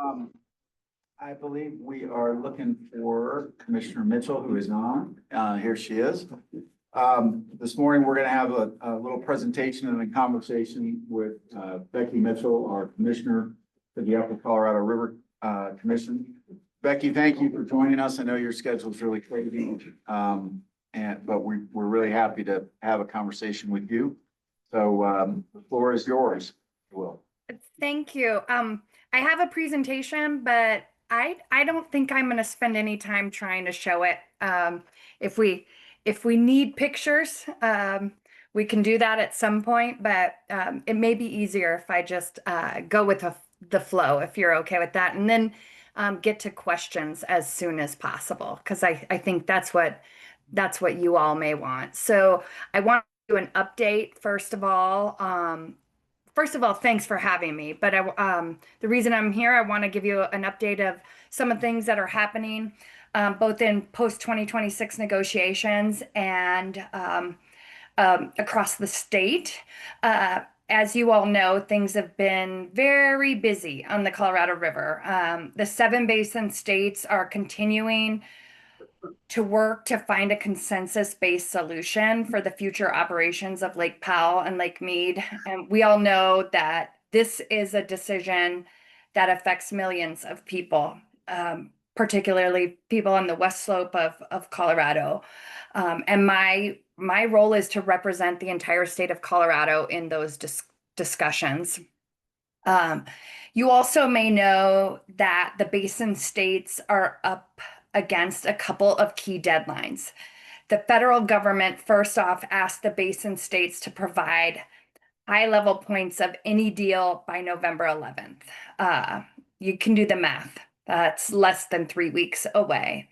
Um, I believe we are looking for Commissioner Mitchell, who is on. Here she is. This morning, we're going to have a little presentation and a conversation with Becky Mitchell, our Commissioner for the Upper Colorado River Commission. Becky, thank you for joining us. I know your schedule is really crazy, but we're really happy to have a conversation with you. So the floor is yours, if you will. Thank you. I have a presentation, but I don't think I'm going to spend any time trying to show it. If we need pictures, we can do that at some point, but it may be easier if I just go with the flow, if you're okay with that, and then get to questions as soon as possible, because I think that's what you all may want. So I want to do an update first of all. First of all, thanks for having me. But the reason I'm here, I want to give you an update of some of the things that are happening, both in post 2026 negotiations and across the state. As you all know, things have been very busy on the Colorado River. The seven basin states are continuing to work to find a consensus-based solution for the future operations of Lake Powell and Lake Mead. And we all know that this is a decision that affects millions of people, particularly people on the west slope of Colorado. And my role is to represent the entire state of Colorado in those discussions. You also may know that the basin states are up against a couple of key deadlines. The federal government, first off, asked the basin states to provide high-level points of any deal by November 11th. You can do the math. That's less than 3 weeks away.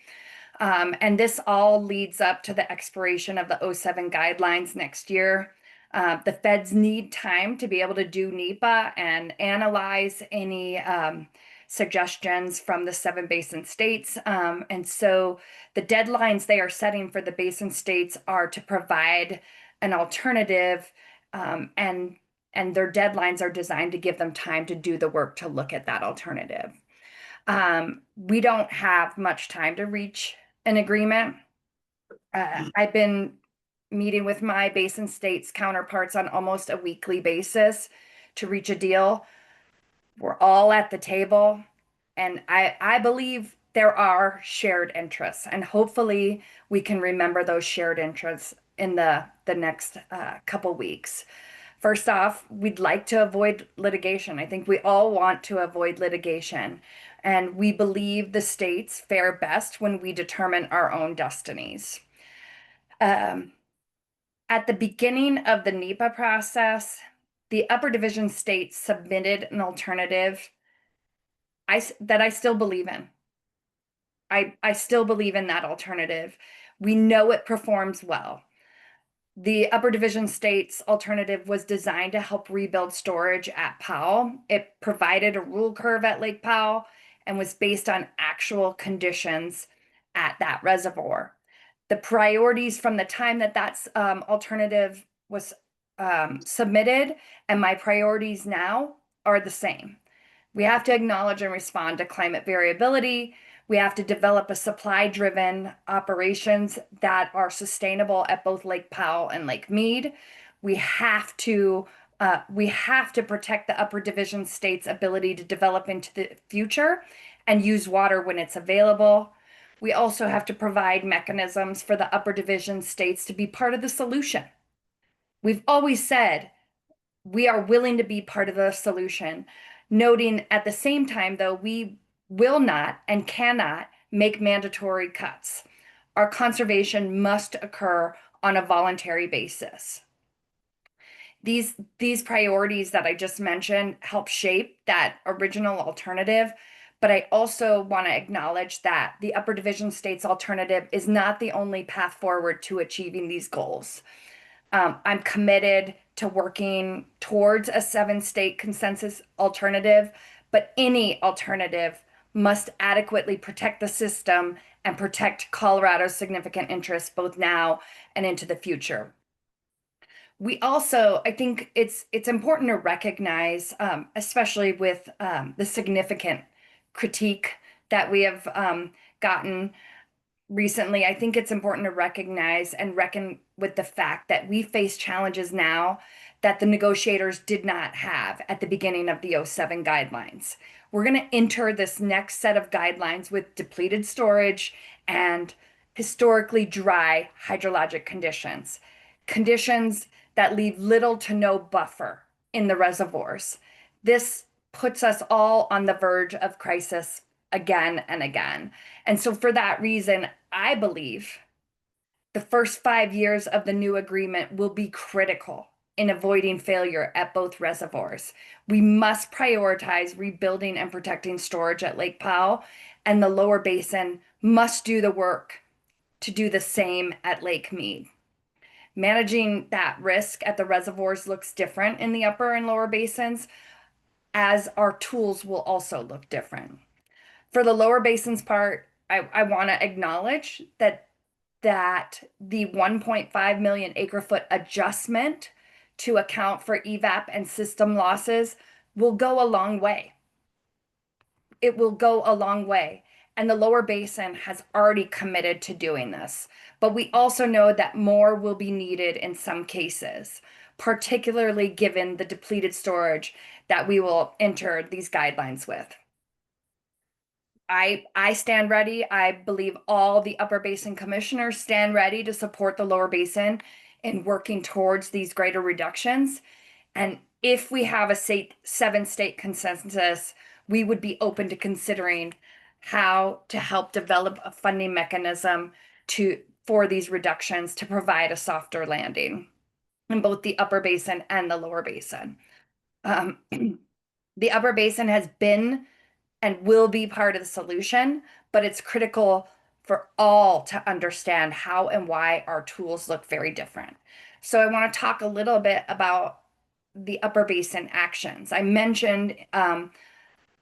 And this all leads up to the expiration of the 07 guidelines next year. The feds need time to be able to do NEPA and analyze any suggestions from the seven basin states. And so the deadlines they are setting for the basin states are to provide an alternative, and their deadlines are designed to give them time to do the work to look at that alternative. We don't have much time to reach an agreement. I've been meeting with my basin states counterparts on almost a weekly basis to reach a deal. We're all at the table, and I believe there are shared interests, and hopefully we can remember those shared interests in the next couple weeks. First off, we'd like to avoid litigation. I think we all want to avoid litigation, and we believe the states fare best when we determine our own destinies. At the beginning of the NEPA process, the upper division states submitted an alternative that I still believe in. I still believe in that alternative. We know it performs well. The upper division states alternative was designed to help rebuild storage at Powell. It provided a rule curve at Lake Powell and was based on actual conditions at that reservoir. The priorities from the time that alternative was submitted and my priorities now are the same. We have to acknowledge and respond to climate variability. We have to develop a supply-driven operations that are sustainable at both Lake Powell and Lake Mead. We have to protect the upper division states' ability to develop into the future and use water when it's available. We also have to provide mechanisms for the upper division states to be part of the solution. We've always said we are willing to be part of the solution, noting at the same time, though, we will not and cannot make mandatory cuts. Our conservation must occur on a voluntary basis. These priorities that I just mentioned help shape that original alternative, but I also want to acknowledge that the upper division states alternative is not the only path forward to achieving these goals. I'm committed to working towards a 7-state consensus alternative, but any alternative must adequately protect the system and protect Colorado's significant interests both now and into the future. We also, I think it's important to recognize, especially with the significant critique that we have gotten recently, I think it's important to recognize and reckon with the fact that we face challenges now that the negotiators did not have at the beginning of the '07 guidelines. We're going to enter this next set of guidelines with depleted storage and historically dry hydrologic conditions, conditions that leave little to no buffer in the reservoirs. This puts us all on the verge of crisis again and again. And so, for that reason, I believe the first 5 years of the new agreement will be critical in avoiding failure at both reservoirs. We must prioritize rebuilding and protecting storage at Lake Powell, and the lower basin must do the work to do the same at Lake Mead. Managing that risk at the reservoirs looks different in the upper and lower basins, as our tools will also look different. For the lower basins part, I want to acknowledge that the 1.5 million acre foot adjustment to account for evap and system losses will go a long way. It will go a long way. And the lower basin has already committed to doing this. But we also know that more will be needed in some cases, particularly given the depleted storage that we will enter these guidelines with. I stand ready. I believe all the upper basin commissioners stand ready to support the lower basin in working towards these greater reductions. And if we have a 7-state consensus, we would be open to considering how to help develop a funding mechanism for these reductions to provide a softer landing in both the upper basin and the lower basin. The upper basin has been and will be part of the solution, but it's critical for all to understand how and why our tools look very different. So I want to talk a little bit about the upper basin actions. I mentioned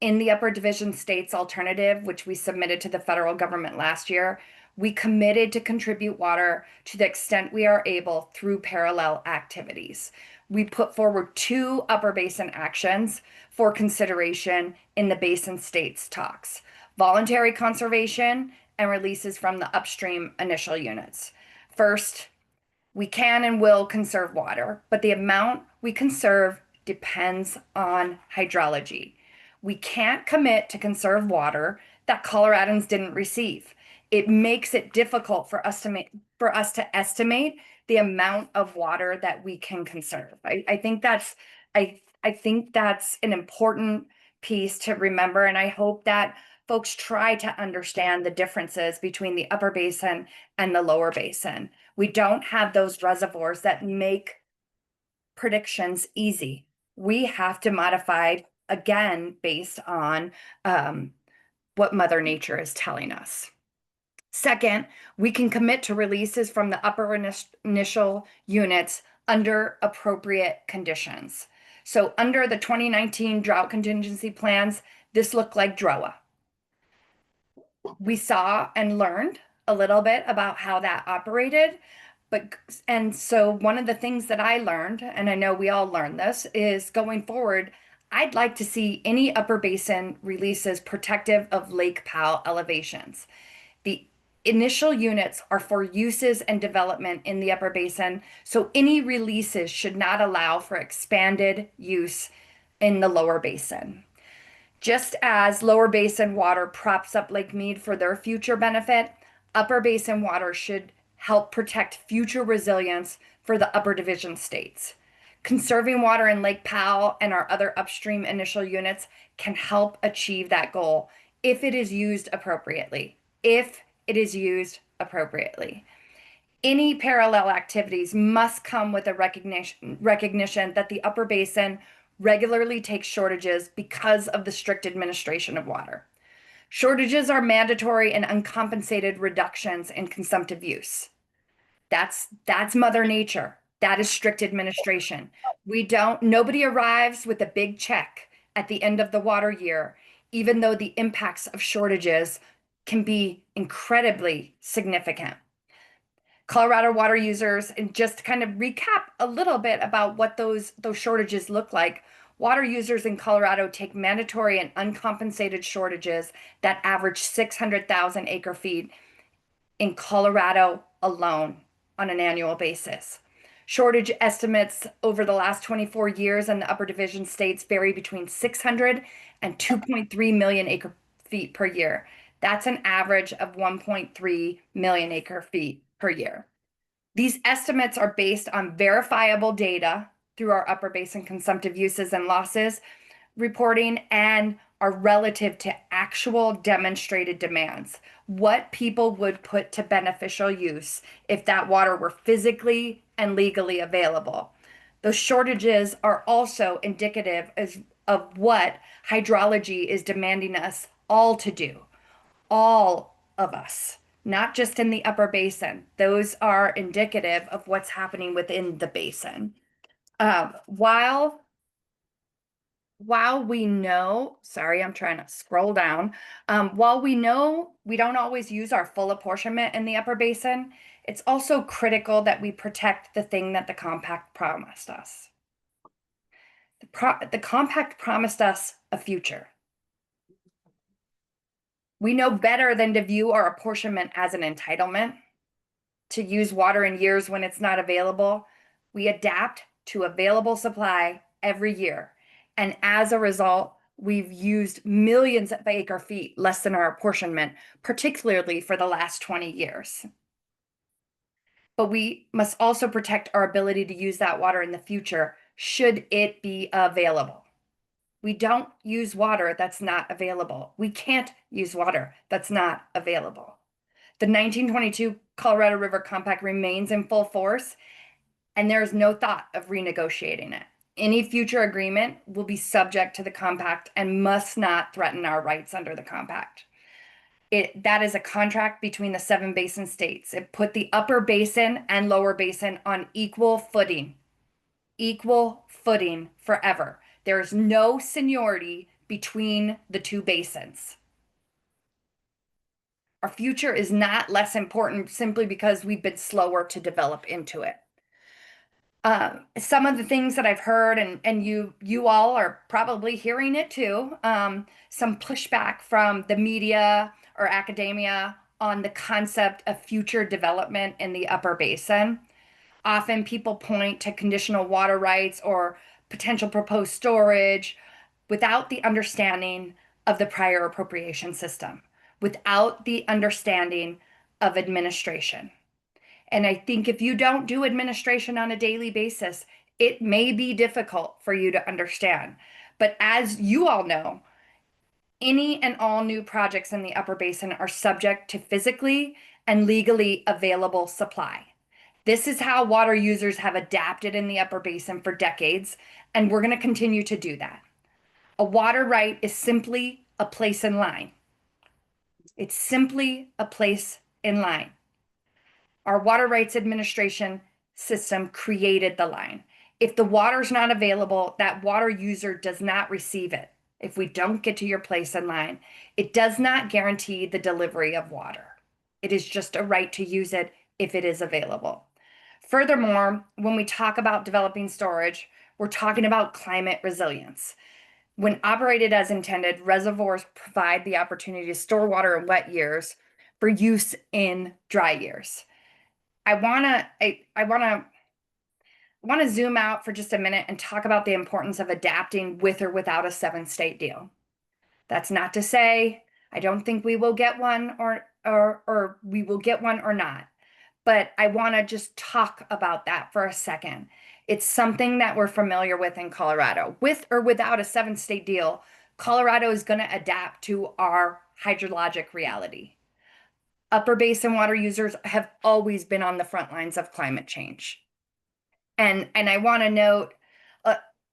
in the upper division states alternative, which we submitted to the federal government last year, we committed to contribute water to the extent we are able through parallel activities. We put forward 2 upper basin actions for consideration in the basin states talks: voluntary conservation and releases from the upstream initial units. First, we can and will conserve water, but the amount we conserve depends on hydrology. We can't commit to conserve water that Coloradans didn't receive. It makes it difficult for us to estimate the amount of water that we can conserve. I think that's an important piece to remember, and I hope that folks try to understand the differences between the upper basin and the lower basin. We don't have those reservoirs that make predictions easy. We have to modify again based on what Mother Nature is telling us. Second, we can commit to releases from the upper initial units under appropriate conditions. So under the 2019 drought contingency plans, this looked like DROA. We saw and learned a little bit about how that operated. And so one of the things that I learned, and I know we all learned this, is going forward, I'd like to see any upper basin releases protective of Lake Powell elevations. The initial units are for uses and development in the upper basin, so any releases should not allow for expanded use in the lower basin. Just as lower basin water props up Lake Mead for their future benefit, upper basin water should help protect future resilience for the upper division states. Conserving water in Lake Powell and our other upstream initial units can help achieve that goal if it is used appropriately. Any parallel activities must come with a recognition that the upper basin regularly takes shortages because of the strict administration of water. Shortages are mandatory and uncompensated reductions in consumptive use. That's Mother Nature. That is strict administration. Nobody arrives with a big check at the end of the water year, even though the impacts of shortages can be incredibly significant. Colorado water users, and just to kind of recap a little bit about what those shortages look like, water users in Colorado take mandatory and uncompensated shortages that average 600,000 acre feet in Colorado alone on an annual basis. Shortage estimates over the last 24 years in the upper division states vary between 600 and 2.3 million acre feet per year. That's an average of 1.3 million acre feet per year. These estimates are based on verifiable data through our upper basin consumptive uses and losses reporting and are relative to actual demonstrated demands, what people would put to beneficial use if that water were physically and legally available. Those shortages are also indicative of what hydrology is demanding us all to do, all of us, not just in the upper basin. Those are indicative of what's happening within the basin. While we know, sorry, I'm trying to scroll down. While we know we don't always use our full apportionment in the upper basin, it's also critical that we protect the thing that the compact promised us. The compact promised us a future. We know better than to view our apportionment as an entitlement to use water in years when it's not available. We adapt to available supply every year. And as a result, we've used millions of acre feet less than our apportionment, particularly for the last 20 years. But we must also protect our ability to use that water in the future, should it be available. We don't use water that's not available. We can't use water that's not available. The 1922 Colorado River Compact remains in full force, and there is no thought of renegotiating it. Any future agreement will be subject to the compact and must not threaten our rights under the compact. That is a contract between the 7 basin states. It put the upper basin and lower basin on equal footing forever. There is no seniority between the 2 basins. Our future is not less important simply because we've been slower to develop into it. Some of the things that I've heard, and you all are probably hearing it too, some pushback from the media or academia on the concept of future development in the upper basin. Often people point to conditional water rights or potential proposed storage without the understanding of the prior appropriation system, without the understanding of administration. And I think if you don't do administration on a daily basis, it may be difficult for you to understand. But as you all know, any and all new projects in the upper basin are subject to physically and legally available supply. This is how water users have adapted in the upper basin for decades, and we're going to continue to do that. A water right is simply a place in line. It's simply a place in line. Our Water Rights Administration system created the line. If the water's not available, that water user does not receive it. If we don't get to your place in line, it does not guarantee the delivery of water. It is just a right to use it if it is available. Furthermore, when we talk about developing storage, we're talking about climate resilience. When operated as intended, reservoirs provide the opportunity to store water in wet years for use in dry years. I want to zoom out for just a minute and talk about the importance of adapting with or without a 7-state deal. That's not to say I don't think we will get one or we will get one or not. But I want to just talk about that for a second. It's something that we're familiar with in Colorado. With or without a 7-state deal, Colorado is going to adapt to our hydrologic reality. Upper basin water users have always been on the front lines of climate change. And I want to note,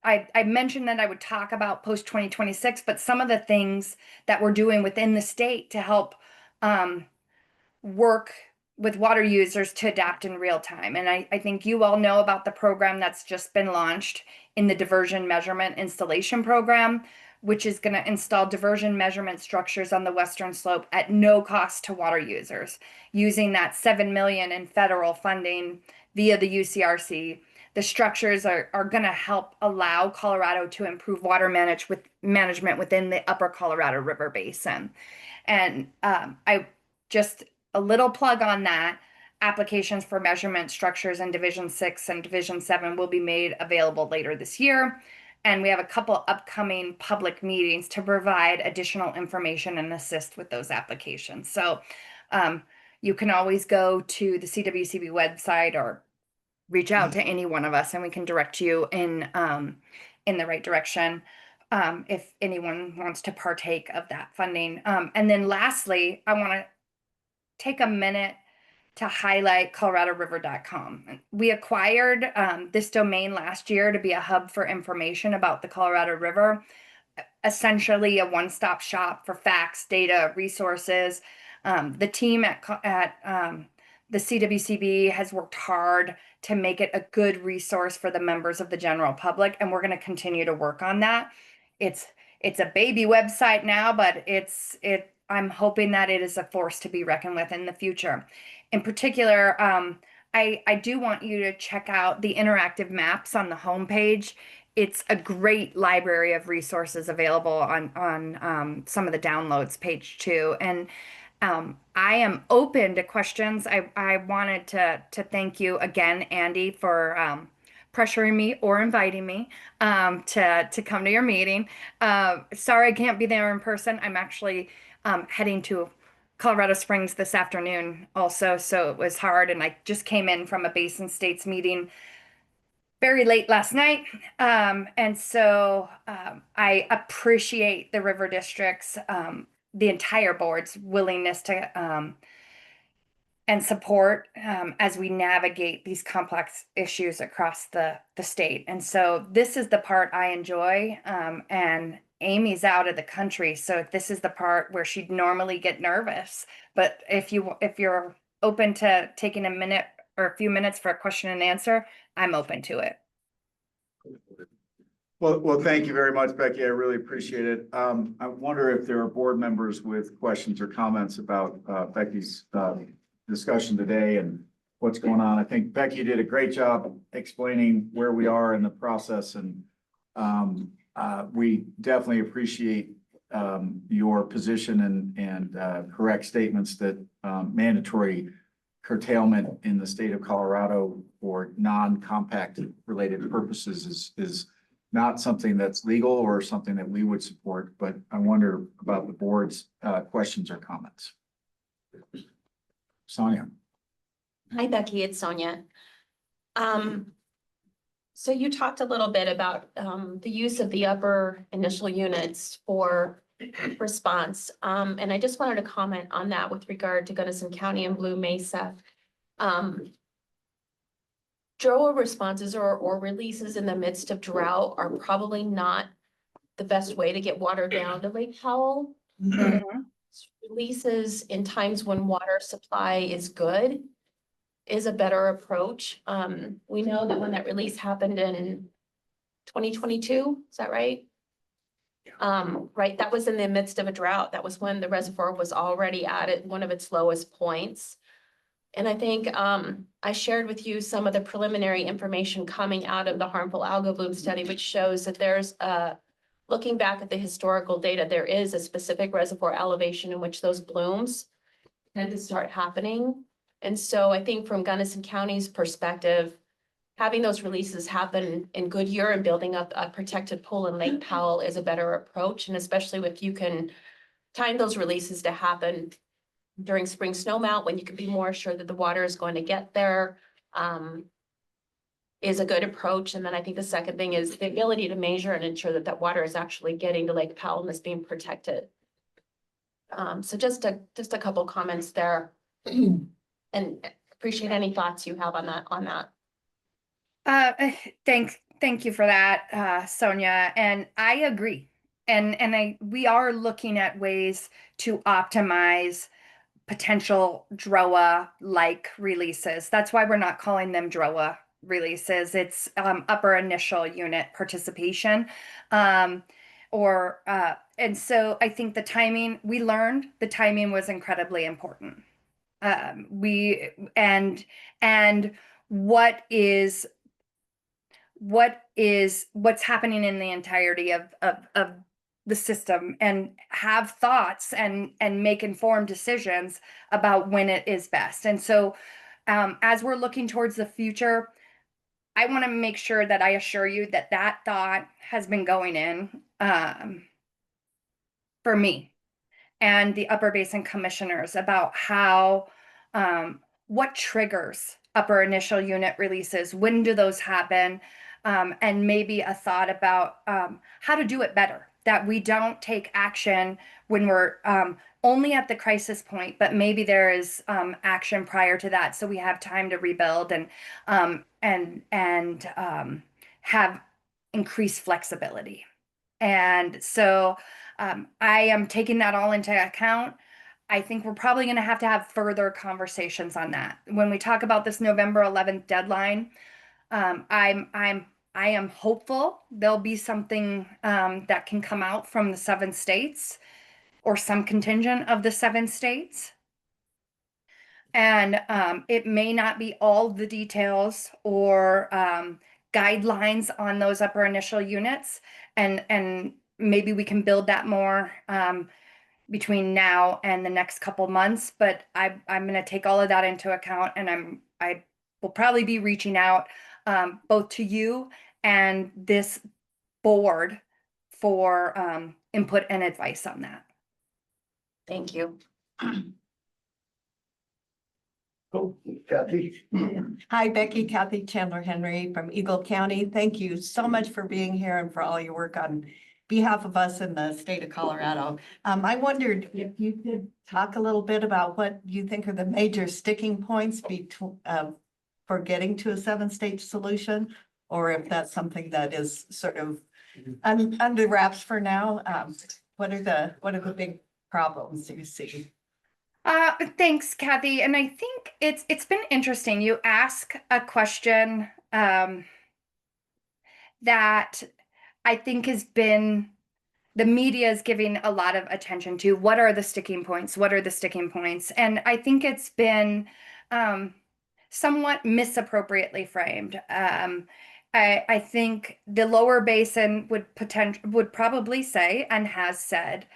I mentioned that I would talk about post-2026, but some of the things that we're doing within the state to help work with water users to adapt in real time. And I think you all know about the program that's just been launched in the Diversion Measurement Installation Program, which is going to install diversion measurement structures on the western slope at no cost to water users, using that $7 million in federal funding via the UCRC the structures are going to help allow Colorado to improve water management within the upper Colorado River Basin. And I just a little plug on that. Applications for measurement structures in Division 6 and Division 7 will be made available later this year. And we have a couple upcoming public meetings to provide additional information and assist with those applications. So you can always go to the CWCB website or reach out to any one of us and we can direct you in the right direction if anyone wants to partake of that funding. And then lastly, I want to take a minute to highlight coloradoriver.com. We acquired this domain last year to be a hub for information about the Colorado River, essentially a one-stop shop for facts, data, resources. The team at the CWCB has worked hard to make it a good resource for the members of the general public, and we're going to continue to work on that. It's a baby website now, but I'm hoping that it is a force to be reckoned with in the future. In particular, I do want you to check out the interactive maps on the homepage. It's a great library of resources available on some of the downloads page too. And I am open to questions. I wanted to thank you again, Andy, for pressuring me or inviting me to come to your meeting. Sorry I can't be there in person. I'm actually heading to Colorado Springs this afternoon also, so it was hard. And I just came in from a Basin States meeting very late last night. And so I appreciate the River District's, the entire board's willingness to and support as we navigate these complex issues across the state. And so this is the part I enjoy. And Amy's out of the country, so this is the part where she'd normally get nervous. But if you're open to taking a minute or a few minutes for a question and answer, I'm open to it. Well, thank you very much, Becky. I really appreciate it. I wonder if there are board members with questions or comments about Becky's discussion today and what's going on. I think Becky did a great job explaining where we are in the process, and we definitely appreciate your position and correct statements that mandatory curtailment in the state of Colorado for non-compact related purposes is not something that's legal or something that we would support, but I wonder about the board's questions or comments. Sonia. Hi, Becky, it's Sonia. So you talked a little bit about the use of the upper initial units for response. And I just wanted to comment on that with regard to Gunnison County and Blue Mesa. DROA responses or releases in the midst of drought are probably not the best way to get water down to Lake Powell. Releases in times when water supply is good is a better approach. We know that when that release happened in 2022, is that right? Right, that was in the midst of a drought. That was when the reservoir was already at one of its lowest points. And I think I shared with you some of the preliminary information coming out of the harmful algal bloom study, which shows that there's looking back at the historical data, there is a specific reservoir elevation in which those blooms tend to start happening. And so I think from Gunnison County's perspective, having those releases happen in Goodyear and building up a protected pool in Lake Powell is a better approach. And especially if you can time those releases to happen during spring snowmelt, when you can be more assured that the water is going to get there, is a good approach. And then I think the second thing is the ability to measure and ensure that that water is actually getting to Lake Powell and is being protected. So just a couple comments there, and appreciate any thoughts you have on that. Thank you for that, Sonia. And I agree. And we are looking at ways to optimize potential DROA-like releases. That's why we're not calling them DROA releases. It's upper initial unit participation. And so I think we learned the timing was incredibly important. And what is what's happening in the entirety of the system, and have thoughts and make informed decisions about when it is best. And so as we're looking towards the future, I want to make sure that I assure you that that thought has been going in for me and the Upper Basin commissioners about how, what triggers upper initial unit releases, when do those happen, and maybe a thought about how to do it better, that we don't take action when we're only at the crisis point, but maybe there is action prior to that, so we have time to rebuild and have increased flexibility. And so I am taking that all into account. I think we're probably going to have further conversations on that. When we talk about this November 11th deadline, I am hopeful there'll be something that can come out from the 7 states, or some contingent of the 7 states. And it may not be all the details or guidelines on those upper initial units, and maybe we can build that more between now and the next couple months. But I'm going to take all of that into account, and I will probably be reaching out both to you and this board for input and advice on that. Thank you. Oh, Kathy. Hi, Becky. Kathy Chandler Henry from Eagle County. Thank you so much for being here and for all your work on behalf of us in the state of Colorado. I wondered if you could talk a little bit about what you think are the major sticking points for getting to a 7-stage solution, or if that's something that is sort of under wraps for now. What are the big problems you see? Thanks, Kathy. And I think it's been interesting. You ask a question that I think has been, the media is giving a lot of attention to. What are the sticking points? What are the sticking points? And I think it's been somewhat misappropriately framed. I think the lower basin would probably say, and has said,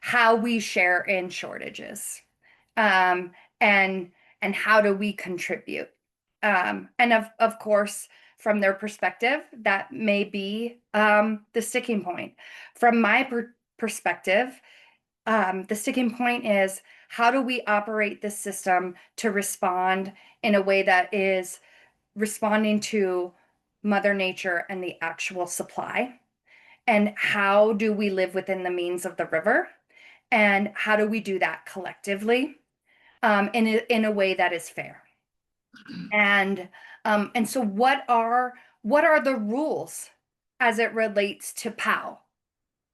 how we share in shortages. And how do we contribute? And of course, from their perspective, that may be the sticking point. From my perspective, the sticking point is, how do we operate this system to respond in a way that is responding to Mother Nature and the actual supply? And how do we live within the means of the river? And how do we do that collectively? In a way that is fair. And so what are the rules as it relates to POW?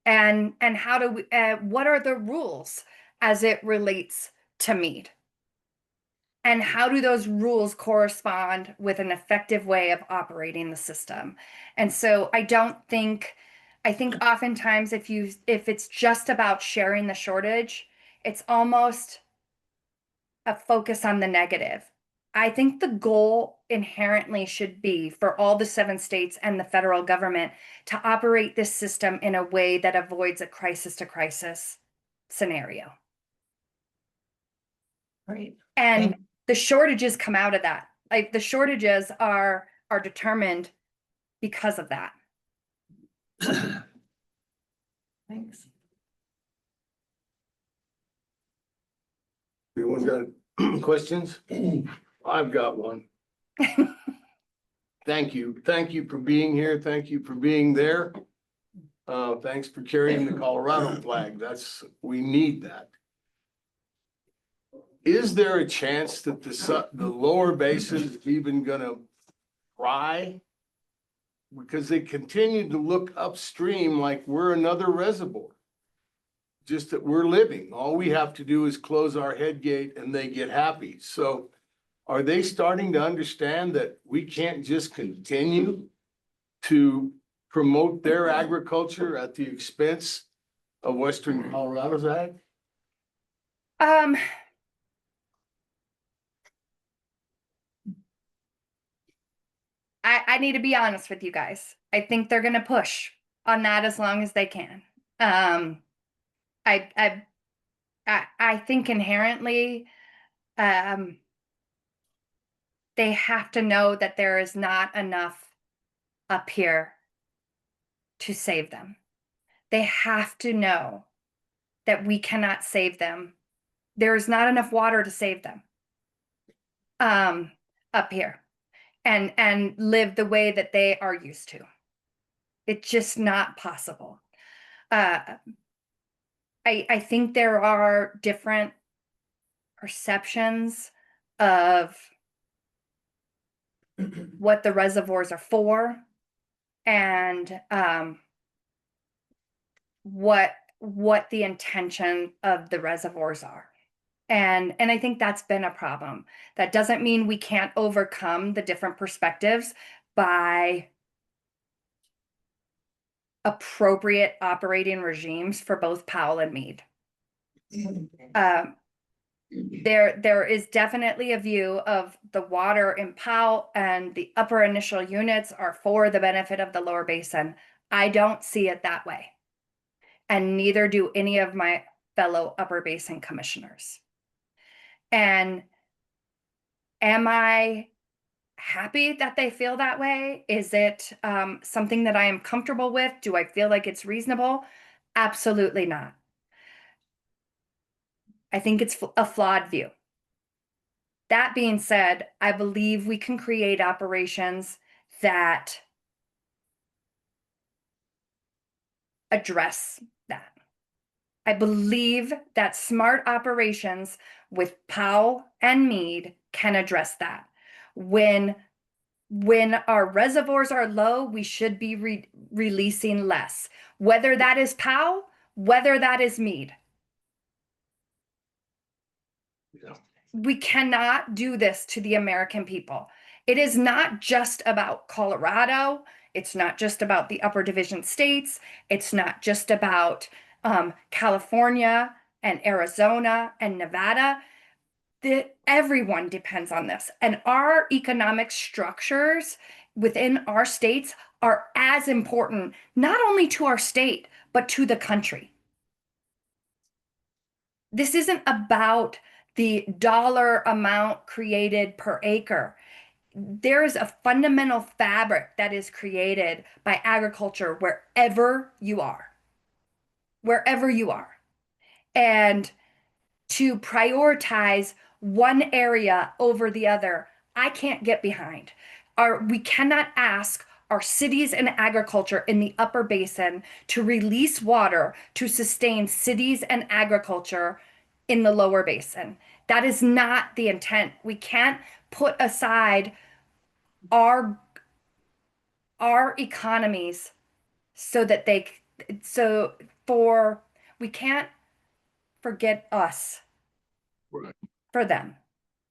And how do we what are the rules as it relates to Mead? And how do those rules correspond with an effective way of operating the system? And so I think oftentimes if it's just about sharing the shortage, it's almost a focus on the negative. I think the goal inherently should be for all the 7 states and the federal government to operate this system in a way that avoids a crisis to crisis scenario. Great. And the shortages come out of that. Like, the shortages are determined because of that. Thanks. Anyone got questions? I've got one. Thank you. Thank you for being here. Thank you for being there. Thanks for carrying the Colorado flag. We need that. Is there a chance that the lower basin is even gonna try? Because they continue to look upstream like we're another reservoir. Just that we're living. All we have to do is close our head gate and they get happy. So are they starting to understand that we can't just continue to promote their agriculture at the expense of Western Colorado's ag? I need to be honest with you guys. I think they're gonna push on that as long as they can. I I I think inherently, um, they have to know that there is not enough up here to save them. They have to know that we cannot save them. There is not enough water to save them up here and live the way that they are used to. It's just not possible. I think there are different perceptions of what the reservoirs are for and what the intention of the reservoirs are. And I think that's been a problem. That doesn't mean we can't overcome the different perspectives by appropriate operating regimes for both Powell and Meade. There is definitely a view of the water in Powell and the upper initial units are for the benefit of the lower basin. I don't see it that way. And neither do any of my fellow upper basin commissioners. And am I happy that they feel that way? Is it something that I am comfortable with? Do I feel like it's reasonable? Absolutely not. I think it's a flawed view. That being said, I believe we can create operations that address that. I believe that smart operations with Powell and Meade can address that. When our reservoirs are low, we should be releasing less, whether that is Powell, whether that is Meade. Yeah. We cannot do this to the American people. It is not just about Colorado. It's not just about the upper division states. It's not just about California and Arizona and Nevada. Everyone depends on this. And our economic structures within our states are as important, not only to our state, but to the country. This isn't about the dollar amount created per acre. There is a fundamental fabric that is created by agriculture wherever you are. Wherever you are. And to prioritize one area over the other, I can't get behind. We cannot ask our cities and agriculture in the upper basin to release water to sustain cities and agriculture in the lower basin. That is not the intent. We can't put aside our economies we can't forget us Right. for them.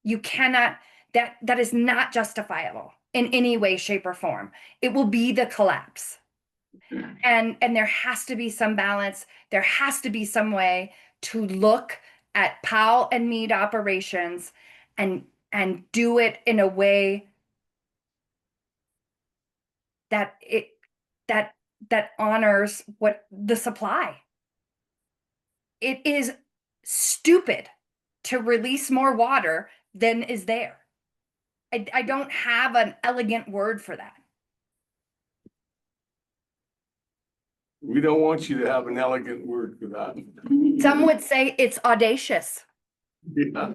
You cannot, that is not justifiable in any way, shape, or form. It will be the collapse. And there has to be some balance. There has to be some way to look at Powell and Meade operations and do it in a way that that honors what the supply. It is stupid to release more water than is there. I don't have an elegant word for that. We don't want you to have an elegant word for that. Some would say it's audacious. Yeah.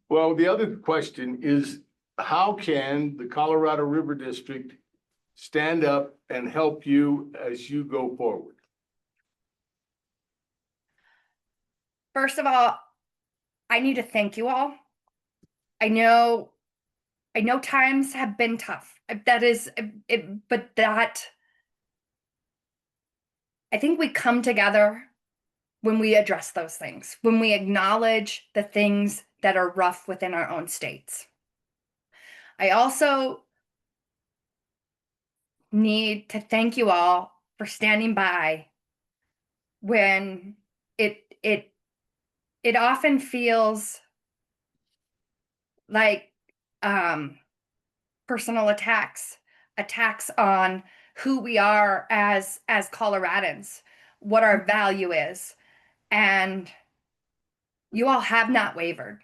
Well, the other question is, how can the Colorado River District stand up and help you as you go forward? First of all, I need to thank you all. I know times have been tough. That is it, but that I think we come together when we address those things, when we acknowledge the things that are rough within our own states. I also need to thank you all for standing by when it often feels like personal attacks on who we are as Coloradans, what our value is. And you all have not wavered,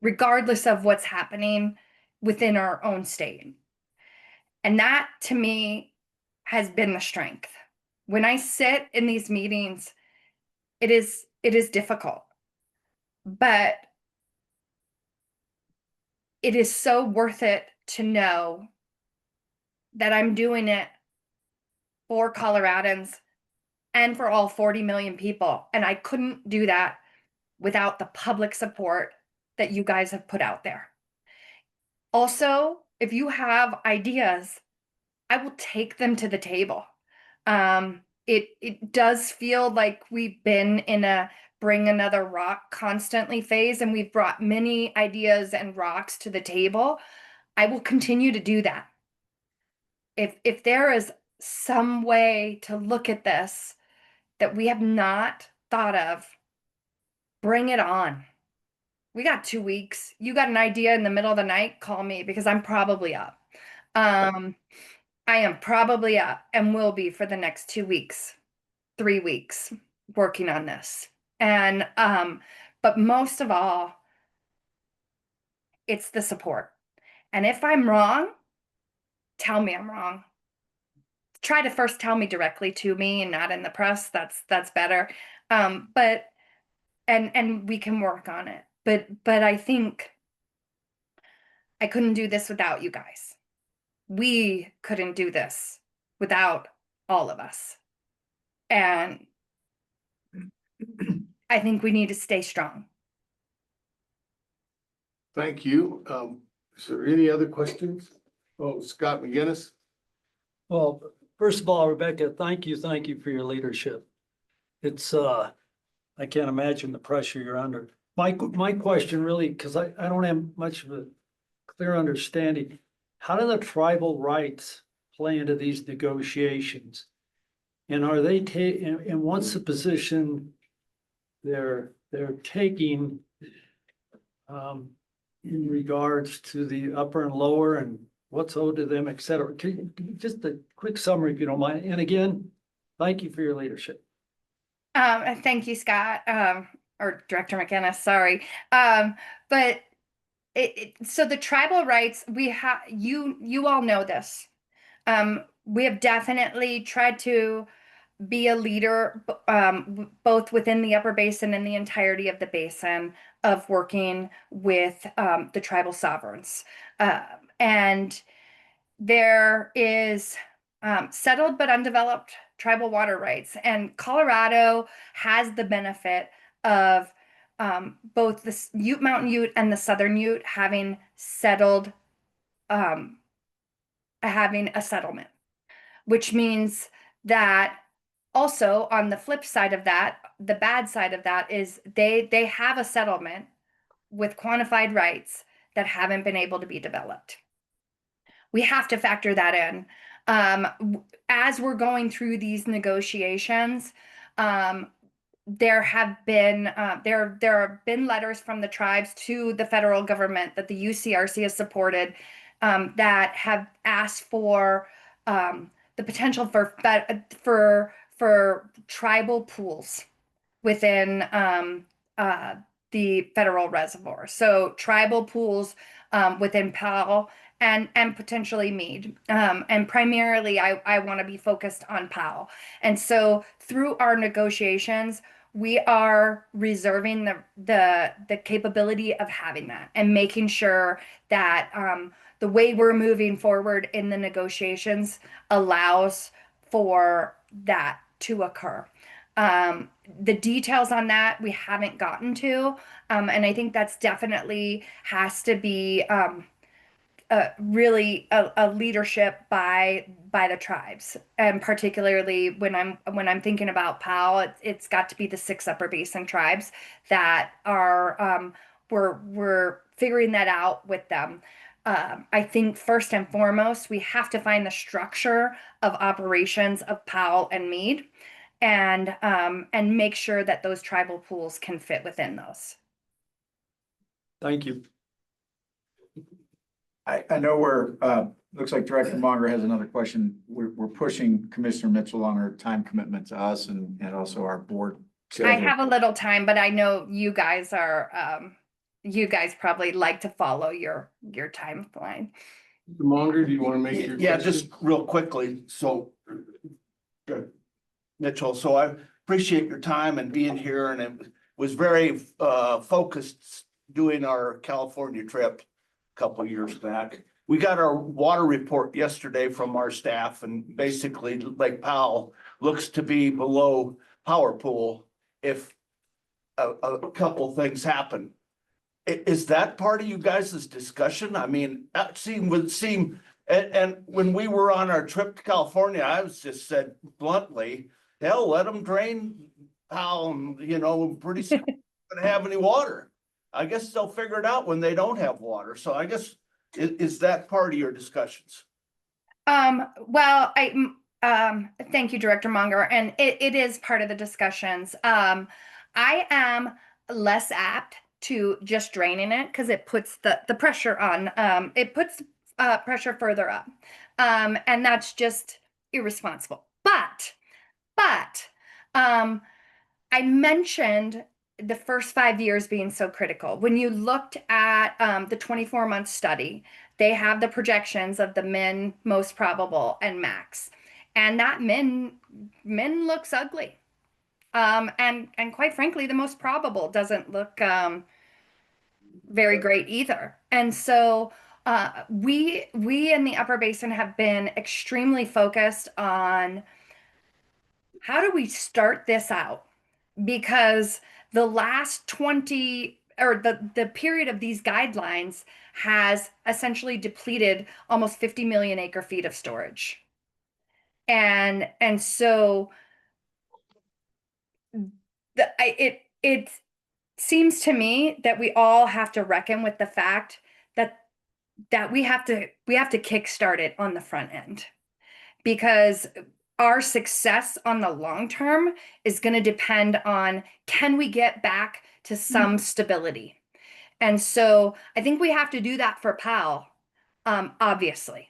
regardless of what's happening within our own state. And that to me has been the strength. When I sit in these meetings, it is difficult, but it is so worth it to know that I'm doing it for Coloradans and for all 40 million people. And I couldn't do that without the public support that you guys have put out there. Also, if you have ideas, I will take them to the table. It does feel like we've been in a bring another rock constantly phase, and we've brought many ideas and rocks to the table. I will continue to do that. If there is some way to look at this that we have not thought of, bring it on. We got 2 weeks. You got an idea in the middle of the night, call me, because I'm probably up. I am probably up and will be for the next 2 weeks, 3 weeks working on this. And but most of all, it's the support. And if I'm wrong, tell me I'm wrong. Try to first tell me directly to me and not in the press. That's better. But and we can work on it. But I think I couldn't do this without you guys. We couldn't do this without all of us. And I think we need to stay strong. Thank you. Is there any other questions? Oh, Scott McGinnis? Well, first of all, Rebecca, thank you for your leadership. It's, I can't imagine the pressure you're under. My question really, because I don't have much of a clear understanding, how do the tribal rights play into these negotiations? And are they and what's the position they're taking in regards to the upper and lower and what's owed to them, et cetera? Just a quick summary, if you don't mind. And again, thank you for your leadership. Thank you, Scott, or Director McGinnis, sorry. But so the tribal rights, we have, you all know this. We have definitely tried to be a leader, both within the Upper Basin and the entirety of the basin, of working with the tribal sovereigns. And there is settled but undeveloped tribal water rights. And Colorado has the benefit of both the Ute Mountain Ute and the Southern Ute having settled, having a settlement, which means that also on the flip side of that, the bad side of that is they have a settlement with quantified rights that haven't been able to be developed. We have to factor that in. As we're going through these negotiations, there have been letters from the tribes to the federal government that the UCRC has supported, that have asked for the potential for tribal pools within the federal reservoir. So tribal pools within Powell and potentially Meade. And primarily, I want to be focused on Powell. And so through our negotiations, we are reserving the capability of having that and making sure that the way we're moving forward in the negotiations allows for that to occur. The details on that we haven't gotten to, and I think that's definitely has to be really a leadership by the tribes, and particularly when I'm thinking about Powell, it's got to be the 6 Upper Basin tribes that are we're figuring that out with them. I think first and foremost, we have to find the structure of operations of Powell and Meade, and make sure that those tribal pools can fit within those. Thank you. I know looks like Director Monger has another question. We're pushing Commissioner Mitchell on her time commitment to us and also our board. I schedule. have a little time, but I know you guys are, you guys probably like to follow your timeline. Monger, do you want to make your? Yeah, question? just real quickly, so. Good. Mitchell, so I appreciate your time and being here, and it was very focused doing our California trip a couple of years back. We got our water report yesterday from our staff, and basically Lake Powell looks to be below power pool if a couple things happen. Is that part of you guys' discussion? I mean, that would seem, and when we were on our trip to California, I was just said bluntly, hell, let them drain Powell, and, you know, pretty soon we're gonna have any water. I guess they'll figure it out when they don't have water. So I guess, is that part of your discussions? Well, thank you, Director Monger, and it is part of the discussions. I am less apt to just draining it because it puts the pressure on, it puts pressure further up. And that's just irresponsible. But I mentioned the first 5 years being so critical. When you looked at the 24-month study, they have the projections of the min, most probable, and max. And that min looks ugly. And quite frankly, the most probable doesn't look very great either. And so we in the Upper Basin have been extremely focused on how do we start this out? Because the last 20 or the period of these guidelines has essentially depleted almost 50 million acre feet of storage. And so it seems to me that we all have to reckon with the fact that we have to kickstart it on the front end, because our success on the long term is going to depend on, can we get back to some stability? And so I think we have to do that for Powell, obviously,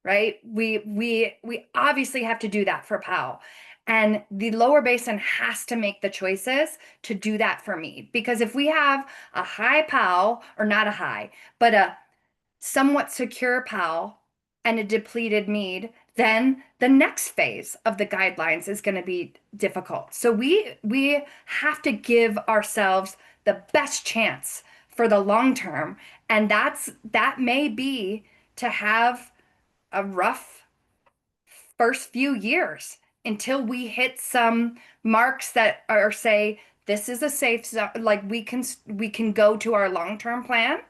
right? We obviously have to do that for Powell. And the Lower Basin has to make the choices to do that for Meade. Because if we have a high Powell, or not a high, but a somewhat secure Powell and a depleted Meade, then the next phase of the guidelines is going to be difficult. So we have to give ourselves the best chance for the long term. And that may be to have a rough first few years until we hit some marks that are, say, this is a safe zone, like we can go to our long-term plan.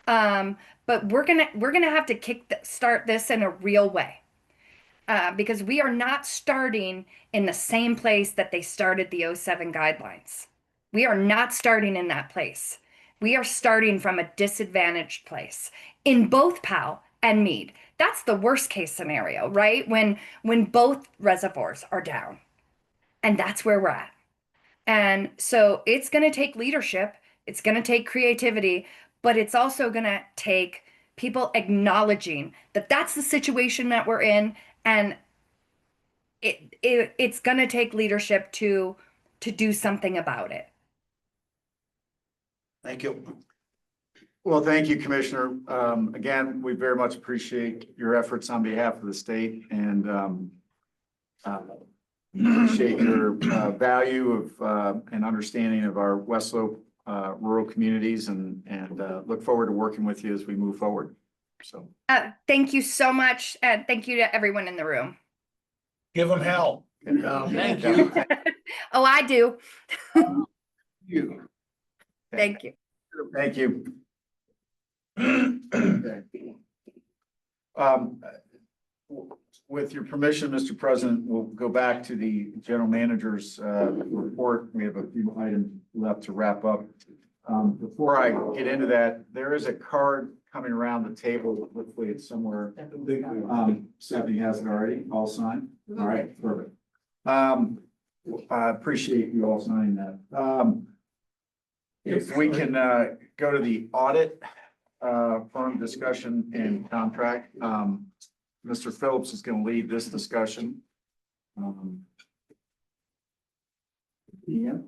But we're gonna have to start this in a real way. Because we are not starting in the same place that they started the 07 guidelines. We are not starting in that place. We are starting from a disadvantaged place in both Powell and Meade. That's the worst case scenario, right? When both reservoirs are down. And that's where we're at. And so it's going to take leadership. It's going to take creativity, but it's also going to take people acknowledging that that's the situation that we're in. And it's going to take leadership to do something about it. Thank you. Well, thank you, Commissioner. Again, we very much appreciate your efforts on behalf of the state, and appreciate your value of and understanding of our West Slope rural communities, and look forward to working with you as we move forward. So Thank you so much. And thank you to everyone in the room. Give them hell. Thank you. Oh, I do. You. Thank you. Thank you. Okay. With your permission, Mr. President, we'll go back to the general manager's report. We have a few items left to wrap up. Before I get into that, there is a card coming around the table. Hopefully it's somewhere. Stephanie has it already, all signed. All right, perfect. I appreciate you all signing that. If we can go to the audit firm discussion and contract. Mr. Phillips is going to lead this discussion. Yeah.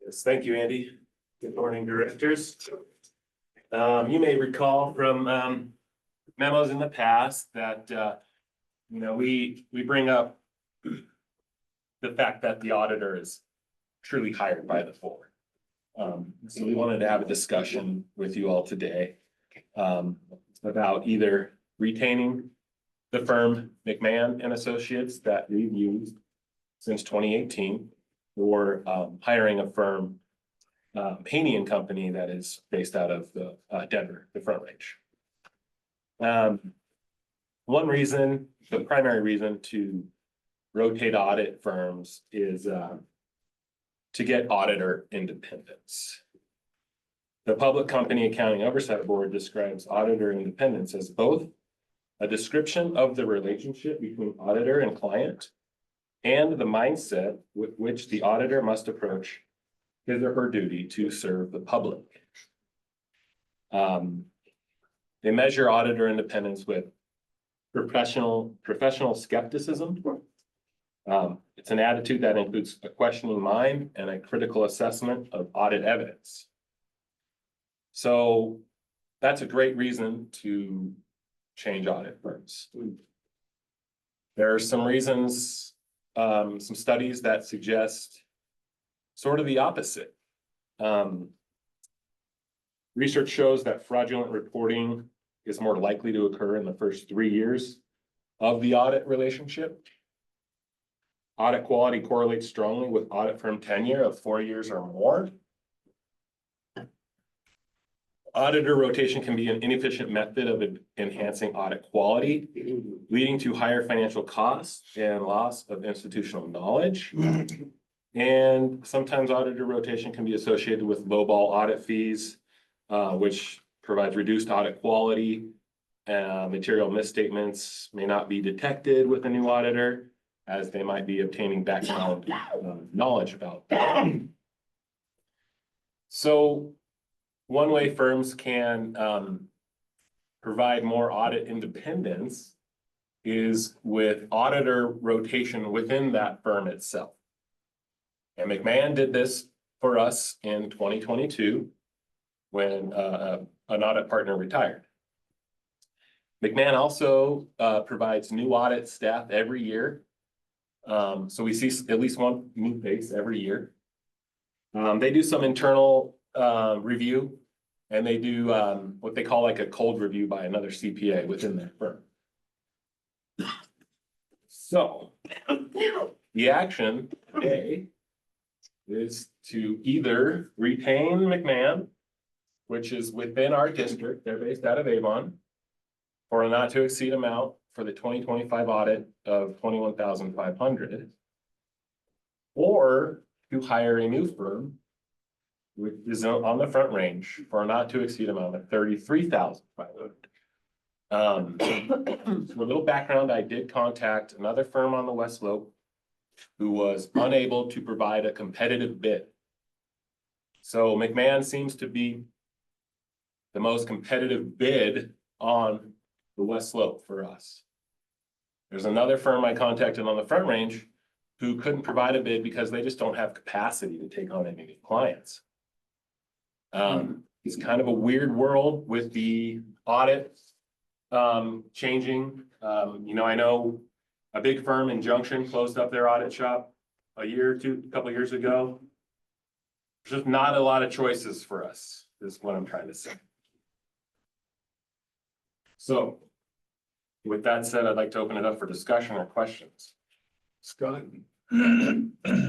Yes, thank you, Andy. Good morning, directors. You may recall from memos in the past that we bring up the fact that the auditor is truly hired by the board. So we wanted to have a discussion with you all today about either retaining the firm McMahon and Associates that we've used since 2018, or hiring a firm, Haney and Company, that is based out of the Denver, the Front Range. One reason, the primary reason to rotate audit firms is to get auditor independence. The Public Company Accounting Oversight Board describes auditor independence as both a description of the relationship between auditor and client and the mindset with which the auditor must approach his or her duty to serve the public. They measure auditor independence with professional skepticism. It's an attitude that includes a questioning mind and a critical assessment of audit evidence. So that's a great reason to change audit firms. There are some reasons, some studies that suggest sort of the opposite. Research shows that fraudulent reporting is more likely to occur in the first 3 years of the audit relationship. Audit quality correlates strongly with audit firm tenure of 4 years or more. Auditor rotation can be an inefficient method of enhancing audit quality, leading to higher financial costs and loss of institutional knowledge. And sometimes auditor rotation can be associated with lowball audit fees, which provides reduced audit quality. Material misstatements may not be detected with a new auditor, as they might be obtaining background knowledge about them. So one way firms can provide more audit independence is with auditor rotation within that firm itself. And McMahon did this for us in 2022 when an audit partner retired. McMahon also provides new audit staff every year. So we see at least one new face every year. They do some internal review, and they do what they call like a cold review by another CPA within their firm. So the action today is to either retain McMahon, which is within our district, they're based out of Avon, for a not to exceed amount for the 2025 audit of $21,500, or to hire a new firm, which is on the Front Range, for a not to exceed amount of $33,500. For a little background, I did contact another firm on the West Slope who was unable to provide a competitive bid. So McMahon seems to be the most competitive bid on the West Slope for us. There's another firm I contacted on the Front Range who couldn't provide a bid because they just don't have capacity to take on any new clients. It's kind of a weird world with the audit changing. I know a big firm in Junction closed up their audit shop a couple of years ago. There's just not a lot of choices for us, is what I'm trying to say. So with that said, I'd like to open it up for discussion or questions. Scott?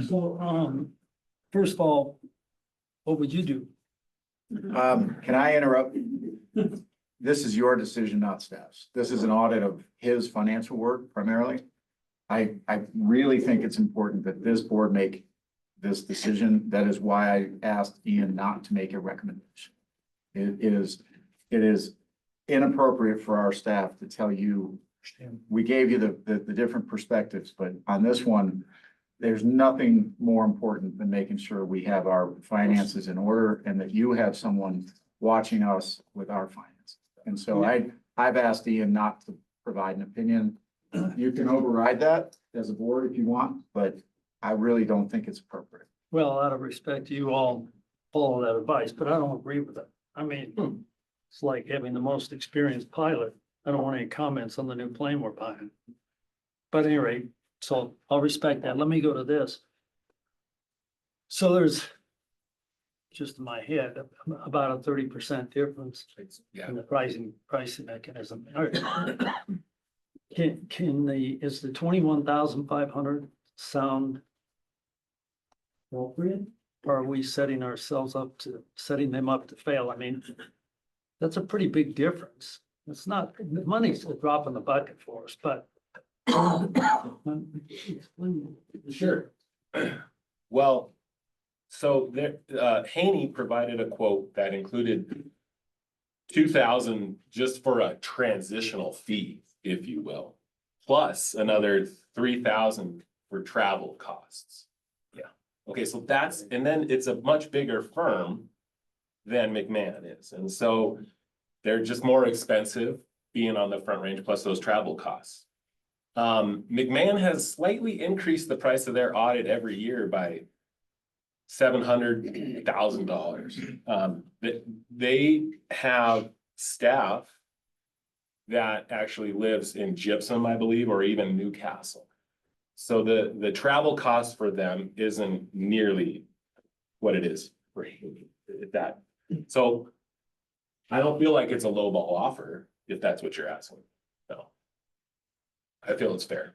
So, first of all, what would you do? Can I interrupt? This is your decision, not staff's. This is an audit of his financial work primarily. I really think it's important that this board make this decision. That is why I asked Ian not to make a recommendation. It is inappropriate for our staff to tell you, we gave you the different perspectives, but on this one, there's nothing more important than making sure we have our finances in order and that you have someone watching us with our finances. And so I've asked Ian not to provide an opinion. You can override that as a board if you want, but I really don't think it's appropriate. Well, out of respect, you all follow that advice, but I don't agree with it. I mean, it's like having the most experienced pilot. I don't want any comments on the new plane we're buying. But at any rate, so I'll respect that. Let me go to this. So there's, just in my head, about a 30% difference Yeah. in the pricing mechanism. All right. Is the 21,500 sound appropriate? Or are we setting them up to fail? I mean, that's a pretty big difference. It's not, the money's a drop in the bucket for us, but. Sure. Well, so there, Haney provided a quote that included 2,000 just for a transitional fee, if you will, plus another 3,000 for travel costs. Yeah. Okay, so that's, and then it's a much bigger firm than McMahon is, and so they're just more expensive being on the Front Range plus those travel costs. McMahon has slightly increased the price of their audit every year by $700,000. They have staff that actually lives in Gypsum, I believe, or even Newcastle. So the travel cost for them isn't nearly what it is for that. So I don't feel like it's a lowball offer, if that's what you're asking. No. I feel it's fair.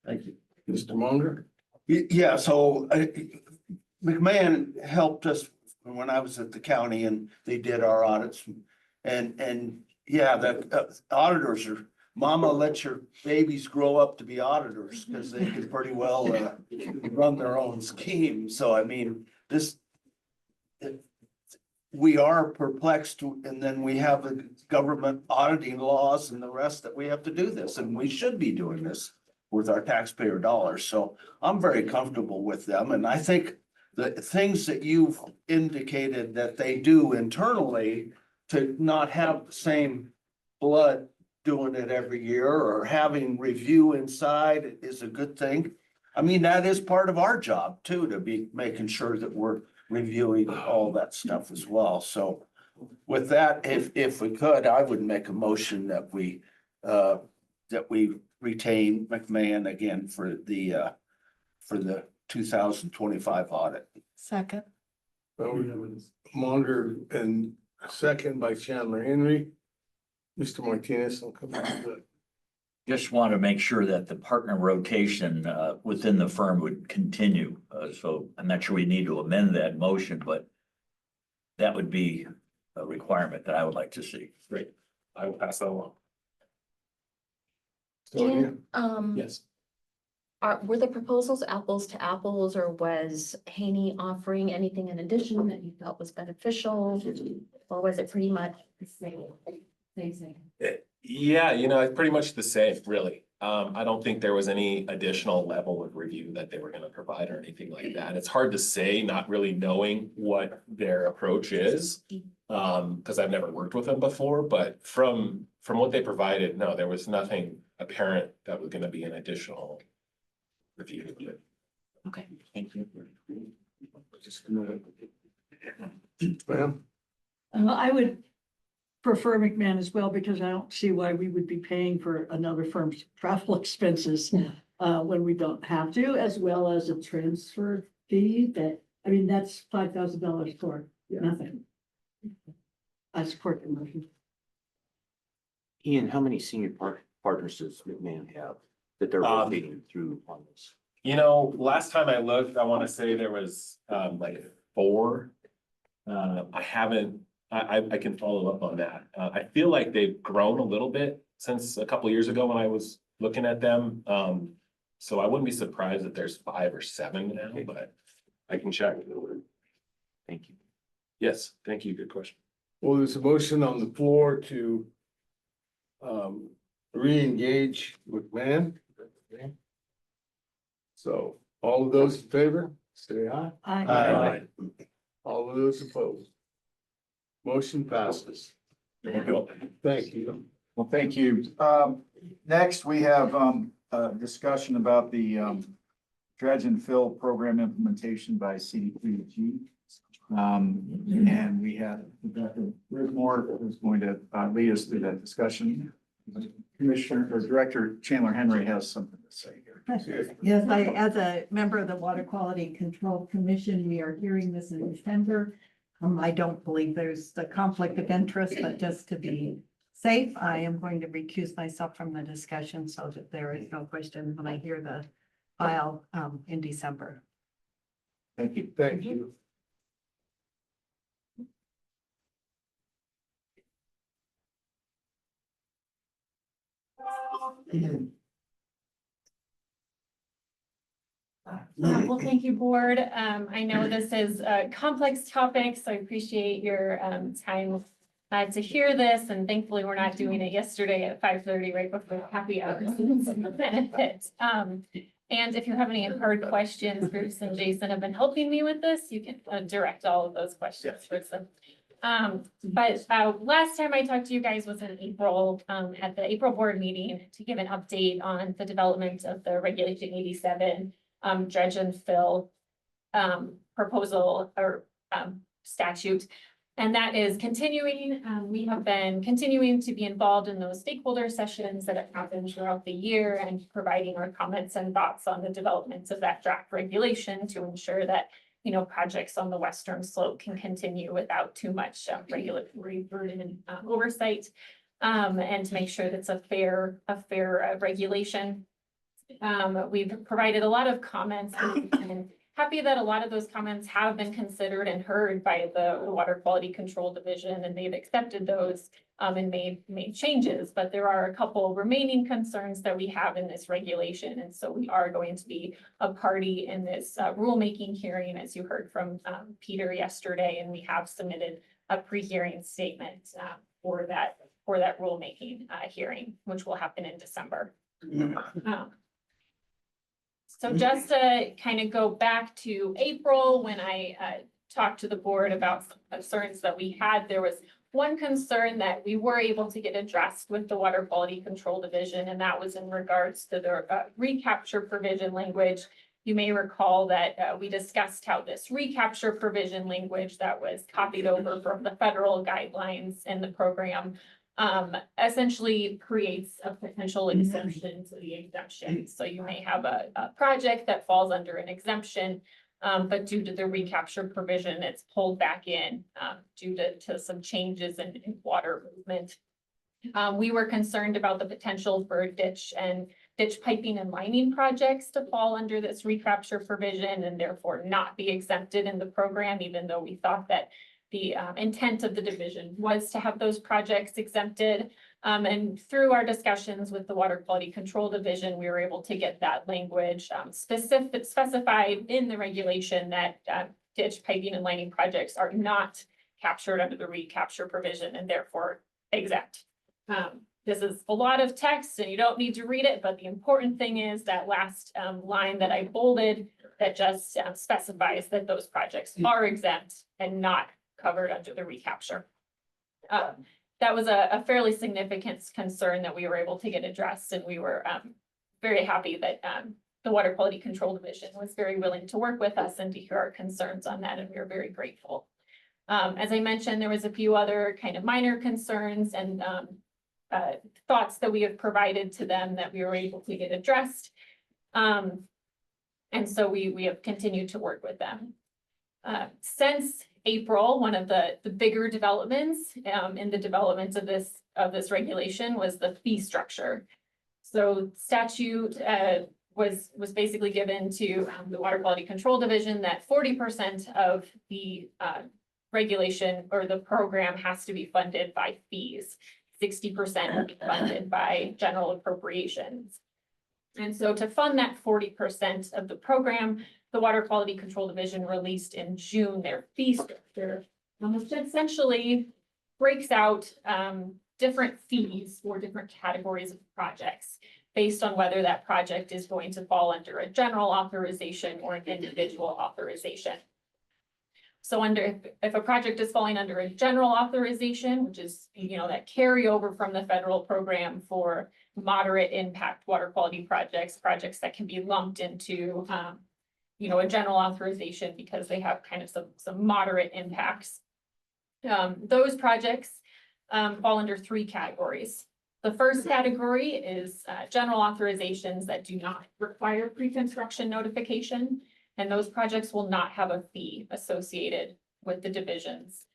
Thank you. Mr. Munger? Yeah, so McMahon helped us when I was at the county and they did our audits. And yeah, the auditors are, mama, let your babies grow up to be auditors because they can pretty well run their own scheme. So I mean, we are perplexed, and then we have the government auditing laws and the rest that we have to do this, and we should be doing this with our taxpayer dollars. So I'm very comfortable with them, and I think the things that you've indicated that they do internally to not have the same blood doing it every year or having review inside is a good thing. I mean, that is part of our job too, to be making sure that we're reviewing all that stuff as well. So with that, if we could, I would make a motion that we retain McMahon again for the 2025 audit. Second. Munger and second by Chandler Henry. Mr. Martinez, I'll come back to that. Just want to make sure that the partner rotation within the firm would continue. So I'm not sure we need to amend that motion, but that would be a requirement that I would like to see. Great. I will pass that along. Sonia? Yes. Were the proposals apples to apples, or was Haney offering anything in addition that you felt was beneficial? Or was it pretty much the same? Yeah, it's pretty much the same, really. I don't think there was any additional level of review that they were gonna provide or anything like that. It's hard to say, not really knowing what their approach is. Cause I've never worked with them before, but from what they provided, no, there was nothing apparent that was gonna be an additional review. Okay. Thank you. Ma'am? I would prefer McMahon as well, because I don't see why we would be paying for another firm's travel expenses when we don't have to, as well as a transfer fee that's $5,000 for nothing. I support the motion. Ian, how many senior partners does McMahon have that they're rotating through on this? Last time I looked, I wanna say there was like 4. I can follow up on that. I feel like they've grown a little bit since a couple of years ago when I was looking at them. So I wouldn't be surprised if there's 5 or 7 now, but I can check. Thank you. Yes, thank you. Good question. Well, there's a motion on the floor to re-engage McMahon. So all of those in favor, say aye. I All of those opposed. Motion passes. Thank you. Thank you. Well, thank you. Next, we have, a discussion about the, dredge and fill program implementation by CD3G. And we have Rebecca Bridmore who's going to, lead us through that discussion. Commissioner or Director Chandler Henry has something to say here. Yes, as a member of the Water Quality Control Commission, we are hearing this in December. I don't believe there's the conflict of interest, but just to be safe, I am going to recuse myself from the discussion so that there is no question when I hear the file, in December. Thank you. Thank you. Well, thank you, board. I know this is a complex topic, so I appreciate your time to hear this, and thankfully we're not doing it yesterday at 5:30 right before happy hour. So it's a benefit. And if you have any hard questions, Bruce and Jason have been helping me with this. You can direct all of those questions towards them. But last time I talked to you guys was in April, at the April board meeting to give an update on the development of the Regulation 87 dredge and fill proposal or statute. And that is continuing. We have been continuing to be involved in those stakeholder sessions that have happened throughout the year and providing our comments and thoughts on the developments of that draft regulation to ensure that, you know, projects on the western slope can continue without too much regulatory burden and oversight, and to make sure that's a fair regulation. We've provided a lot of comments and happy that a lot of those comments have been considered and heard by the Water Quality Control Division, and they've accepted those and made changes. But there are a couple remaining concerns that we have in this regulation, and so we are going to be a party in this rulemaking hearing, as you heard from Peter yesterday, and we have submitted a pre-hearing statement for that rulemaking hearing, which will happen in December. So just to kind of go back to April, when I talked to the board about some concerns that we had, there was one concern that we were able to get addressed with the Water Quality Control Division, and that was in regards to the recapture provision language. You may recall that we discussed how this recapture provision language that was copied over from the federal guidelines in the program essentially creates a potential exemption to the exemption. So you may have a project that falls under an exemption, but due to the recapture provision, it's pulled back in due to some changes in water movement. We were concerned about the potential for ditch piping and lining projects to fall under this recapture provision and therefore not be exempted in the program, even though we thought that the intent of the division was to have those projects exempted. And through our discussions with the Water Quality Control Division, we were able to get that language specified in the regulation that ditch piping and lining projects are not captured under the recapture provision and therefore exempt. This is a lot of text and you don't need to read it, but the important thing is that last line that I bolded that just specifies that those projects are exempt and not covered under the recapture. That was a fairly significant concern that we were able to get addressed, and we were very happy that the Water Quality Control Division was very willing to work with us and to hear our concerns on that, and we were very grateful. As I mentioned, there was a few other kind of minor concerns and thoughts that we have provided to them that we were able to get addressed. And so we have continued to work with them. Since April, one of the bigger developments in the development of this regulation was the fee structure. So statute was basically given to the Water Quality Control Division that 40% of the regulation or the program has to be funded by fees. 60% will be funded by general appropriations. And so to fund that 40% of the program, the Water Quality Control Division released in June their fee structure, which essentially breaks out different fees for different categories of projects based on whether that project is going to fall under a general authorization or an individual authorization. So if a project is falling under a general authorization, which is, that carryover from the federal program for moderate impact water quality projects that can be lumped into, a general authorization because they have kind of some moderate impacts. Those projects fall under three categories. The first category is general authorizations that do not require pre-construction notification, and those projects will not have a fee associated with the division's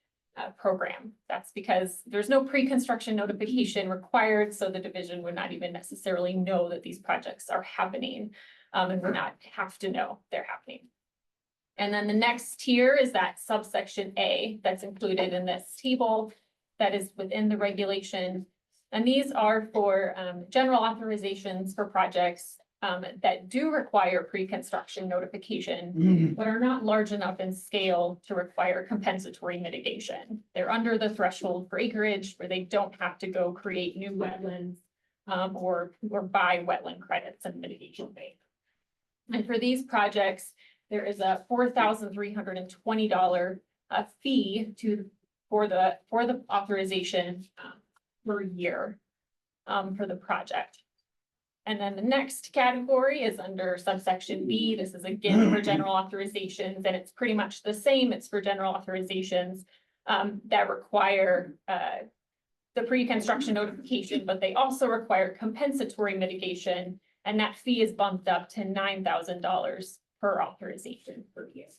program. That's because there's no pre-construction notification required, so the division would not even necessarily know that these projects are happening, and would not have to know they're happening. And then the next tier is that subsection A that's included in this table that is within the regulation. And these are for general authorizations for projects that do require pre-construction notification, but are not large enough in scale to require compensatory mitigation. They're under the threshold for acreage where they don't have to go create new wetlands or buy wetland credits and mitigation bank. And for these projects, there is a $4,320 fee for the authorization per year for the project. And then the next category is under subsection B. This is again for general authorizations, and it's pretty much the same. It's for general authorizations that require the pre-construction notification, but they also require compensatory mitigation, and that fee is bumped up to $9,000 per authorization per year.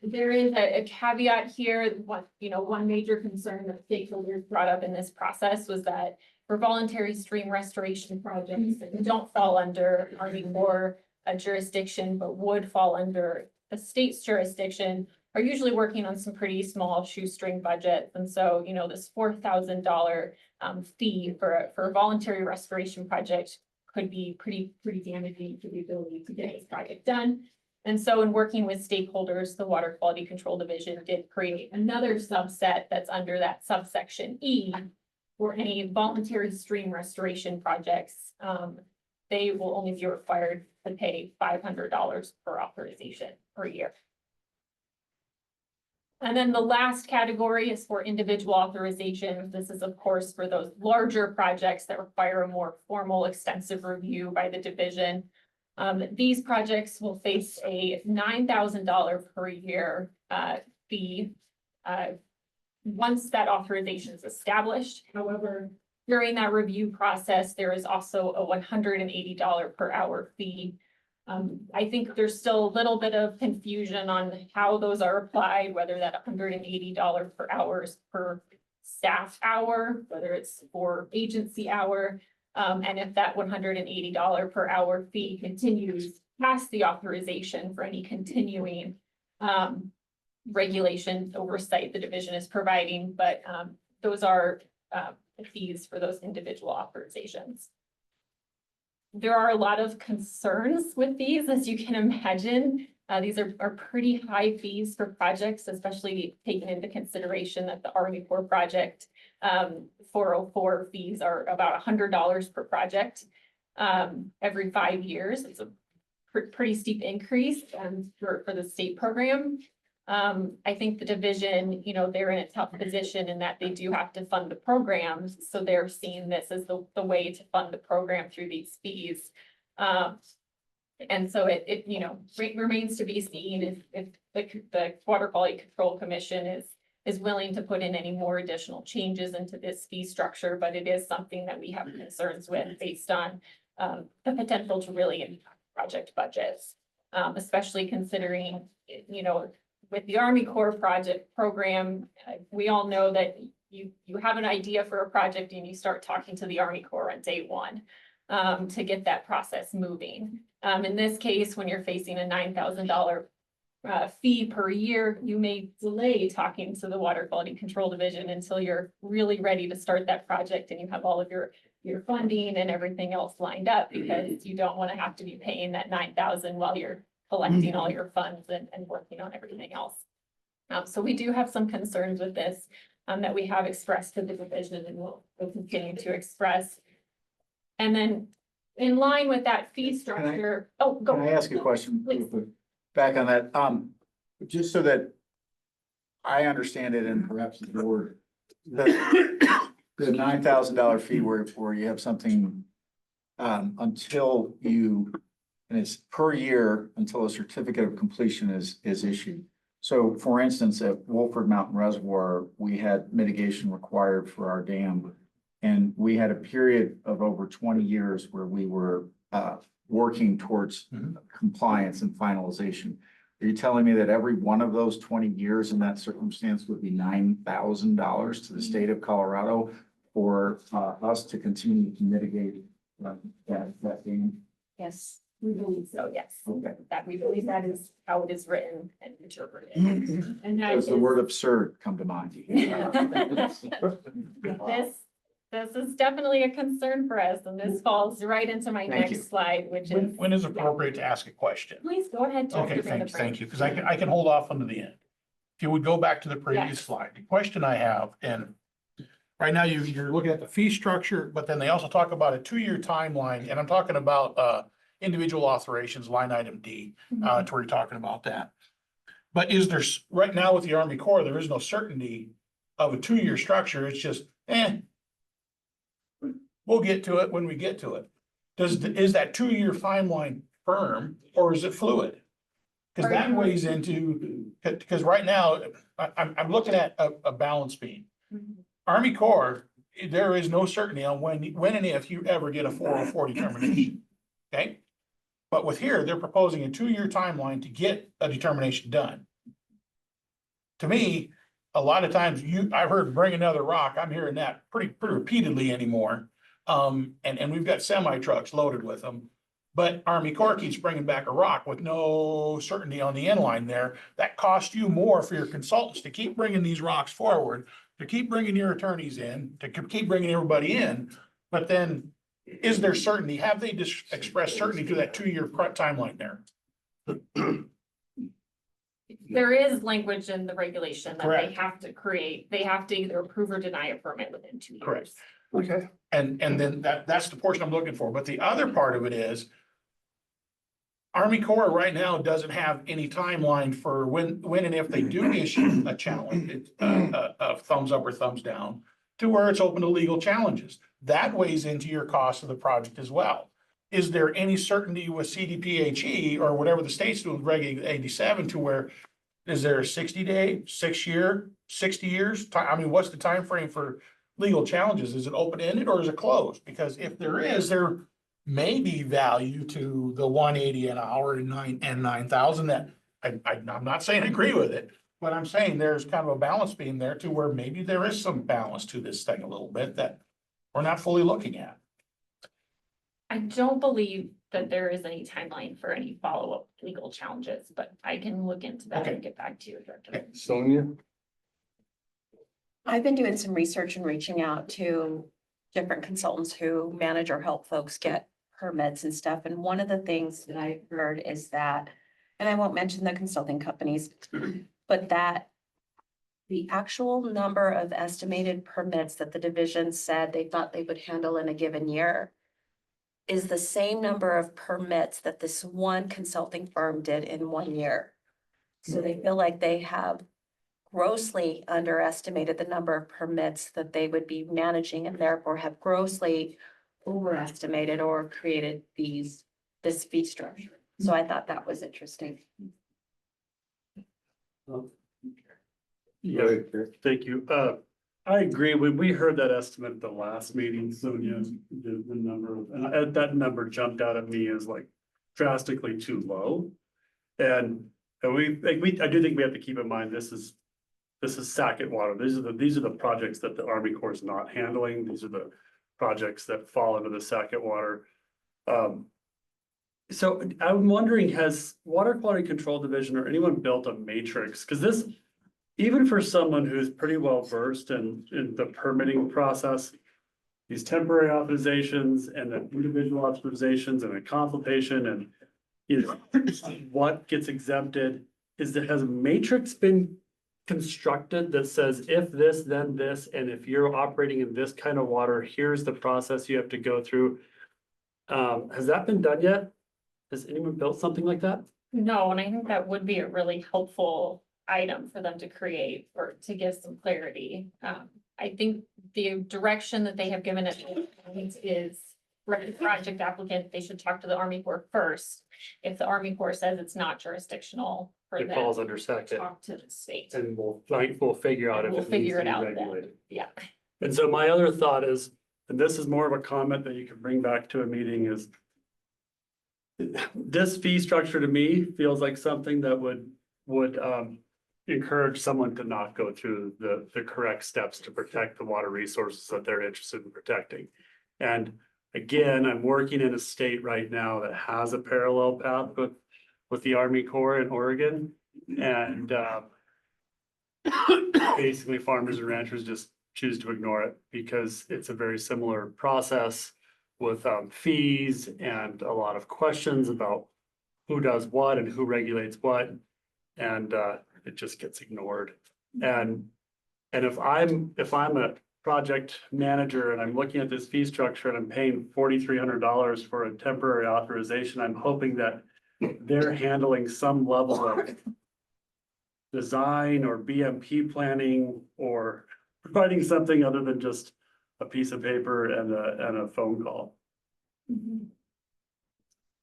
There is a caveat here. One major concern that stakeholders brought up in this process was that for voluntary stream restoration projects that don't fall under Army Corps jurisdiction, but would fall under the state's jurisdiction, are usually working on some pretty small shoestring budgets. And so, this $4,000 fee for a voluntary restoration project could be pretty damaging to the ability to get this project done. And so in working with stakeholders, the Water Quality Control Division did create another subset that's under that subsection E for any voluntary stream restoration projects. They will only be required to pay $500 per authorization per year. And then the last category is for individual authorization. This is, of course, for those larger projects that require a more formal, extensive review by the division. These projects will face a $9,000 per year fee once that authorization is established. However, during that review process, there is also a $180 per hour fee. I think there's still a little bit of confusion on how those are applied, whether that $180 per hour is per staff hour, whether it's for agency hour. And if that $180 per hour fee continues past the authorization for any continuing regulation oversight the division is providing, but those are the fees for those individual authorizations. There are a lot of concerns with these, as you can imagine. These are pretty high fees for projects, especially taking into consideration that the Army Corps project 404 fees are about $100 per project every 5 years. It's a pretty steep increase for the state program. I think the division, they're in a tough position in that they do have to fund the programs. So they're seeing this as the way to fund the program through these fees. And so it remains to be seen if the Water Quality Control Commission is willing to put in any more additional changes into this fee structure, but it is something that we have concerns with based on the potential to really impact project budgets, especially considering, with the Army Corps project program, we all know that you have an idea for a project and you start talking to the Army Corps on day one to get that process moving. In this case, when you're facing a $9,000 fee per year, you may delay talking to the Water Quality Control Division until you're really ready to start that project and you have all of your funding and everything else lined up, because you don't want to have to be paying that $9,000 while you're collecting all your funds and working on everything else. So we do have some concerns with this that we have expressed to the division and we'll continue to express. And then in line with that fee structure, Can I ask a question? Please. Back on that, just so that I understand it and perhaps the board, the $9,000 fee where you have something until you, and it's per year until a certificate of completion is issued. So for instance, at Wolford Mountain Reservoir, we had mitigation required for our dam. And we had a period of over 20 years where we were working towards compliance and finalization. Are you telling me that every one of those 20 years in that circumstance would be $9,000 to the state of Colorado for us to continue to mitigate that dam? Yes, we believe so, yes. Okay. That we believe that is how it is written and interpreted. And that Does the is- word absurd come to mind? This is definitely a concern for us, and this falls right into my Thank you. next slide, which is. When is appropriate to ask a question? Please go ahead. Dr. Okay, Vanderbrink. thank you, because I can hold off unto the end. If you would go back to the previous Yes. slide, the question I have, and right now you're looking at the fee structure, but then they also talk about a 2-year timeline, and I'm talking about individual authorizations, line item D, to where you're talking about that. But is there, right now with the Army Corps, there is no certainty of a 2-year structure, it's just, we'll get to it when we get to it. Is that 2-year timeline firm or is it fluid? Because that weighs into, because right now, I'm looking at a balance beam. Mhm. Army Corps, there is no certainty on when and if you ever get a 404 determination. Okay? But with here, they're proposing a 2-year timeline to get a determination done. To me, a lot of times I've heard bring another rock. I'm hearing that pretty repeatedly anymore. And we've got semi trucks loaded with them. But Army Corps keeps bringing back a rock with no certainty on the end line there. That costs you more for your consultants to keep bringing these rocks forward, to keep bringing your attorneys in, to keep bringing everybody in. But then, is there certainty? Have they just expressed certainty to that 2-year timeline there? There is language in the regulation that they Correct. have to create. They have to either approve or deny a permit within 2 years. Correct. Okay. And then that's the portion I'm looking for. But the other part of it is Army Corps right now doesn't have any timeline for when and if they do issue a challenge, a thumbs up or thumbs down, to where it's open to legal challenges. That weighs into your cost of the project as well. Is there any certainty with CDPHE or whatever the state's doing with Reg 87 to where, is there a 60-day, 6-year, 60 years? I mean, what's the time frame for legal challenges? Is it open-ended or is it closed? Because if there is, there may be value to the 180 an hour and 9,000 that I'm not saying agree with it, but I'm saying there's kind of a balance being there to where maybe there is some balance to this thing a little bit that we're not fully looking at. I don't believe that there is any timeline for any follow-up legal challenges, but I can look into that and get back to you, Director. Okay, Sonia? I've been doing some research and reaching out to different consultants who manage or help folks get permits and stuff. And one of the things that I've heard is that, and I won't mention the consulting companies, but that the actual number of estimated permits that the division said they thought they would handle in a given year is the same number of permits that this one consulting firm did in 1 year. So they feel like they have grossly underestimated the number of permits that they would be managing and therefore have grossly overestimated or created this fee structure. So I thought that was interesting. Yeah. Thank you. I agree. When we heard that estimate at the last meeting, Sonia, the number, and that number jumped out at me as like drastically too low. And I do think we have to keep in mind, this is Sackett Water. These are the projects that the Army Corps is not handling. These are the projects that fall under the Sackett Water. So I'm wondering, has Water Quality Control Division or anyone built a matrix? Because this, even for someone who's pretty well versed in the permitting process, these temporary authorizations and the individual authorizations and a consultation and, you know, what gets exempted, has a matrix been constructed that says if this, then this, and if you're operating in this kind of water, here's the process you have to go through? Has that been done yet? Has anyone built something like that? No, and I think that would be a really helpful item for them to create or to give some clarity. I think the direction that they have given it is for the project applicant, they should talk to the Army Corps first. If the Army Corps says it's not jurisdictional for It them, falls under second, talk to the state. and we'll figure out if We'll it needs figure to it be out then. regulated. Yeah. And so my other thought is, and this is more of a comment that you can bring back to a meeting, is this fee structure to me feels like something that would encourage someone to not go through the correct steps to protect the water resources that they're interested in protecting. And again, I'm working in a state right now that has a parallel path with the Army Corps in Oregon. And basically farmers and ranchers just choose to ignore it because it's a very similar process with fees and a lot of questions about who does what and who regulates what. And it just gets ignored. And if I'm a project manager and I'm looking at this fee structure and I'm paying $4,300 for a temporary authorization, I'm hoping that they're handling some level of design or BMP planning or providing something other than just a piece of paper and a phone call.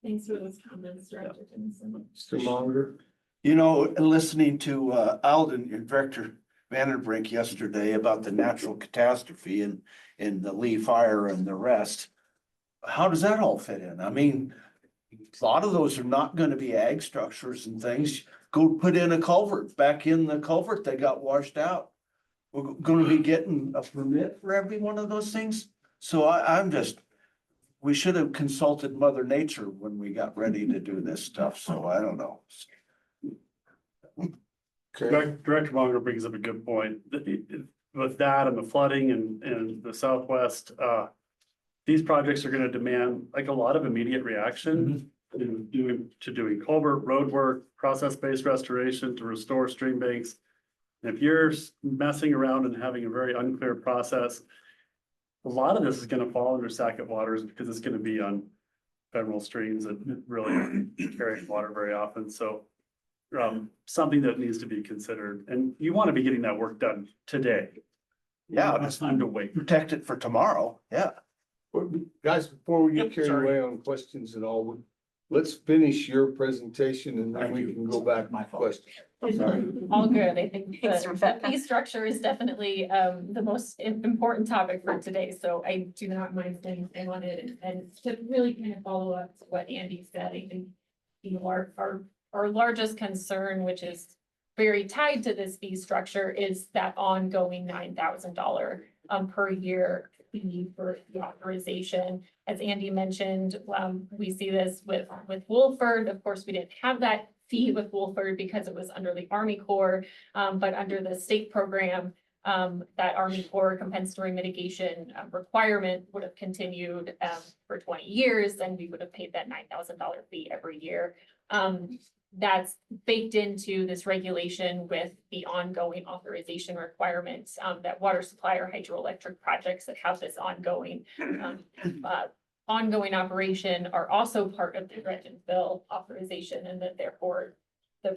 Thanks for those comments, Director Dennison. Mr. Monger. You know, listening to Alden, your Director Vanderbrink yesterday about the natural catastrophe and the Lee fire and the rest. How does that all fit in? I mean, a lot of those are not gonna be ag structures and things. Go put in a culvert, back in the culvert, they got washed out. We're gonna be getting a permit for every one of those things. So I'm just, we should have consulted Mother Nature when we got ready to do this stuff, so I don't know. Director Monger brings up a good point. With that and the flooding and the Southwest, these projects are gonna demand like a lot of immediate reaction in doing culvert, road work, process-based restoration to restore stream banks. And if you're messing around and having a very unclear process, a lot of this is gonna fall under Sackett waters because it's gonna be on federal streams that really aren't carrying water very often, so. Something that needs to be considered, and you want to be getting that work done today. Yeah, It's time to wait. protect it for tomorrow, yeah. Guys, before we get Yep, carried sorry. away on questions and all, let's finish your presentation and then we can go back My to fault. questions. All good. I think Thanks, the Rebecca. fee structure is definitely the most important topic for today, so I do not mind staying on it. And to really kind of follow up to what Andy said, I think, you know, our largest concern, which is very tied to this fee structure, is that ongoing $9,000 per year fee for the authorization. As Andy mentioned, we see this with Wolford. Of course, we didn't have that fee with Wolford because it was under the Army Corps, but under the state program, that Army Corps compensatory mitigation requirement would have continued for 20 years, and we would have paid that $9,000 fee every year. That's baked into this regulation with the ongoing authorization requirements, that water supply or hydroelectric projects that have this ongoing operation are also part of the dredge and fill authorization, and that therefore the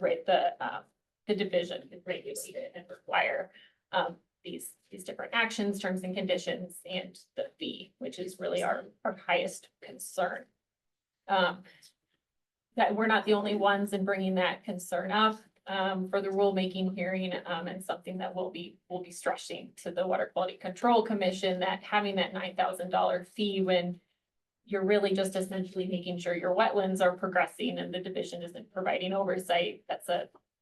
division is regulated and require these different actions, terms and conditions, and the fee, which is really our highest concern. That we're not the only ones in bringing that concern up for the rulemaking hearing, and something that we'll be stressing to the Water Quality Control Commission, that having that $9,000 fee when you're really just essentially making sure your wetlands are progressing and the division isn't providing oversight. That's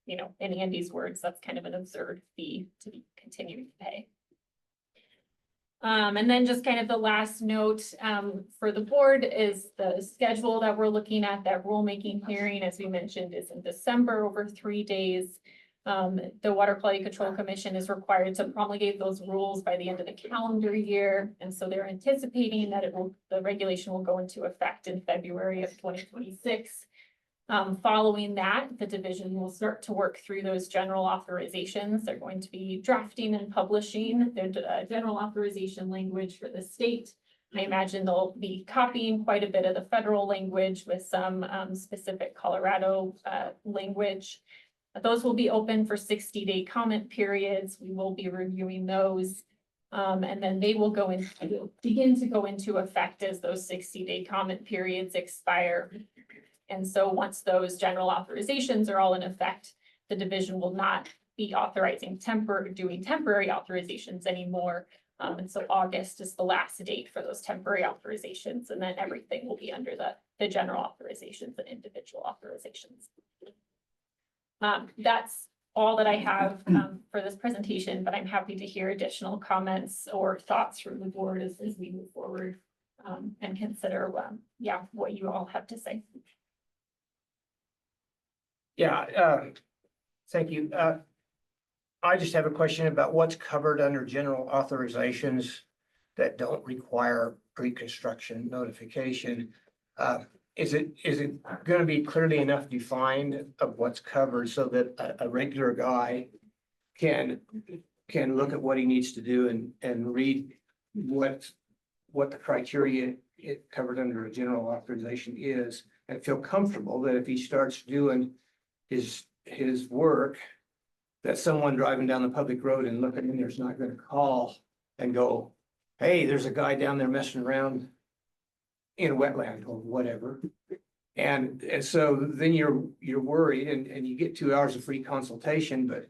in Andy's words, that's kind of an absurd fee to be continuing to pay. And then just kind of the last note for the board is the schedule that we're looking at. That rulemaking hearing, as we mentioned, is in December over 3 days. The Water Quality Control Commission is required to promulgate those rules by the end of the calendar year. And so they're anticipating that the regulation will go into effect in February of 2026. Following that, the division will start to work through those general authorizations. They're going to be drafting and publishing their general authorization language for the state. I imagine they'll be copying quite a bit of the federal language with some specific Colorado language. Those will be open for 60-day comment periods. We will be reviewing those. And then they will begin to go into effect as those 60-day comment periods expire. And so once those general authorizations are all in effect, the division will not be doing temporary authorizations anymore. And so August is the last date for those temporary authorizations, and then everything will be under the general authorizations and individual authorizations. That's all that I have for this presentation, but I'm happy to hear additional comments or thoughts from the board as we move forward and consider, what you all have to say. Yeah, thank you. I just have a question about what's covered under general authorizations that don't require pre-construction notification. Is it gonna be clearly enough defined of what's covered so that a regular guy can look at what he needs to do and read what the criteria it covered under a general authorization is, and feel comfortable that if he starts doing his work, that someone driving down the public road and looking in there's not gonna call and go, hey, there's a guy down there messing around in a wetland or whatever. And so then you're worried and you get 2 hours of free consultation, but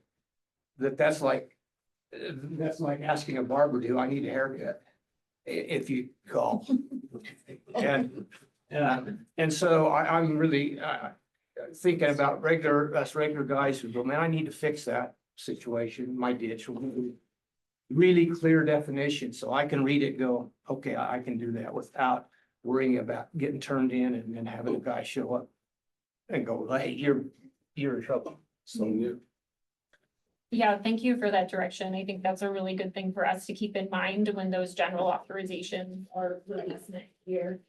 that's like asking a barber, do I need a haircut? If you call. And so I'm really thinking about regular guys who go, man, I need to fix that situation, my ditch. Really clear definition, so I can read it and go, okay, I can do that without worrying about getting turned in and then having a guy show up and go, hey, you're in trouble. So, Yeah, thank you for that direction. I think that's a really good thing for us to keep in mind when those general authorizations are released next year.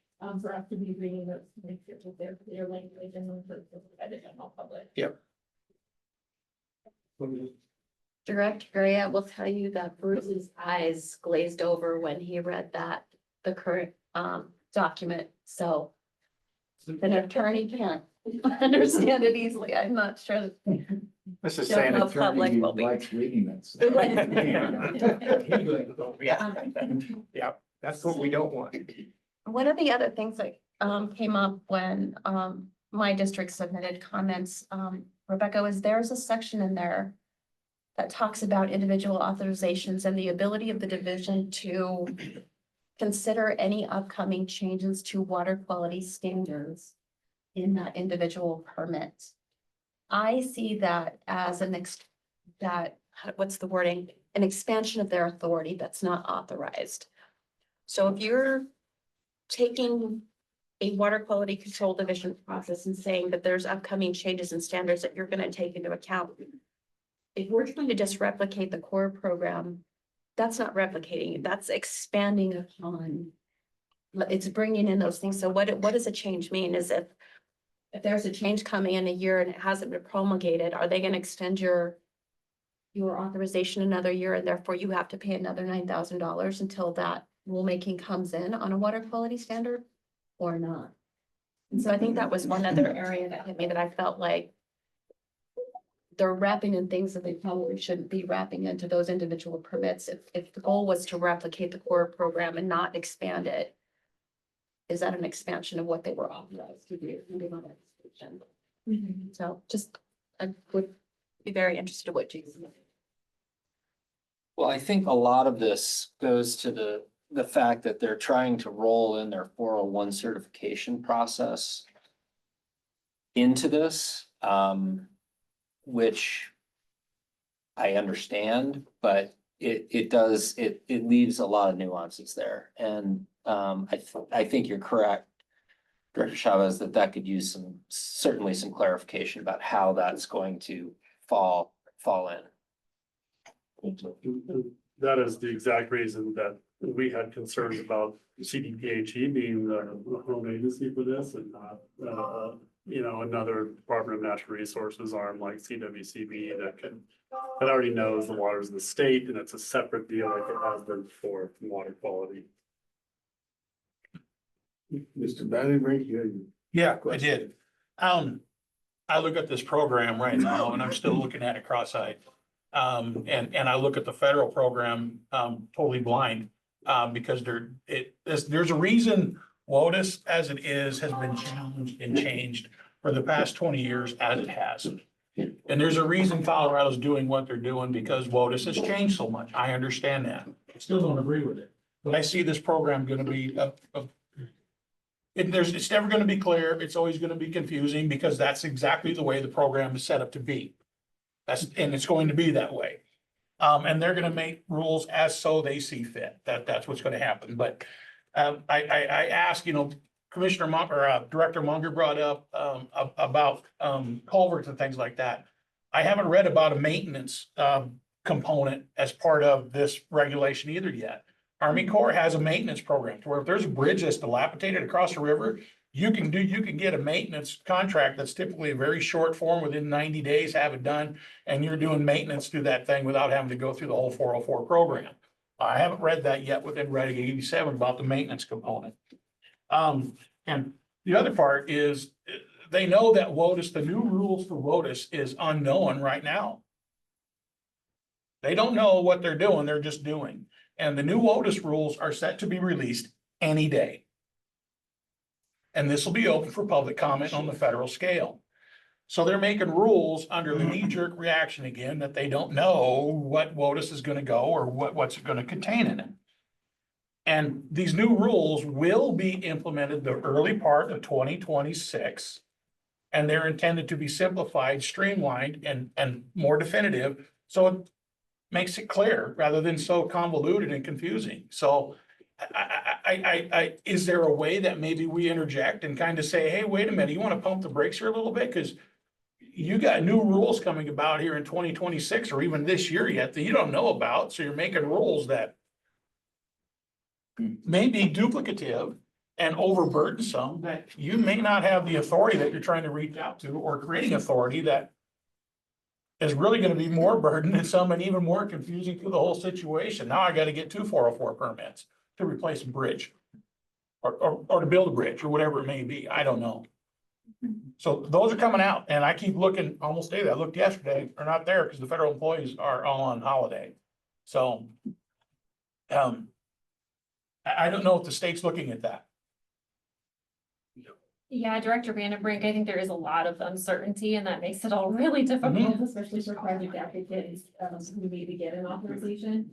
For us to be reading those, make sure that they're clear language and by the general public. Yep. Director Gray, I will tell you that Bruce's eyes glazed over when he read the current document, so an attorney can't understand it easily. I'm not sure. This is Don't saying know public attorney will be- likes reading this. Yeah, that's what we don't want. One of the other things that came up when my district submitted comments, Rebecca, was there's a section in there that talks about individual authorizations and the ability of the division to consider any upcoming changes to water quality standards in that individual permit. I see that as what's the wording? An expansion of their authority that's not authorized. So if you're taking a water quality control division process and saying that there's upcoming changes and standards that you're gonna take into account. If we're trying to just replicate the core program, that's not replicating, that's expanding upon. It's bringing in those things. So what does a change mean? Is if there's a change coming in a year and it hasn't been promulgated, are they gonna extend your authorization another year and therefore you have to pay another $9,000 until that rulemaking comes in on a water quality standard or not? And so I think that was one other area that hit me that I felt like they're wrapping in things that they probably shouldn't be wrapping into those individual permits. If the goal was to replicate the core program and not expand it, is that an expansion of what they were authorized to do? So just, I would be very interested in what Jason. Well, I think a lot of this goes to the fact that they're trying to roll in their 401 certification process into this, which I understand, but it leaves a lot of nuances there. And I think you're correct, Director Chavez, that could use certainly some clarification about how that's going to fall in. That is the exact reason that we had concerns about CDPHE being the home agency for this and not, another Department of Natural Resources arm like CWCB that already knows the waters of the state, and it's a separate deal like it has been for water quality. Mr. Vandenbrink, you. Yeah, I did. I look at this program right now and I'm still looking at it cross-eyed. And I look at the federal program, totally blind, because there's a reason WOTUS as it is has been challenged and changed for the past 20 years as it has. And there's a reason Colorado's doing what they're doing because WOTUS has changed so much. I understand that. I still don't agree with it. But I see this program gonna be it's never gonna be clear. It's always gonna be confusing because that's exactly the way the program is set up to be. And it's going to be that way. And they're gonna make rules as so they see fit. That's what's gonna happen. But I ask, Commissioner Director Munger brought up about culverts and things like that. I haven't read about a maintenance component as part of this regulation either yet. Army Corps has a maintenance program to where if there's a bridge that's dilapidated across the river, you can get a maintenance contract that's typically a very short form within 90 days, have it done, and you're doing maintenance through that thing without having to go through the whole 404 program. I haven't read that yet within Reading 87 about the maintenance component. And the other part is they know that WOTUS, the new rules for WOTUS is unknown right now. They don't know what they're doing, they're just doing. And the new WOTUS rules are set to be released any day. And this will be open for public comment on the federal scale. So they're making rules under the knee-jerk reaction again that they don't know what WOTUS is gonna go or what's it gonna contain in it. And these new rules will be implemented the early part of 2026. And they're intended to be simplified, streamlined, and more definitive. So it makes it clear rather than so convoluted and confusing. So is there a way that maybe we interject and kind of say, hey, wait a minute, you want to pump the brakes here a little bit? Because you got new rules coming about here in 2026 or even this year yet that you don't know about. So you're making rules that may be duplicative and overburdensome that you may not have the authority that you're trying to reach out to, or creating authority that is really going to be more burdensome and even more confusing through the whole situation. Now I got to get 2 404 permits to replace a bridge or to build a bridge or whatever it may be. I don't know. So those are coming out and I keep looking almost daily. I looked yesterday, they're not there because the federal employees are all on holiday. So, I don't know if the state's looking at that. Yeah, Director Vandenbrink, I think there is a lot of uncertainty and that makes it all really difficult, especially for project applicants who maybe get an authorization.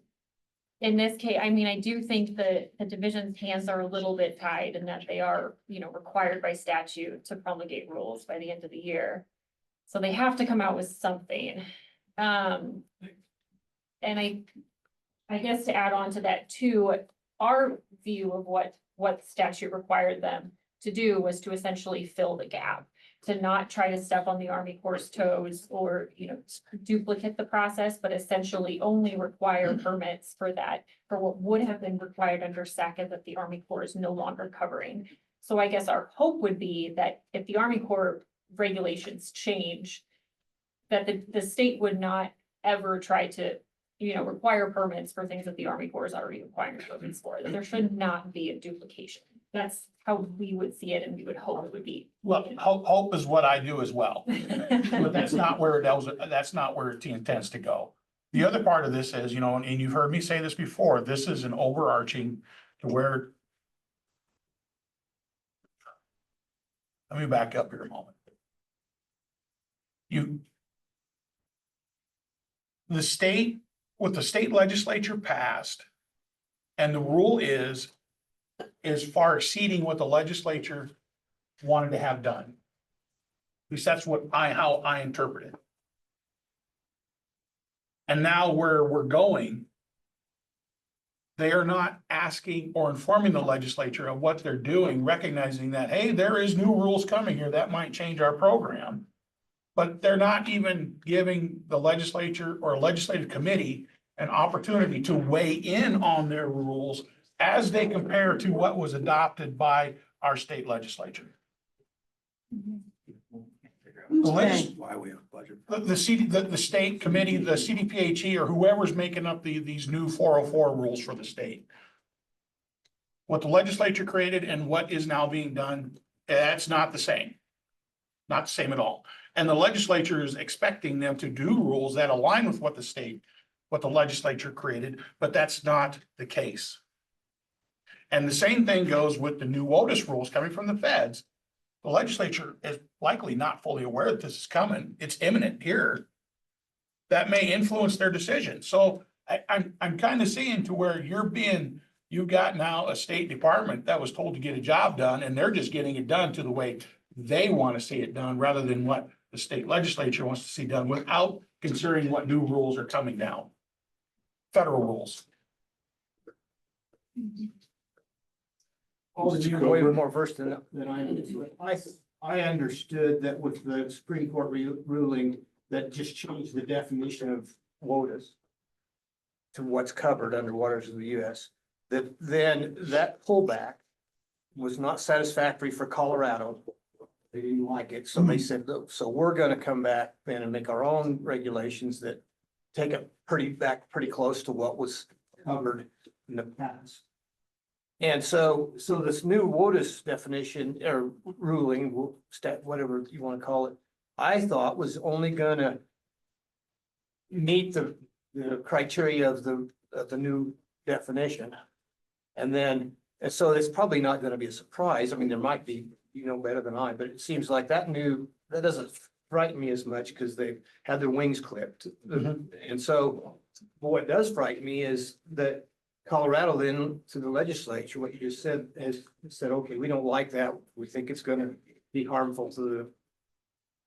In this case, I mean, I do think that the division's hands are a little bit tied and that they are, required by statute to promulgate rules by the end of the year. So they have to come out with something. And I guess to add on to that too, our view of what statute required them to do was to essentially fill the gap, to not try to step on the Army Corps' toes or, duplicate the process, but essentially only require permits for what would have been required under SACA that the Army Corps is no longer covering. So I guess our hope would be that if the Army Corps regulations change, that the state would not ever try to require permits for things that the Army Corps is already requiring permits for, that there should not be a duplication. That's how we would see it and we would hope it would be. Well, hope is what I do as well, but that's not where it intends to go. The other part of this is, and you've heard me say this before, this is an overarching to where. Let me back up here a moment. What the state legislature passed, and the rule is far exceeding what the legislature wanted to have done. At least that's how I interpret it. And now where we're going, they are not asking or informing the legislature of what they're doing, recognizing that, hey, there is new rules coming here that might change our program. But they're not even giving the legislature or legislative committee an opportunity to weigh in on their rules as they compare to what was adopted by our state legislature. Why we have budget. The state committee, the CDPHE, or whoever's making up these new 404 rules for the state. what the legislature created and what is now being done, that's not the same. Not the same at all. And the legislature is expecting them to do rules that align with what the legislature created, but that's not the case. And the same thing goes with the new WOTUS rules coming from the feds. The legislature is likely not fully aware that this is coming. It's imminent here. That may influence their decision. So I'm kind of seeing to where you've got now a state department that was told to get a job done, and they're just getting it done to the way they want to see it done, rather than what the state legislature wants to see done, without considering what new rules are coming down. Federal rules. All you way more versed than I am. I understood that with the Supreme Court ruling that just changed the definition of WOTUS to what's covered under waters of the US, that then that pullback was not satisfactory for Colorado. They didn't like it, so they said, "Look, so we're gonna come back then and make our own regulations that take it pretty close to what was covered in the past." And so this new WOTUS definition or ruling, whatever you want to call it, I thought was only gonna meet the criteria of the new definition. And so it's probably not gonna be a surprise. I mean, there might be, you know better than I, but it seems like that doesn't frighten me as much because they've had their wings clipped. And so what does frighten me is that Colorado then to the legislature, what you just said, has said, okay, we don't like that. We think it's gonna be harmful to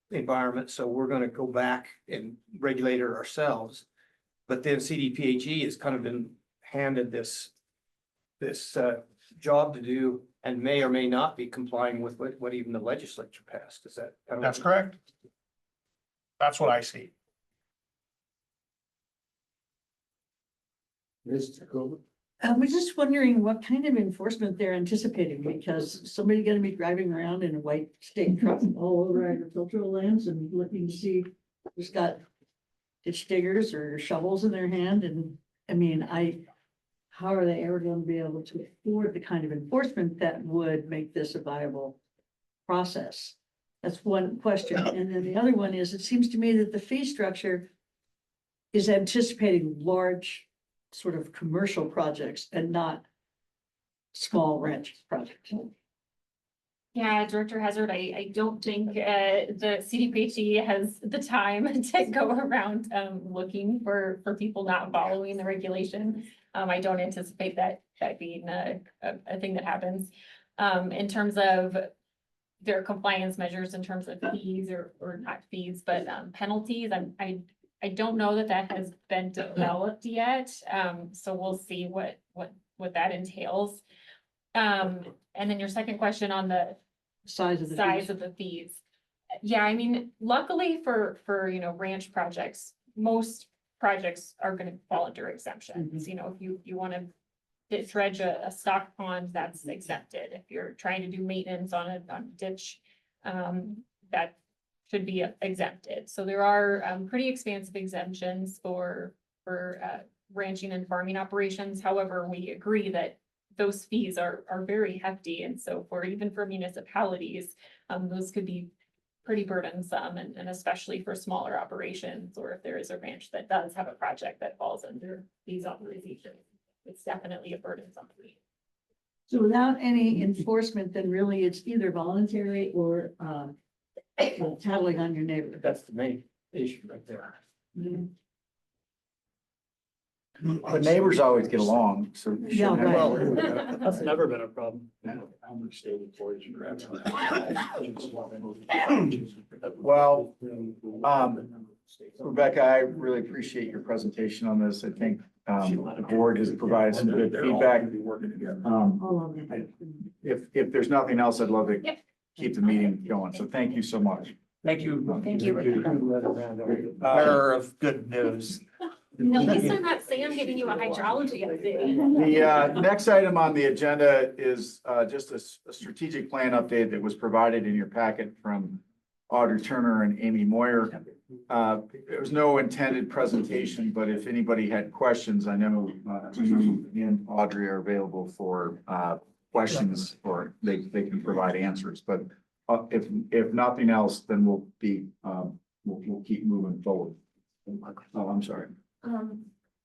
the environment, so we're gonna go back and regulate it ourselves. But then CDPHE has kind of been handed this job to do and may or may not be complying with what even the legislature passed. Is that? That's correct. That's what I see. I was just wondering what kind of enforcement they're anticipating, because somebody gonna be driving around in a white state truck all over agricultural lands and looking to see who's got ditch diggers or shovels in their hand, and I mean, how are they ever gonna be able to afford the kind of enforcement that would make this a viable process? That's one question. And then the other one is, it seems to me that the fee structure is anticipating large sort of commercial projects and not small ranch projects. Yeah, Director Hazard, I don't think the CDPHE has the time to go around looking for people not following the regulation. I don't anticipate that being a thing that happens. In terms of their compliance measures, in terms of fees or not fees, but penalties, I don't know that has been developed yet. So we'll see what that entails. And then your second question on the Size of the fees. Yeah, I mean, luckily for ranch projects, most projects are gonna fall under exemptions. You know, if you wanna dredge a stock pond, that's exempted. If you're trying to do maintenance on a ditch, that should be exempted. So there are pretty expansive exemptions for ranching and farming operations. However, we agree that those fees are very hefty. And so even for municipalities, those could be pretty burdensome, and especially for smaller operations, or if there is a ranch that does have a project that falls under these authorizations, it's definitely a burdensome fee. So without any enforcement, then really it's either voluntary or tattling on your neighbor. That's the main issue right there. Mhm. The neighbors always get along, so. you Yeah, shouldn't have- right. That's never been a problem. Well, Rebecca, I really appreciate your presentation on this. I think the board has provided some good feedback. All of it. If there's nothing else, I'd love to Yep. keep the meeting going. So thank you so much. Thank you. Thank you. Bearer of good news. No, at least I'm not Sam giving you a hydrology update. The next item on the agenda is just a strategic plan update that was provided in your packet from Audrey Turner and Amy Moyer. there was no intended presentation, but if anybody had questions, I know you and Audrey are available for questions, or they can provide answers, but if nothing else, then we'll keep moving forward. Oh, I'm sorry.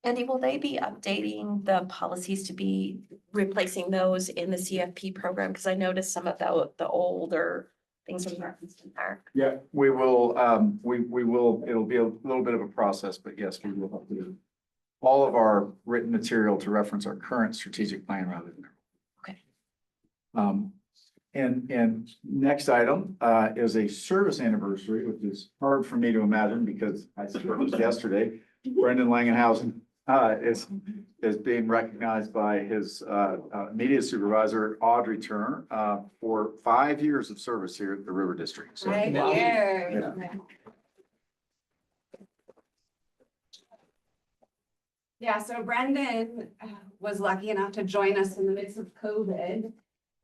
Andy, will they be updating the policies to be replacing those in the CFP program? Because I noticed some of the older things are referenced in there. Yeah, we will, we will, it'll be a little bit of a process, but yes, we will update all of our written material to reference our current strategic plan rather than. Okay. And next item, is a service anniversary, which is hard for me to imagine because I served yesterday. Brendan Langenhausen, is being recognized by his, media supervisor, Audrey Turner, for 5 years of service here at the River District. So, yeah. Yeah, so Brendan was lucky enough to join us in the midst of COVID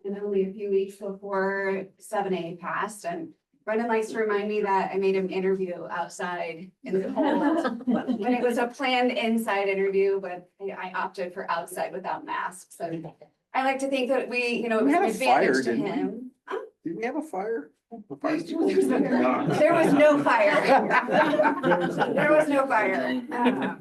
and only a few weeks before 7A passed. And Brendan likes to remind me that I made him interview outside in the cold when it was a planned inside interview, but I opted for outside without masks. And I like to think that we, it was an advantage to him. Did we have a fire? There was no fire. There was no fire.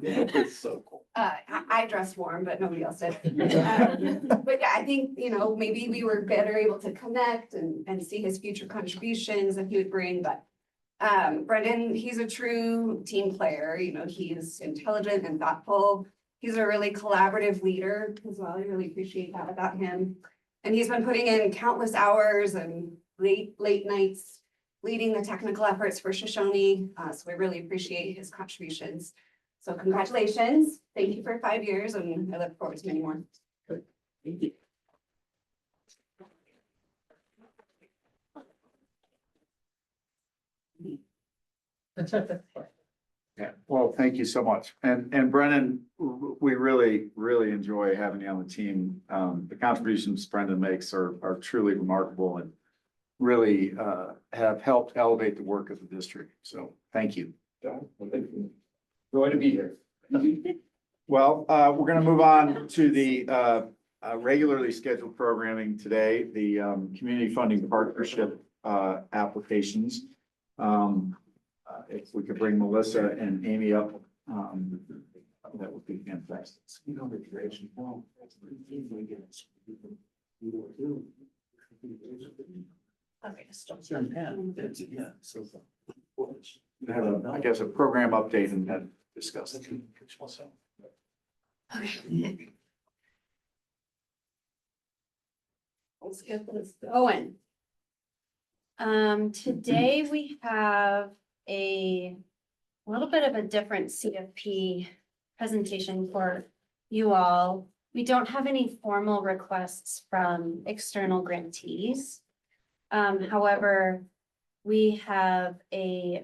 It's so cool. I dressed warm, but nobody else did. But yeah, I think, maybe we were better able to connect and see his future contributions that he would bring, but Brendan, he's a true team player, he's intelligent and thoughtful. He's a really collaborative leader as well. I really appreciate that about him. And he's been putting in countless hours and late nights leading the technical efforts for Shoshone. So we really appreciate his contributions. So congratulations. Thank you for 5 years, and I look forward to many more. Good. Thank you. Yeah, well, thank you so much. And Brendan, we really, really enjoy having you on the team. The contributions Brendan makes are truly remarkable and really have helped elevate the work of the district. So thank you. Joy to be here. Well, we're going to move on to the regularly scheduled programming today, the community funding partnership applications. If we could bring Melissa and Amy up, that would be fantastic. Have a, I guess, a program update and then discuss it. Okay. Let's get this going. Today we have a little bit of a different CFP presentation for you all. We don't have any formal requests from external grantees. However, we have a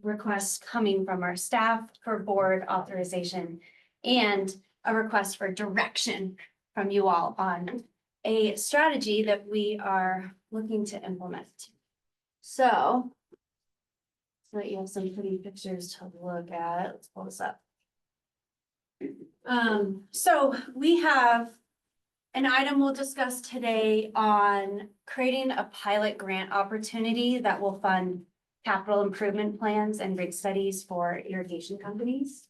request coming from our staff for board authorization and a request for direction from you all on a strategy that we are looking to implement. So you have some pretty pictures to look at. Let's pull this up. So we have an item we'll discuss today on creating a pilot grant opportunity that will fund capital improvement plans and rate studies for irrigation companies.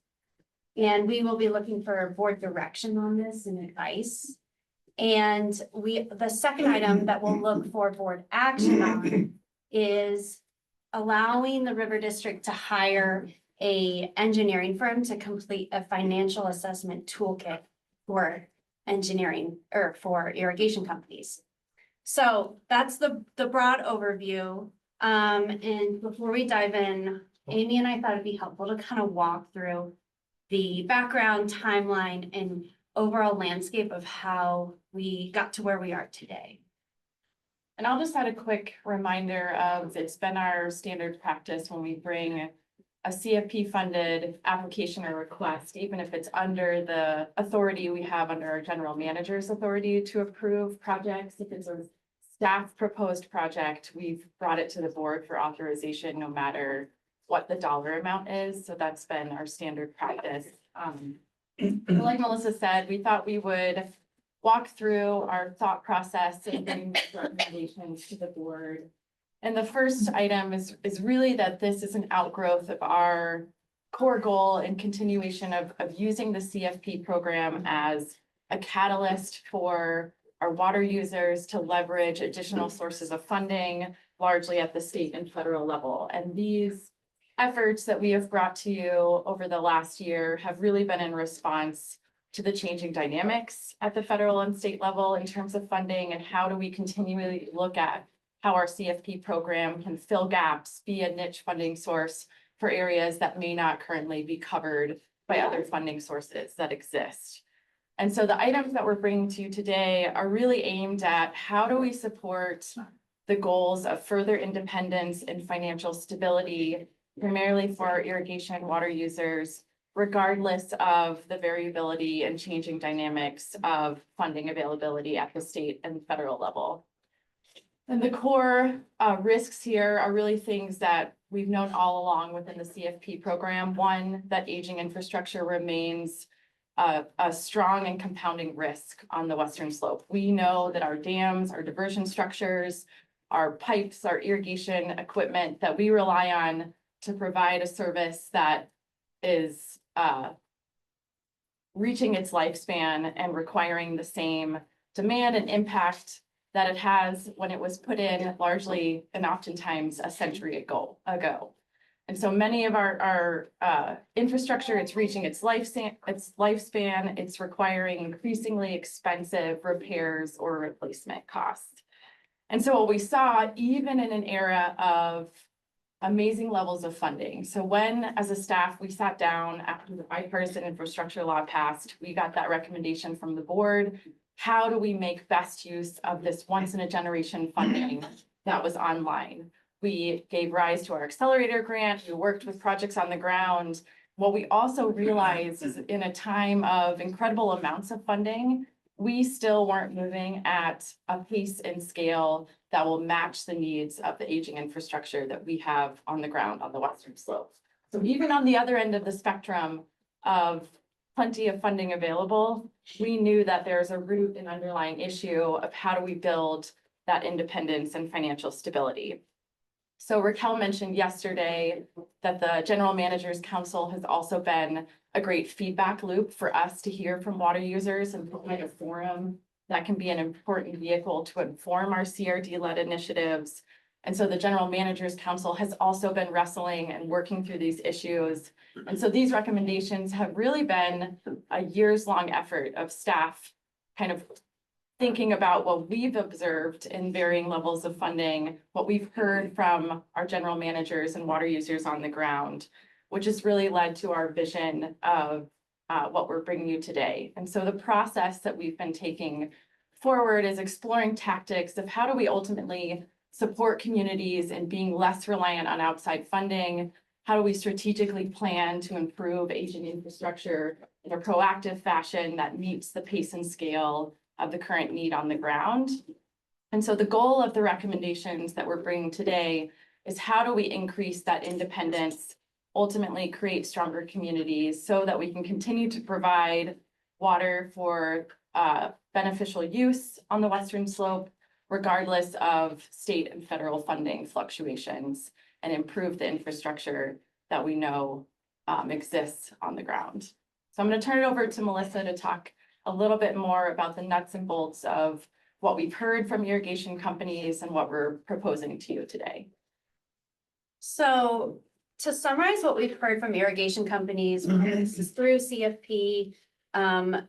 And we will be looking for board direction on this and advice. And the second item that we'll look for board action on is allowing the River District to hire an engineering firm to complete a financial assessment toolkit for engineering or for irrigation companies. So that's the broad overview. And before we dive in, Amy and I thought it'd be helpful to kind of walk through the background, timeline, and overall landscape of how we got to where we are today. And I'll just add a quick reminder of, it's been our standard practice when we bring a CFP funded application or request, even if it's under the authority we have under our general manager's authority to approve projects. If it's a staff proposed project, we've brought it to the board for authorization, no matter what the dollar amount is. So that's been our standard practice. Like Melissa said, we thought we would walk through our thought process and bring these recommendations to the board. And the first item is really that this is an outgrowth of our core goal and continuation of using the CFP program as a catalyst for our water users to leverage additional sources of funding, largely at the state and federal level. And these efforts that we have brought to you over the last year have really been in response to the changing dynamics at the federal and state level in terms of funding, and how do we continually look at how our CFP program can fill gaps, be a niche funding source for areas that may not currently be covered by other funding sources that exist. And so the items that we're bringing to you today are really aimed at how do we support the goals of further independence and financial stability, primarily for our irrigation water users, regardless of the variability and changing dynamics of funding availability at the state and federal level. And the core risks here are really things that we've known all along within the CFP program. One, that aging infrastructure remains a strong and compounding risk on the western slope. We know that our dams, our diversion structures, our pipes, our irrigation equipment that we rely on to provide a service that is reaching its lifespan and requiring the same demand and impact that it has when it was put in largely and oftentimes a century ago. And so many of our infrastructure, it's reaching its lifespan, it's requiring increasingly expensive repairs or replacement costs. And so what we saw, even in an era of amazing levels of funding. So when, as a staff, we sat down after the bipartisan infrastructure law passed, we got that recommendation from the board. How do we make best use of this once in a generation funding that was online? We gave rise to our accelerator grant. We worked with projects on the ground. What we also realized is in a time of incredible amounts of funding, we still weren't moving at a pace and scale that will match the needs of the aging infrastructure that we have on the ground on the western slope. So even on the other end of the spectrum of plenty of funding available, we knew that there's a root and underlying issue of how do we build that independence and financial stability. So Raquel mentioned yesterday that the General Managers Council has also been a great feedback loop for us to hear from water users and provide a forum that can be an important vehicle to inform our CRD-led initiatives. And so the General Managers Council has also been wrestling and working through these issues. And so these recommendations have really been a years-long effort of staff kind of thinking about what we've observed in varying levels of funding, what we've heard from our general managers and water users on the ground, which has really led to our vision of what we're bringing you today. And so the process that we've been taking forward is exploring tactics of how do we ultimately support communities in being less reliant on outside funding. How do we strategically plan to improve aging infrastructure in a proactive fashion that meets the pace and scale of the current need on the ground? And so the goal of the recommendations that we're bringing today is how do we increase that independence, ultimately create stronger communities so that we can continue to provide water for beneficial use on the western slope, regardless of state and federal funding fluctuations, and improve the infrastructure that we know exists on the ground. So I'm going to turn it over to Melissa to talk a little bit more about the nuts and bolts of what we've heard from irrigation companies and what we're proposing to you today. So to summarize what we've heard from irrigation companies, this is through CFP,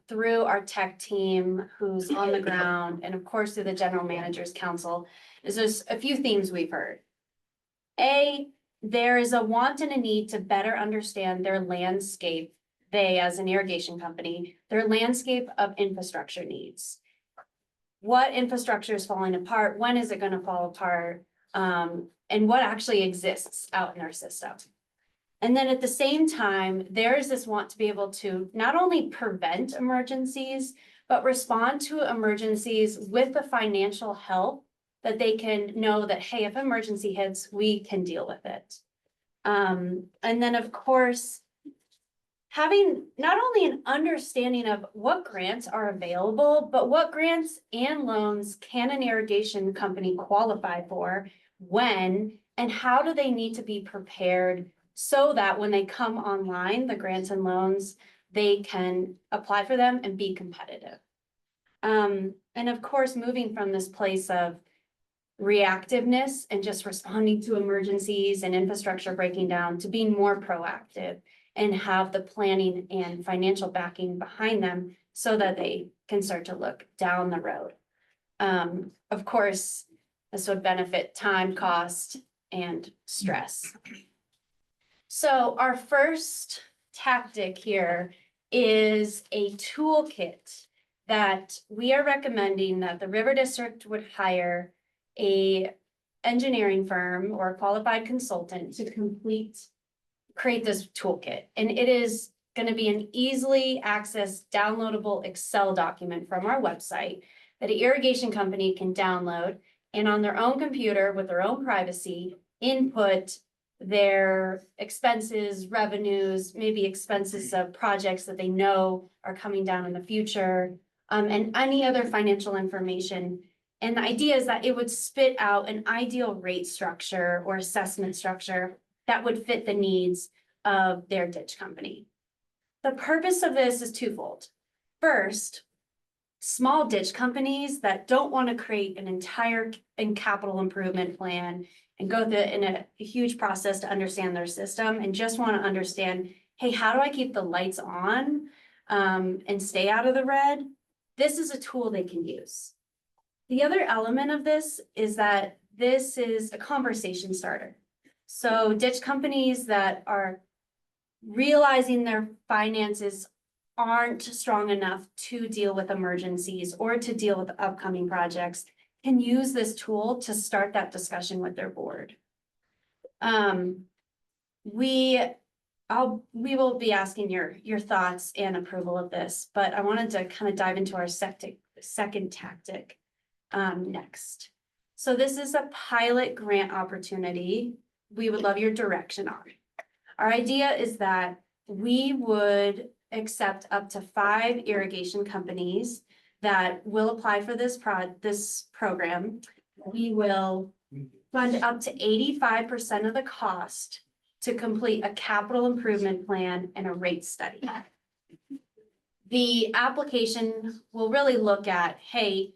through our tech team who's on the ground, and of course through the General Managers Council, is there's a few themes we've heard. A, there is a want and a need to better understand their landscape, they as an irrigation company, their landscape of infrastructure needs. What infrastructure is falling apart? When is it going to fall apart? And what actually exists out in our system? And then at the same time, there is this want to be able to not only prevent emergencies, but respond to emergencies with the financial help that they can know that, hey, if emergency hits, we can deal with it. And then, of course, having not only an understanding of what grants are available, but what grants and loans can an irrigation company qualify for, when, and how do they need to be prepared so that when they come online, the grants and loans, they can apply for them and be competitive. And of course, moving from this place of reactiveness and just responding to emergencies and infrastructure breaking down to being more proactive and have the planning and financial backing behind them so that they can start to look down the road. Of course, this would benefit time, cost, and stress. So our first tactic here is a toolkit that we are recommending that the River District would hire a engineering firm or a qualified consultant to create this toolkit. And it is going to be an easily accessed, downloadable Excel document from our website that an irrigation company can download and on their own computer with their own privacy, input their expenses, revenues, maybe expenses of projects that they know are coming down in the future, and any other financial information. And the idea is that it would spit out an ideal rate structure or assessment structure that would fit the needs of their ditch company. The purpose of this is twofold. First, small ditch companies that don't want to create an entire capital improvement plan and go through in a huge process to understand their system and just want to understand, hey, how do I keep the lights on and stay out of the red? This is a tool they can use. The other element of this is that this is a conversation starter. So ditch companies that are realizing their finances aren't strong enough to deal with emergencies or to deal with upcoming projects can use this tool to start that discussion with their board. We will be asking your thoughts and approval of this, but I wanted to kind of dive into our second tactic next. So this is a pilot grant opportunity we would love your direction on. Our idea is that we would accept up to 5 irrigation companies that will apply for this program. We will fund up to 85% of the cost to complete a capital improvement plan and a rate study. The application will really look at, hey,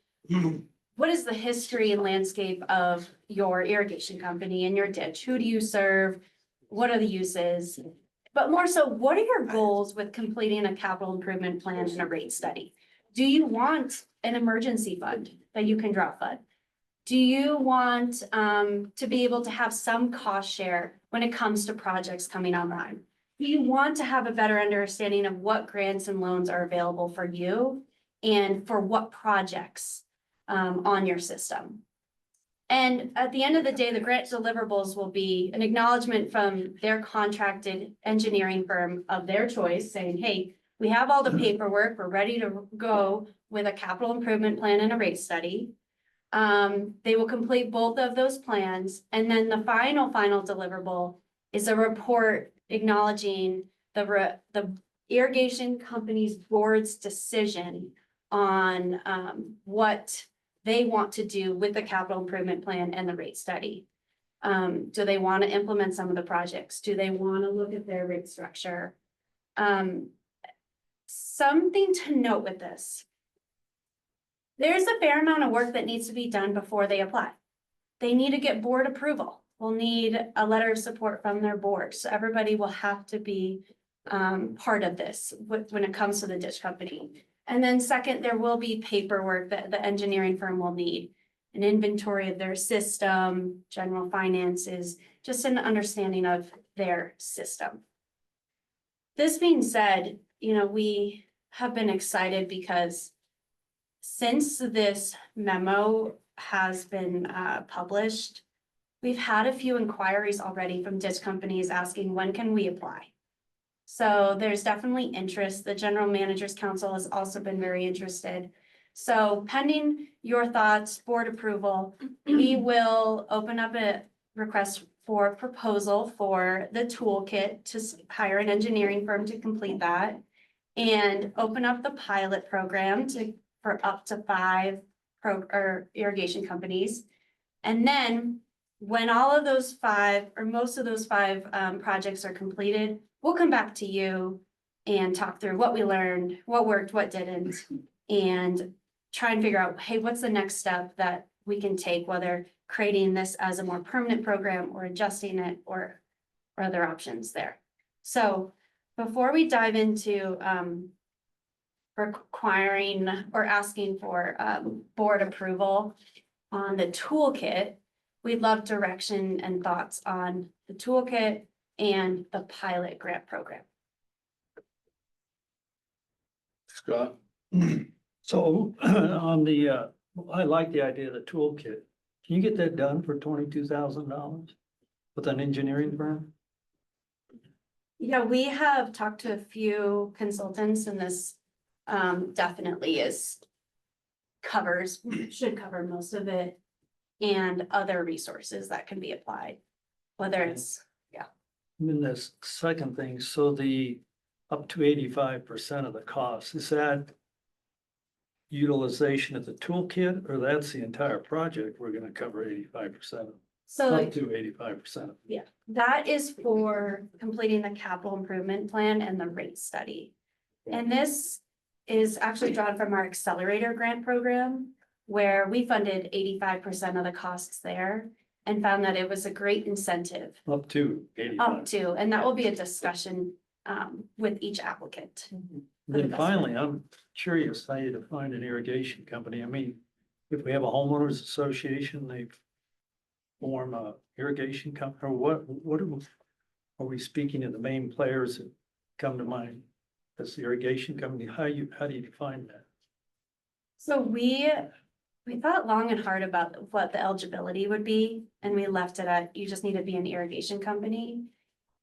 what is the history and landscape of your irrigation company and your ditch? Who do you serve? What are the uses? But more so, what are your goals with completing a capital improvement plan and a rate study? Do you want an emergency fund that you can draw fund? Do you want to be able to have some cost share when it comes to projects coming online? Do you want to have a better understanding of what grants and loans are available for you and for what projects on your system? And at the end of the day, the grant deliverables will be an acknowledgement from their contracted engineering firm of their choice saying, hey, we have all the paperwork, we're ready to go with a capital improvement plan and a rate study. They will complete both of those plans. And then the final deliverable is a report acknowledging the irrigation company's board's decision on what they want to do with the capital improvement plan and the rate study. Do they want to implement some of the projects? Do they want to look at their rate structure? Something to note with this. There's a fair amount of work that needs to be done before they apply. They need to get board approval. We'll need a letter of support from their board. So everybody will have to be part of this when it comes to the ditch company. And then second, there will be paperwork that the engineering firm will need. An inventory of their system, general finances, just an understanding of their system. This being said, we have been excited because since this memo has been published, we've had a few inquiries already from ditch companies asking, when can we apply? So there's definitely interest. The General Managers Council has also been very interested. So pending your thoughts, board approval, we will open up a request for proposal for the toolkit to hire an engineering firm to complete that. And open up the pilot program for up to 5 irrigation companies. And then when all of those 5 or most of those 5 projects are completed, we'll come back to you and talk through what we learned, what worked, what didn't, and try and figure out, hey, what's the next step that we can take, whether creating this as a more permanent program or adjusting it or other options there. So before we dive into requiring or asking for board approval on the toolkit, we'd love direction and thoughts on the toolkit and the pilot grant program. Scott? So on the, I like the idea of the toolkit. Can you get that done for $22,000 with an engineering firm? Yeah, we have talked to a few consultants and this definitely should cover most of it and other resources that can be applied, whether it's, And then the second thing, so the up to 85% of the cost, is that utilization of the toolkit, or that's the entire project, we're gonna cover 85% of, so up to 85%? yeah, that is for completing the capital improvement plan and the rate study. And this is actually drawn from our accelerator grant program, where we funded 85% of the costs there and found that it was a great incentive Up to 85. up to, and that will be a discussion with each applicant. Then finally, I'm curious how you define an irrigation company. I mean, if we have a homeowners association, they form a irrigation company, or what are we speaking of the main players that come to mind? As the irrigation company, how do you define that? So we thought long and hard about what the eligibility would be, and we left it at, you just need to be an irrigation company.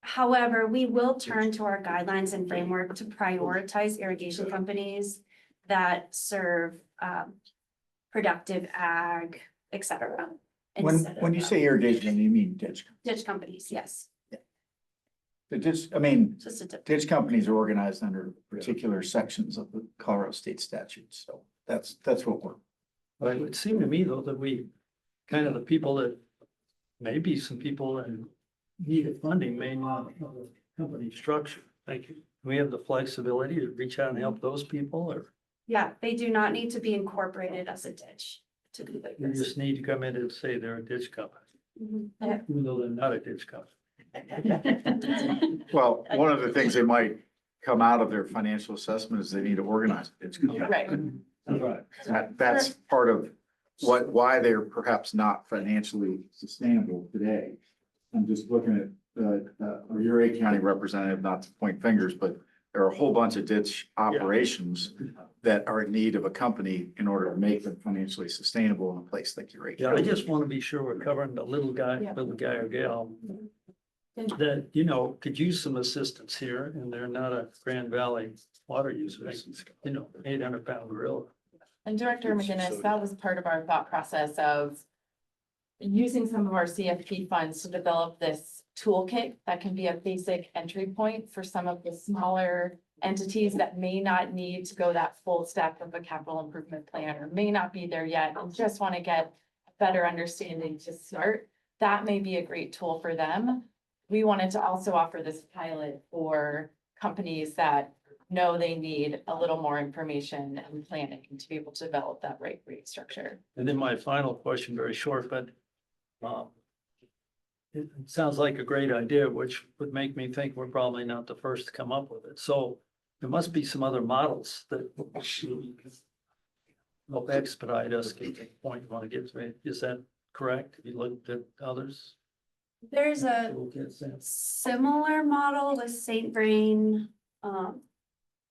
However, we will turn to our guidelines and framework to prioritize irrigation companies that serve productive ag, et cetera. When you say irrigation, you mean ditch? Ditch companies, yes. The ditch, I mean, Just a ditch companies are organized under particular sections of the Colorado state statutes, so that's what we're. But it would seem to me though that we, kind of the people that, maybe some people that needed funding may not have a company structure. Thank you. We have the flexibility to reach out and help those people, or Yeah, they do not need to be incorporated as a ditch to complete you this. just need to come in and say they're a ditch company, Mhm. even though they're not a ditch company. Well, one of the things that might come out of their financial assessment is they need to organize a ditch company. Right. Right. That's part of why they're perhaps not financially sustainable today. I'm just looking at, our Uray County representative, not to point fingers, but there are a whole bunch of ditch operations that are in need of a company in order to make them financially sustainable in a place like Uray Yeah, I County. just want to be sure we're covering the little guy or gal that, could use some assistance here, and they're not a Grand Valley water user, 800-pound gorilla. And Director McGinnis, that was part of our thought process of using some of our CFP funds to develop this toolkit that can be a basic entry point for some of the smaller entities that may not need to go that full step of a capital improvement plan or may not be there yet and just want to get a better understanding to start. That may be a great tool for them. We wanted to also offer this pilot for companies that know they need a little more information and planning to be able to develop that right rate structure. And then my final question, very short, but it sounds like a great idea, which would make me think we're probably not the first to come up with it. So there must be some other models that help expedite us get to the point you want to get to. Is that correct? Have you looked at others? There's a similar model with St. Vrain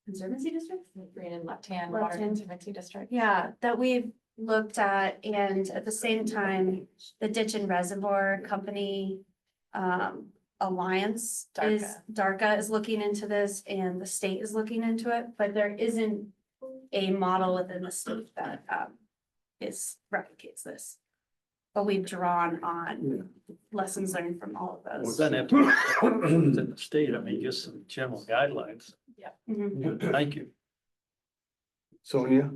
Conservancy District? Green and Left-Hand Water Left-Hand. Conservancy District. Yeah, that we've looked at, and at the same time, the Ditch and Reservoir Company Alliance DARCA is looking into this, and the state is looking into it, but there isn't a model within the state that replicates this. but we've drawn on lessons learned from all of those. Then have to, in the state, I mean, just some general guidelines. Mhm. Thank you. Sonia?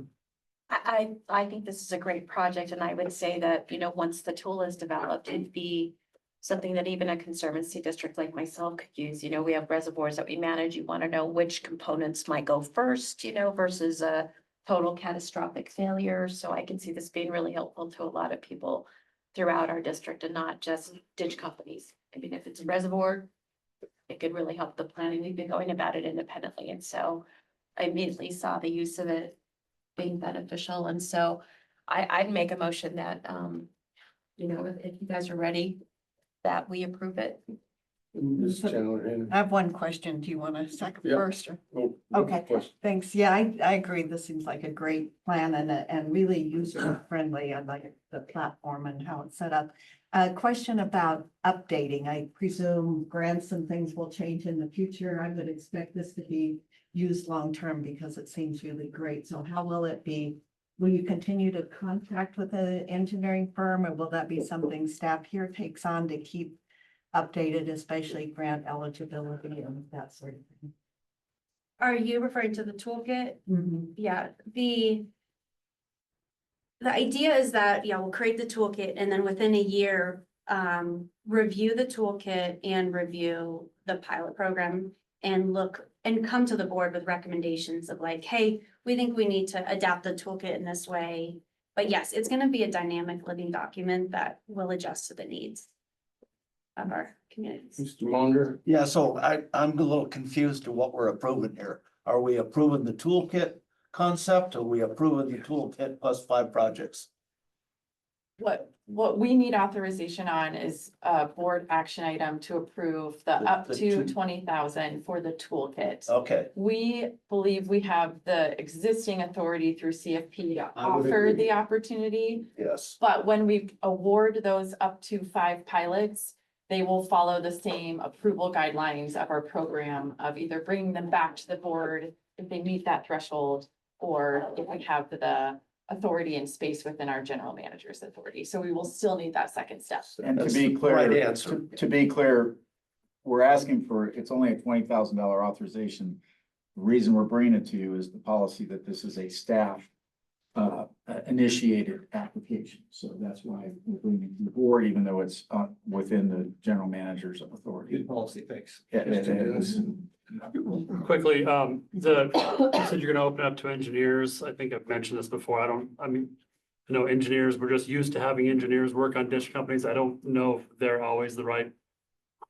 I think this is a great project, and I would say that, you know, once the tool is developed, it'd be something that even a conservancy district like myself could use. You know, we have reservoirs that we manage. You want to know which components might go first, you know, versus a total catastrophic failure. So I can see this being really helpful to a lot of people throughout our district and not just ditch companies. I mean, if it's a reservoir, it could really help the planning. We've been going about it independently, and so I immediately saw the use of it being beneficial, and so I'd make a motion that, you know, if you guys are ready, that we approve it. Ms. Chandler Henry. I have one question. Do you want to second Yeah. first? Or? Oh, Okay. question. Thanks. Yeah, I agree. This seems like a great plan and really user friendly. I like the platform and how it's set up. A question about updating. I presume grants and things will change in the future. I would expect this to be used long-term because it seems really great. So how will it be? Will you continue to contract with an engineering firm, or will that be something staff here takes on to keep updated, especially grant eligibility and that sort of thing? Are you referring to the toolkit? Mhm. Yeah, the idea is that, yeah, we'll create the toolkit and then within a year, review the toolkit and review the pilot program and look and come to the board with recommendations of like, hey, we think we need to adapt the toolkit in this way. But yes, it's gonna be a dynamic living document that will adjust to the needs of our communities. Mr. Munger? Yeah, so I'm a little confused to what we're approving here. Are we approving the toolkit concept, or are we approving the toolkit plus 5 projects? What we need authorization on is a board action item to approve the up The to two- 20,000 for the toolkit. Okay, We believe we have the existing authority through CFP to I would offer agree. the opportunity. yes. But when we award those up to 5 pilots, they will follow the same approval guidelines of our program of either bringing them back to the board if they meet that threshold, or if we have the authority and space within our general manager's authority. So we will still need that second step. And to That's be the clear, right answer. to be clear, we're asking for, it's only a $20,000 authorization. The reason we're bringing it to you is the policy that this is a staff initiated application. So that's why we're bringing it to the board, even though it's within the general manager's authority. Good policy, thanks. Yeah, it is. Quickly, you said you're gonna open up to engineers. I think I've mentioned this before. I know engineers, we're just used to having engineers work on ditch companies. I don't know if they're always the right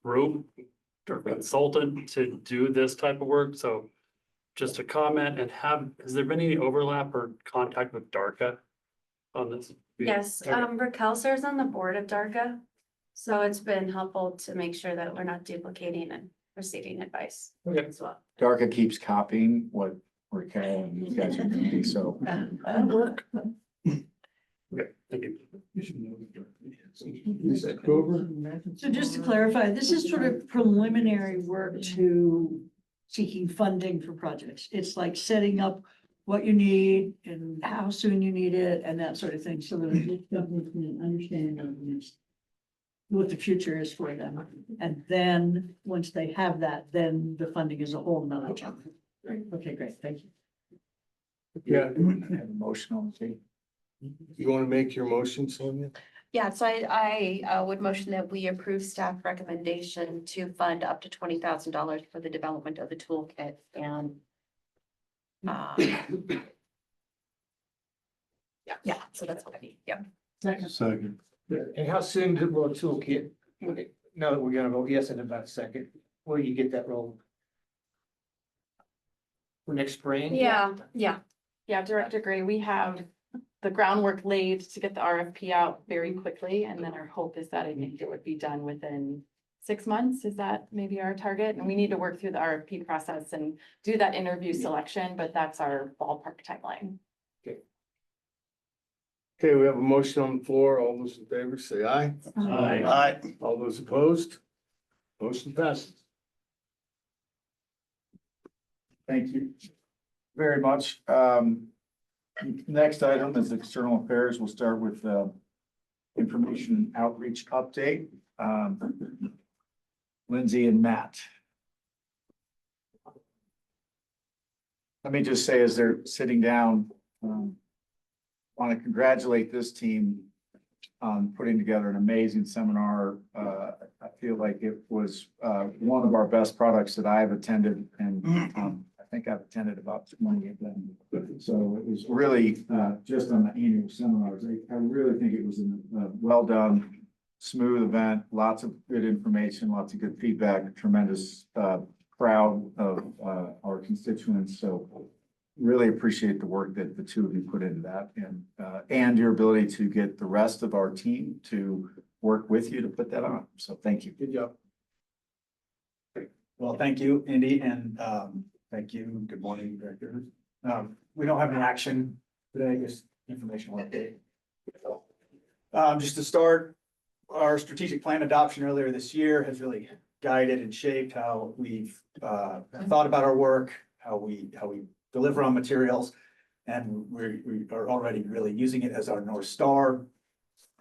group or consultant to do this type of work. So just a comment, and has there been any overlap or contact with DARCA on this? Yes, Raquel serves on the board of DARCA. So it's been helpful to make sure that we're not duplicating and receiving advice Okay. as well. DARCA keeps copying what Raquel and you guys are doing, so. Okay, thank you. Ms. Cooper? So just to clarify, this is sort of preliminary work to seeking funding for projects. It's like setting up what you need and how soon you need it and that sort of thing, so that the government can understand what the future is for them. And then, once they have that, then the funding is a whole nother challenge. Okay, great, thank you. Yeah. Have a motion on the table. You want to make your motion, Sonia? Yeah, so I would motion that we approve staff recommendation to fund up to $20,000 for the development of the toolkit and yeah, so that's what I need, yeah. Second. And how soon will a toolkit, now that we're gonna vote yes in about a second, will you get that rolling? For next spring? Yeah. Yeah, Director Gray, we have the groundwork laid to get the RFP out very quickly, and then our hope is that I think it would be done within 6 months. Is that maybe our target? And we need to work through the RFP process and do that interview selection, but that's our ballpark timeline. Okay, we have a motion on the floor. All those in favor say aye. Aye. All those opposed? Motion passes. Thank you very much. Next item is external affairs. We'll start with information outreach update. Lindsay and Matt. Let me just say, as they're sitting down, want to congratulate this team on putting together an amazing seminar. I feel like it was one of our best products that I've attended, and I think I've attended about 20 of them. So it was really just on the annual seminars. I really think it was a well done, smooth event, lots of good information, lots of good feedback, tremendous crowd of our constituents. So really appreciate the work that the two of you put into that, and your ability to get the rest of our team to work with you to put that on. So thank you. Good job. Well, thank you, Andy, and thank you. Good morning, Director. We don't have any action today, just informational update. Just to start, our strategic plan adoption earlier this year has really guided and shaped how we've thought about our work, how we deliver on materials, and we are already really using it as our North Star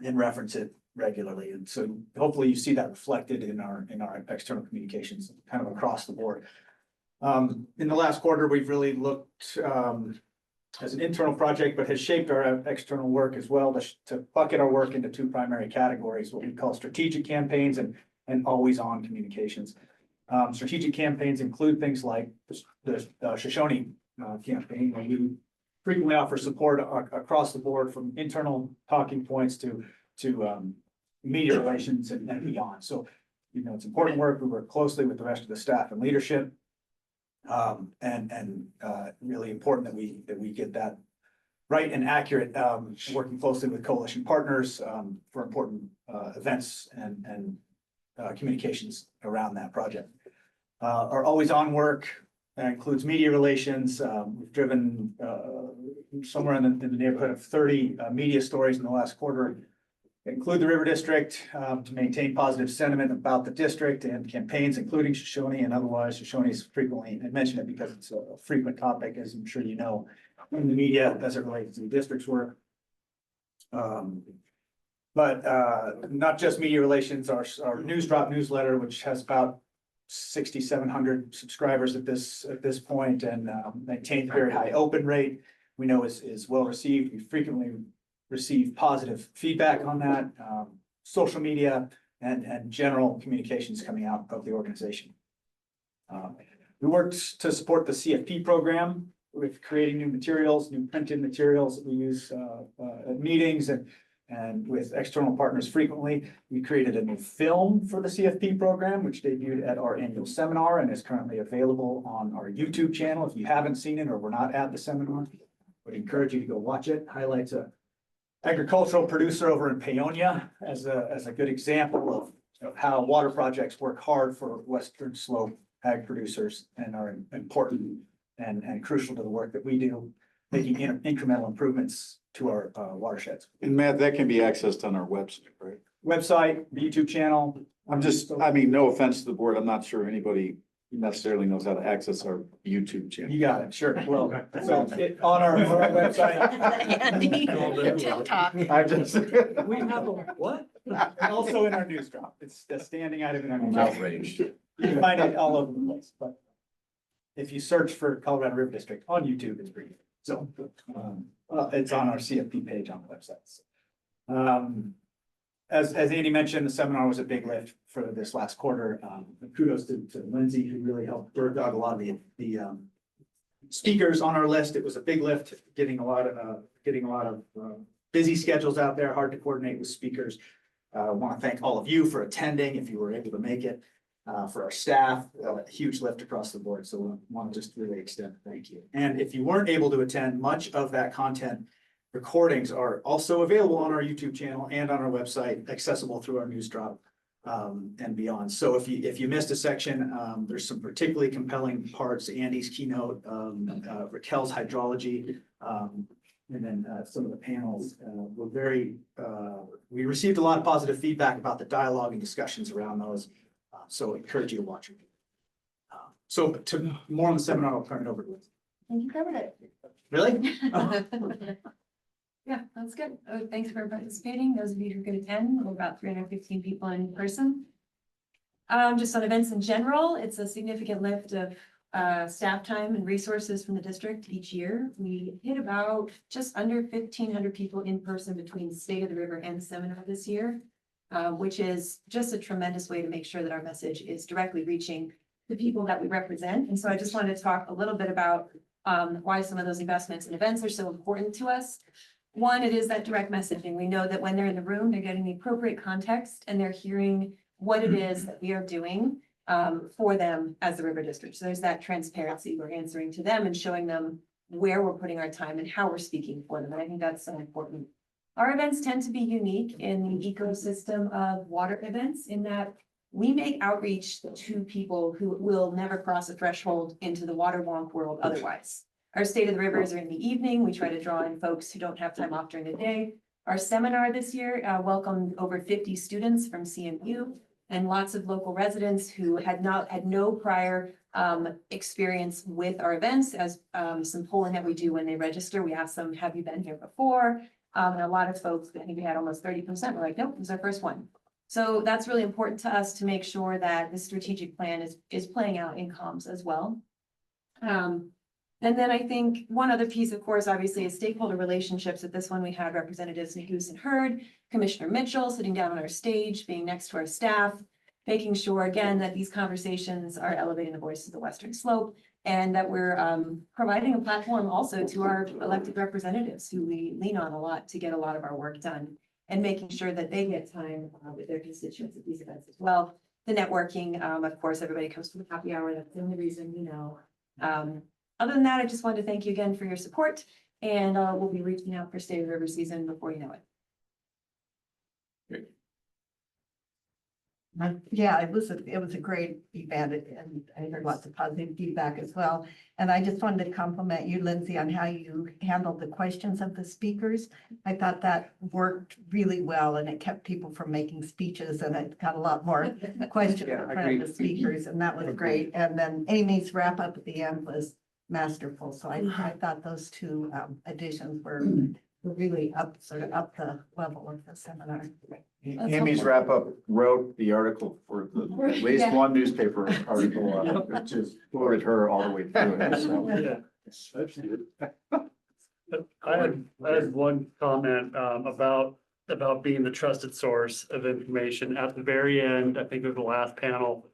and reference it regularly. And so hopefully you see that reflected in our external communications kind of across the board. In the last quarter, we've really looked as an internal project, but has shaped our external work as well to bucket our work into two primary categories, what we call strategic campaigns and always on communications. Strategic campaigns include things like the Shoshone campaign, where we frequently offer support across the board, from internal talking points to media relations and beyond. So, it's important work. We work closely with the rest of the staff and leadership. And really important that we get that right and accurate, working closely with coalition partners for important events and communications around that project. Our always on work includes media relations. We've driven somewhere in the neighborhood of 30 media stories in the last quarter. Include the River District to maintain positive sentiment about the district, and campaigns including Shoshone and otherwise. Shoshone is frequently, I mention it because it's a frequent topic, as I'm sure you know, in the media as it relates to the district's work. But not just media relations, our News Drop newsletter, which has about 6,700 subscribers at this point, and maintains a very high open rate, we know is well received. We frequently receive positive feedback on that, social media and general communications coming out of the organization. We worked to support the CFP program with creating new materials, new printed materials that we use at meetings and with external partners frequently. We created a new film for the CFP program, which debuted at our annual seminar and is currently available on our YouTube channel. If you haven't seen it or were not at the seminar, I would encourage you to go watch it. Highlights a agricultural producer over in Paonia as a good example of how water projects work hard for Western Slope ag producers and are important and crucial to the work that we do, making incremental improvements to our watersheds. And Matt, that can be accessed on our website, right? Website, the YouTube channel. No offense to the board, I'm not sure anybody necessarily knows how to access our YouTube channel. You got it, sure. Well, so on our website. TikTok. We have a what? And also in our news drop. It's a standing item in our news drop. Outraged. You can find it all over the place, but if you search for Colorado River District on YouTube, it's pretty. So it's on our CFP page on the website. As Andy mentioned, the seminar was a big lift for this last quarter. Kudos to Lindsay, who really helped bird dog a lot of the speakers on our list. It was a big lift, getting a lot of busy schedules out there, hard to coordinate with speakers. I want to thank all of you for attending, if you were able to make it. For our staff, a huge lift across the board. So we want to just really extend a thank you. And if you weren't able to attend, much of that content recordings are also available on our YouTube channel and on our website, accessible through our news drop and beyond. So if you missed a section, there's some particularly compelling parts, Andy's keynote, Raquel's hydrology, and then some of the panels we received a lot of positive feedback about the dialogue and discussions around those. So I encourage you to watch it. So to more on the seminar, I'll turn it over to Liz. And you covered it. Really? Yeah, that's Sounds good. Oh, thanks for participating. Those of you who could attend, we're about 315 people in person. Just on events in general, it's a significant lift of staff time and resources from the district each year. We hit about just under 1,500 people in person between State of the River and seminar this year, which is just a tremendous way to make sure that our message is directly reaching the people that we represent. And so I just wanted to talk a little bit about why some of those investments and events are so important to us. One, it is that direct messaging. We know that when they're in the room, they're getting the appropriate context and they're hearing what it is that we are doing for them as the River District. So there's that transparency. We're answering to them and showing them where we're putting our time and how we're speaking for them. And I think that's so important. Our events tend to be unique in the ecosystem of water events in that we make outreach to people who will never cross a threshold into the water wonk world otherwise. Our State of the Rivers are in the evening. We try to draw in folks who don't have time off during the day. Our seminar this year welcomed over 50 students from CMU and lots of local residents who had no prior experience with our events. As some polling that we do when they register, we ask them, have you been here before? And a lot of folks, I think we had almost 30% were like, nope, it was our first one. So that's really important to us to make sure that the strategic plan is playing out in comms as well. And then I think one other piece, of course, obviously is stakeholder relationships. At this one, we had Representatives Naguse and Hurd, Commissioner Mitchell sitting down on our stage, being next to our staff, making sure again that these conversations are elevating the voice of the Western Slope and that we're providing a platform also to our elected representatives who we lean on a lot to get a lot of our work done and making sure that they get time with their constituents at these events as well. The networking, of course, everybody comes to the happy hour. That's the only reason we know. Other than that, I just wanted to thank you again for your support and we'll be reaching out for State of the River season before you know it. Yeah, it was a great event and I heard lots of positive feedback as well. And I just wanted to compliment you, Lindsay, on how you handled the questions of the speakers. I thought that worked really well and it kept people from making speeches and it got a lot more questions in front of the speakers and that was great. And then Amy's wrap up at the end was masterful. So I thought those two additions were really up the level of the seminar. Amy's wrap up wrote the article for at least one newspaper article, which is quoted her all the way through it. So. I had one comment about being the trusted source of information. At the very end, I think it was the last panel,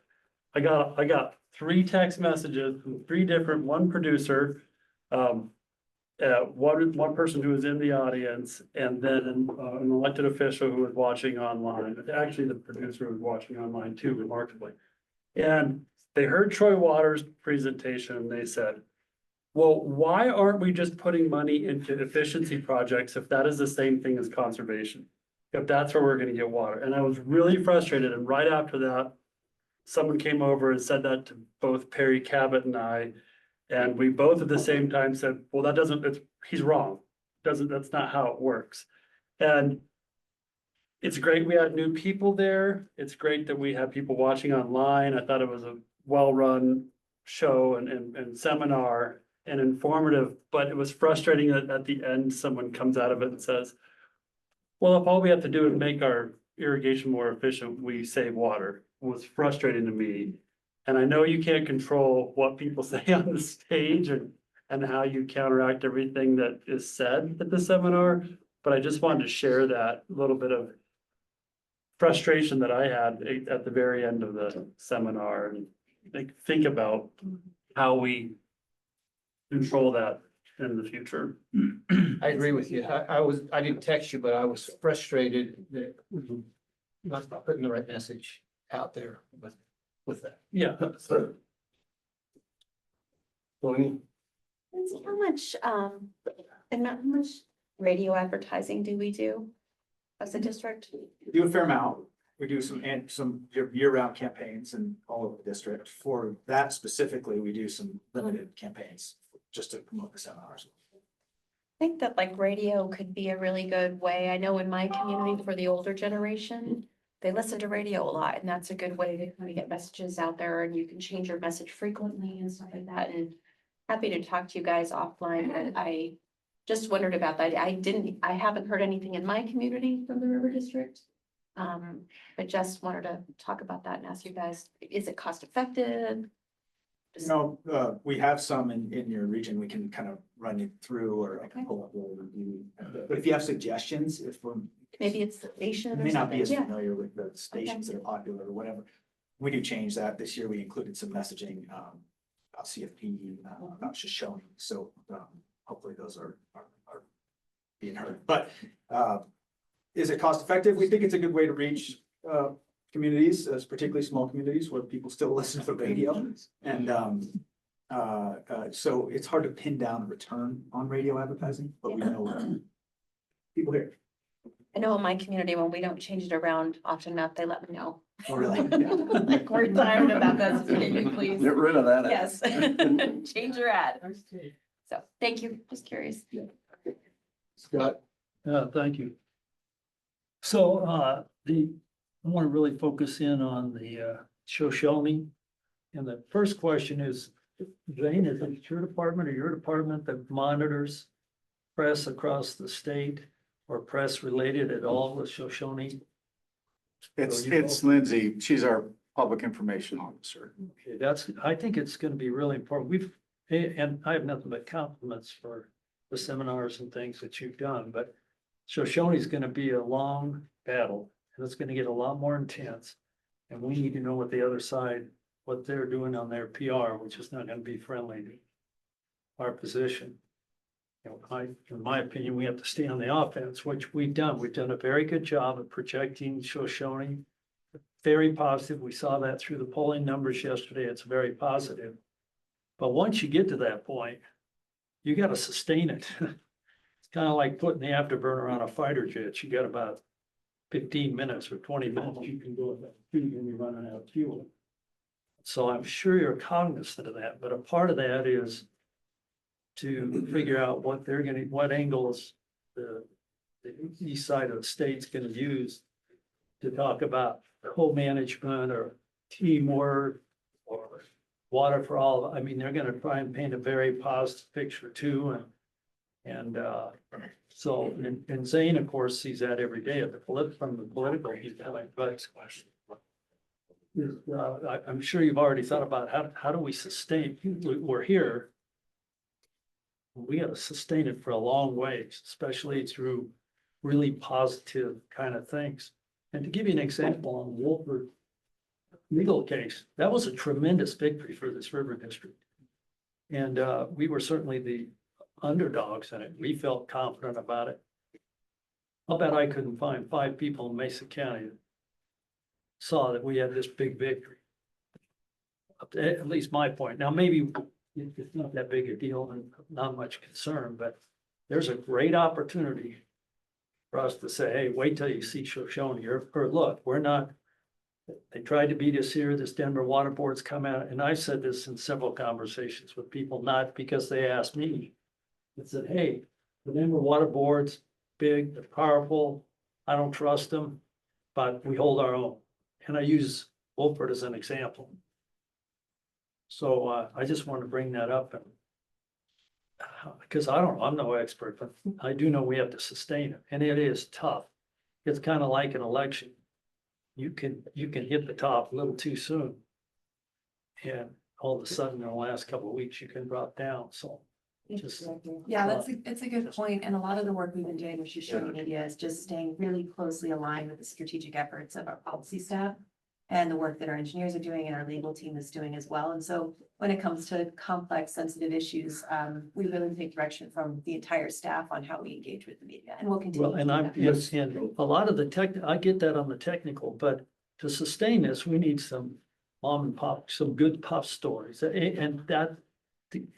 I got 3 text messages from 3 different, one producer, one person who was in the audience, and then an elected official who was watching online. Actually, the producer was watching online too, remarkably. And they heard Troy Waters' presentation and they said, well, why aren't we just putting money into efficiency projects if that is the same thing as conservation? If that's where we're gonna get water. And I was really frustrated. And right after that, someone came over and said that to both Perry Cabot and I. And we both at the same time said, well, he's wrong. That's not how it works. And it's great we had new people there. It's great that we have people watching online. I thought it was a well-run show and seminar and informative, but it was frustrating that at the end, someone comes out of it and says, well, if all we have to do is make our irrigation more efficient, we save water. It was frustrating to me. And I know you can't control what people say on the stage and how you counteract everything that is said at the seminar, but I just wanted to share that little bit of frustration that I had at the very end of the seminar and think about how we control that in the future. I agree with you. I didn't text you, but I was frustrated that we're not putting the right message out there with that. Yeah. Lindsay, how much radio advertising do we do as a district? Do a fair amount. We do some year-round campaigns in all over the district. For that specifically, we do some limited campaigns just to promote the seminars. I think that like radio could be a really good way. I know in my community for the older generation, they listen to radio a lot and that's a good way to kind of get messages out there and you can change your message frequently and stuff like that. And happy to talk to you guys offline, but I just wondered about that. I haven't heard anything in my community from the River District. But just wanted to talk about that and ask you guys, is it cost effective? You know, we have some in your region, we can kind of run it through, or I can pull up a review. But if you have suggestions, if we're. Maybe it's the station or May not be something. as Yeah. familiar with the stations that are popular or whatever. We do change that. This year we included some messaging about CFP, about Shoshone. So hopefully those are being heard. But is it cost effective? We think it's a good way to reach communities, particularly small communities where people still listen to the radio. And so it's hard to pin down a return on radio advertising, but we know people hear. I know in my community, when we don't change it around often enough, they let me know. Oh, really? Like, we're tired about this, can you please? Get rid of that. Yes. Change your ad. So, thank you, just curious. Scott? Thank you. So, I want to really focus in on the Shoshone. And the first question is, Zane, is it your department or your department that monitors press across the state or press related at all with Shoshone? It's Lindsay. She's our public information officer. Okay, I think it's gonna be really important. And I have nothing but compliments for the seminars and things that you've done, but Shoshone is gonna be a long battle, and it's gonna get a lot more intense. And we need to know what the other side, what they're doing on their PR, which is not gonna be friendly to our position. You know, in my opinion, we have to stay on the offense, which we've done. We've done a very good job of projecting Shoshone. Very positive. We saw that through the polling numbers yesterday. It's very positive. But once you get to that point, you got to sustain it. It's kind of like putting the afterburner on a fighter jet. You got about 15 minutes or 20 minutes. You can go about 2 when you're running out of fuel. So I'm sure you're cognizant of that, but a part of that is to figure out what angles the east side of the state's gonna use to talk about co-management or teamwork or water for all. I mean, they're gonna try and paint a very positive picture too. And Zane, of course, sees that every day from the political viewpoint, but I'm sure you've already thought about how do we sustain, we're here. We gotta sustain it for a long way, especially through really positive kind of things. And to give you an example on the Wolford legal case, that was a tremendous victory for this river district. And we were certainly the underdogs in it. We felt confident about it. I'll bet I couldn't find 5 people in Mesa County that saw that we had this big victory. At least my point. Now, maybe it's not that big a deal and not much concern, but there's a great opportunity for us to say, hey, wait till you see Shoshone, or look, we're not, they tried to beat us here, this Denver Water Board's come out, and I've said this in several conversations with people, not because they asked me. It said, hey, the Denver Water Board's big, they're powerful, I don't trust them, but we hold our own. And I use Wolford as an example. So I just want to bring that up and because I don't know, I'm no expert, but I do know we have to sustain it, and it is tough. It's kind of like an election. You can hit the top a little too soon. And all of a sudden, in the last couple of weeks, you can drop down, so. Just, Yeah, it's a good point, and a lot of the work we've been doing with Shoshone Media is just staying really closely aligned with the strategic efforts of our policy staff and the work that our engineers are doing and our legal team is doing as well. And so when it comes to complex, sensitive issues, we really take direction from the entire staff on how we engage with the media, and we'll continue. well, and I'm, yes, and a lot of the I get that on the technical, but to sustain this, we need some mom and pop, some good pop stories, and that.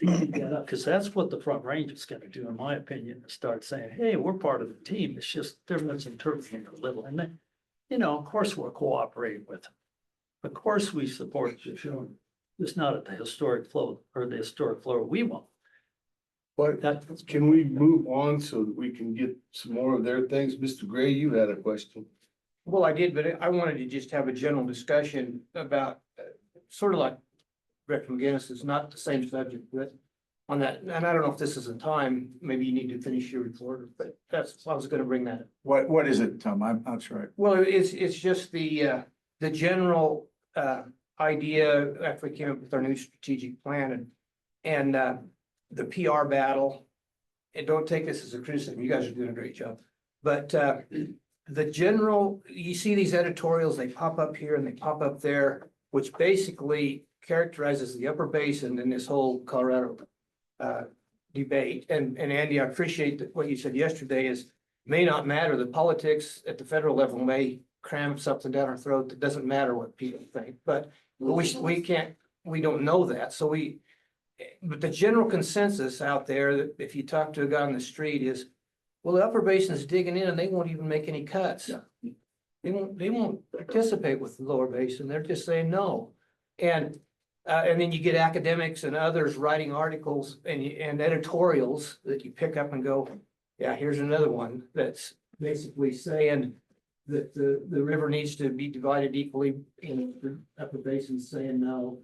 Because that's what the Front Range is gonna do, in my opinion, to start saying, hey, we're part of the team. It's just they're misinterpreting it a little. And then, of course, we're cooperating with them. Of course, we support Shoshone, just not at the historic flow or the historic flow we want. But can we move on so that we can get some more of their things? Mr. Gray, you had a question. Well, I did, but I wanted to just have a general discussion about, sort of like Director McGinnis, it's not the same subject, but on that, and I don't know if this is in time, maybe you need to finish your report, but I was gonna bring that up. What is it, Tom? I'm not sure. Well, it's just the general, idea after we came up with our new strategic plan and the PR battle. And don't take this as a criticism, you guys are doing a great job, but, the general, you see these editorials, they pop up here and they pop up there, which basically characterizes the upper basin in this whole Colorado debate. And Andy, I appreciate that what you said yesterday is may not matter. The politics at the federal level may cram something down our throat that doesn't matter what people think, but we can't, we don't know that. So but the general consensus out there, that if you talk to a guy on the street is, well, the upper basin's digging in and they won't even make any cuts. They won't participate with the lower basin. They're just saying no. And then you get academics and others writing articles and editorials that you pick up and go, yeah, here's another one that's basically saying that the river needs to be divided equally, and the upper basin saying no.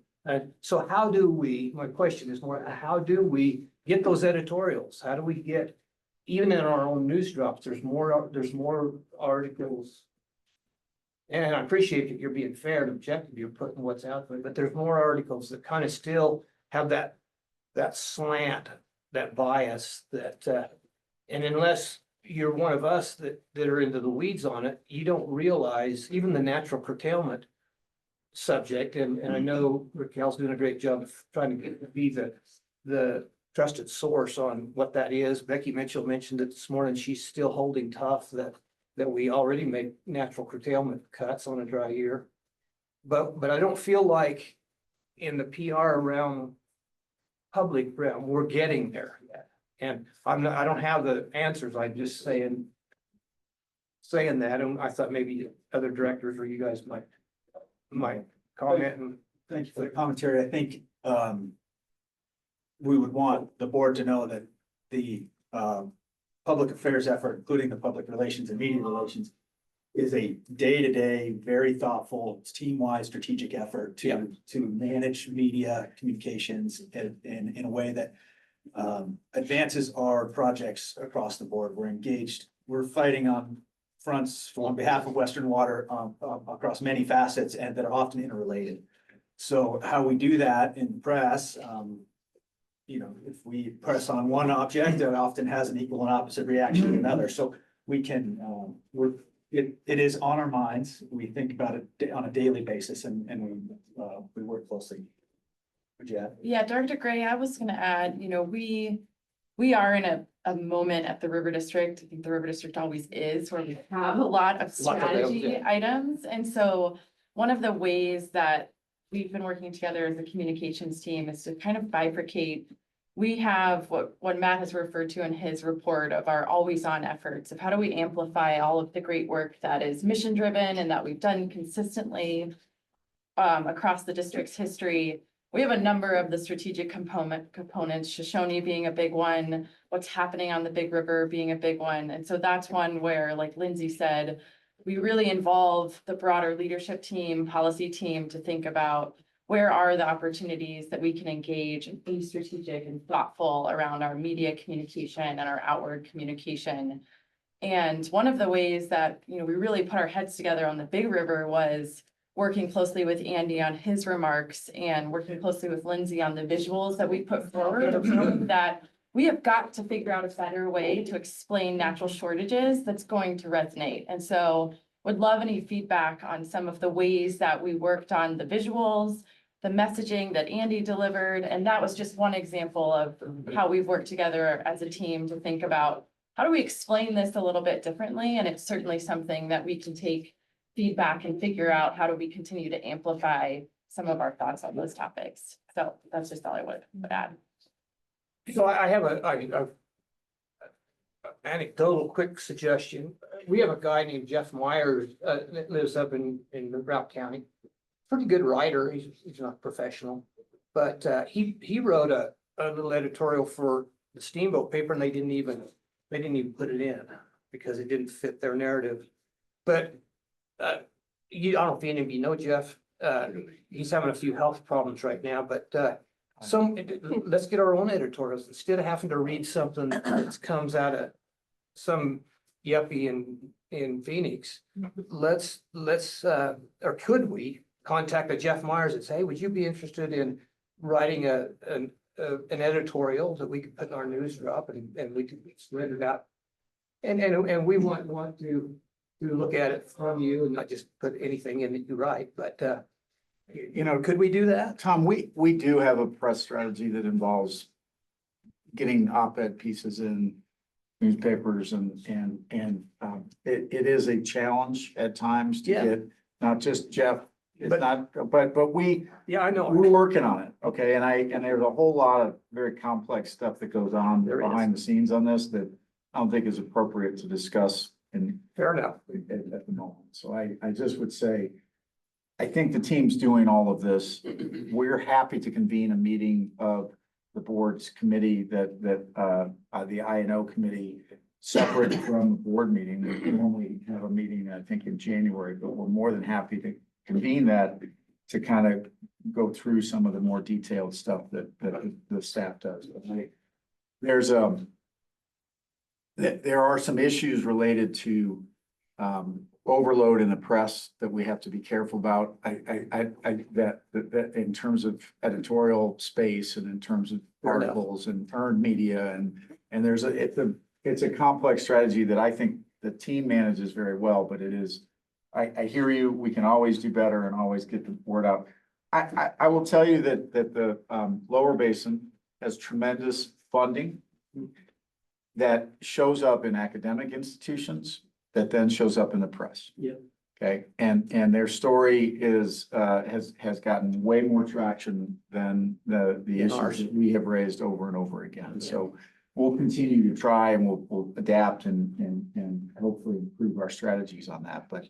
So how do we, my question is more, how do we get those editorials? How do we get, even in our own news drops, there's more articles. And I appreciate that you're being fair and objective, you're putting what's out there, but there's more articles that kind of still have that slant, that bias that, and unless you're one of us that are into the weeds on it, you don't realize even the natural curtailment subject, and I know Raquel's doing a great job of trying to be the trusted source on what that is. Becky Mitchell mentioned it this morning, she's still holding tough that we already make natural curtailment cuts on a dry year. But I don't feel like in the PR around public realm, we're getting there yet. And I don't have the answers, I'm just saying that, and I thought maybe other directors or you guys might comment. And Thank you for the commentary. I think, we would want the board to know that the, public affairs effort, including the public relations and media relations, is a day-to-day, very thoughtful, team-wide strategic effort to manage media communications in a way that advances our projects across the board. We're engaged, we're fighting on fronts on behalf of Western Water across many facets and that are often interrelated. So how we do that in the press, if we press on one object, it often has an equal and opposite reaction to another. So we can, it is on our minds. We think about it on a daily basis and we work closely. Would you add? Yeah, Director Gray, I was gonna add, we are in a moment at the River District. I think the River District always is, where we have a lot of strategy items. And so one of the ways that we've been working together as a communications team is to kind of bifurcate. We have what Matt has referred to in his report of our always on efforts of how do we amplify all of the great work that is mission driven and that we've done consistently across the district's history. We have a number of the strategic components, Shoshone being a big one, what's happening on the Big River being a big one. And so that's one where, like Lindsay said, we really involve the broader leadership team, policy team to think about where are the opportunities that we can engage and be strategic and thoughtful around our media communication and our outward communication. And one of the ways that, we really put our heads together on the Big River was working closely with Andy on his remarks and working closely with Lindsay on the visuals that we put forward that we have got to figure out a better way to explain natural shortages that's going to resonate. And so would love any feedback on some of the ways that we worked on the visuals, the messaging that Andy delivered. And that was just one example of how we've worked together as a team to think about how do we explain this a little bit differently? And it's certainly something that we can take feedback and figure out how do we continue to amplify some of our thoughts on those topics. So that's just all I would add. So I have a anecdotal quick suggestion. We have a guy named Jeff Myers that lives up in Routt County. Pretty good writer. He's not professional, but he wrote a little editorial for the Steamboat paper, and they didn't even put it in because it didn't fit their narrative. But I don't know if any of you know Jeff. He's having a few health problems right now, but let's get our own editorials, instead of having to read something that comes out of some yuppie in Phoenix. Let's, or could we contact a Jeff Myers and say, hey, would you be interested in writing an editorial that we could put in our news drop and we could spread it out? And we want to look at it from you and not just put anything in that you write, but, you know, could we do that? Tom, we do have a press strategy that involves getting op-ed pieces in newspapers and it is a challenge at times to Yeah. get, not just Jeff, it's But- not, but we, Yeah, I know. we're working on it, okay? And there's a whole lot of very complex stuff that goes on There is. behind the scenes on this that I don't think is appropriate to discuss in Fair enough. at the moment. So I just would say, I think the team's doing all of this. We're happy to convene a meeting of the board's committee that the I&O committee, separate from the board meeting. We normally have a meeting, I think, in January, but we're more than happy to convene that to kind of go through some of the more detailed stuff that the staff does. There are some issues related to overload in the press that we have to be careful about. That in terms of editorial space and in terms of Fair enough. articles and earned media and it's a complex strategy that I think the team manages very well, but it is, I hear you, we can always do better and always get the word out. I will tell you that the lower basin has tremendous funding that shows up in academic institutions that then shows up in the press. Yeah. Okay, and their story has gotten way more traction than the Ours. issues that we have raised over and over again. So we'll continue to try and we'll adapt and hopefully improve our strategies on that. But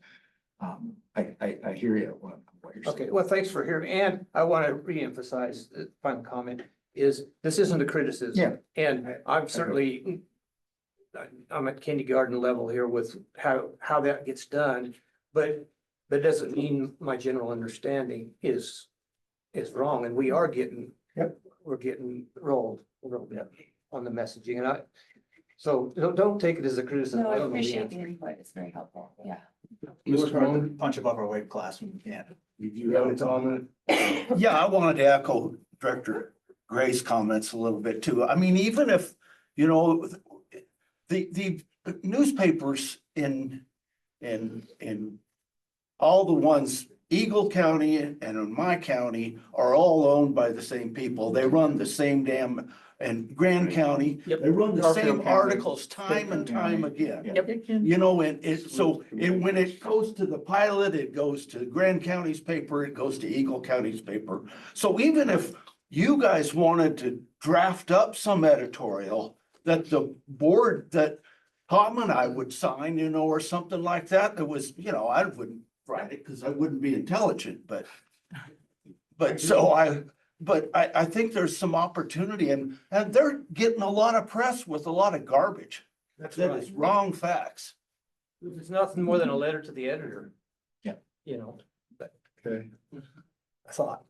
I hear you what you're saying. Okay, well, thanks for hearing, and I want to reemphasize the final comment is this isn't a criticism. Yeah. And I'm certainly, I'm at kindergarten level here with how that gets done, but that doesn't mean my general understanding is wrong, and we are getting, we're getting rolled on the messaging, and so don't take it as a criticism. No, I don't know the appreciate answer. the input. It's very helpful. Yeah. We're trying to punch above our weight class when we can. You have a comment? Yeah, I wanted to echo Director Gray's comments a little bit too. I mean, even if, you know, the newspapers in all the ones, Eagle County and in my county are all owned by the same people. They run the same damn, and Grand County, they run the Garfield same County. articles time and time again. Yep. You know, and when it goes to the pilot, it goes to Grand County's paper, it goes to Eagle County's paper. So even if you guys wanted to draft up some editorial that the board that Tom and I would sign, you know, or something like that, that was, you know, I wouldn't write it because I wouldn't be intelligent, but I think there's some opportunity and they're getting a lot of press with a lot of garbage. That's That right. is wrong facts. It's nothing more than a letter to the editor. Yeah. You know, but Okay. I thought.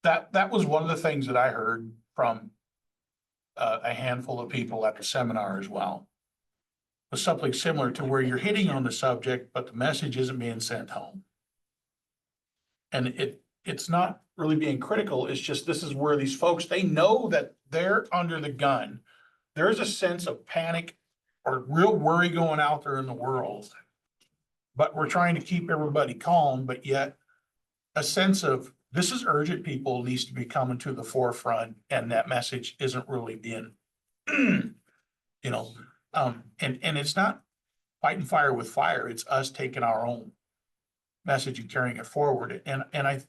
That was one of the things that I heard from a handful of people at the seminar as well. Was something similar to where you're hitting on the subject, but the message isn't being sent home. And it's not really being critical, it's just this is where these folks, they know that they're under the gun. There's a sense of panic or real worry going out there in the world. But we're trying to keep everybody calm, but yet a sense of this is urgent, people needs to be coming to the forefront, and that message isn't really being, you know, and it's not fighting fire with fire, it's us taking our own message and carrying it forward. And I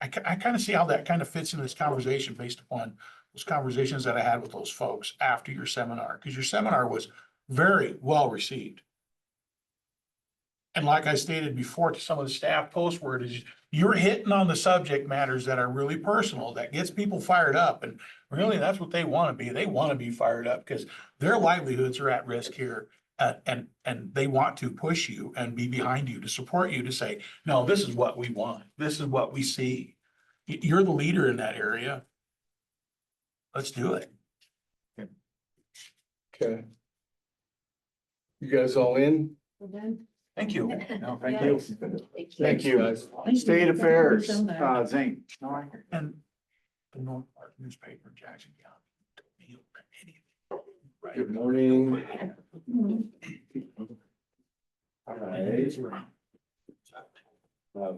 kind of see how that kind of fits into this conversation based upon those conversations that I had with those folks after your seminar, because your seminar was very well received. And like I stated before to some of the staff posts where it is, you're hitting on the subject matters that are really personal, that gets people fired up. And really, that's what they want to be. They want to be fired up because their livelihoods are at risk here. And they want to push you and be behind you to support you to say, no, this is what we want. This is what we see. You're the leader in that area. Let's do it. Okay. You guys all in? Thank you. No, thank you. Thank you. Guys. State Affairs, Zane. And the North Park newspaper, Jackson County. Good morning. All right. Have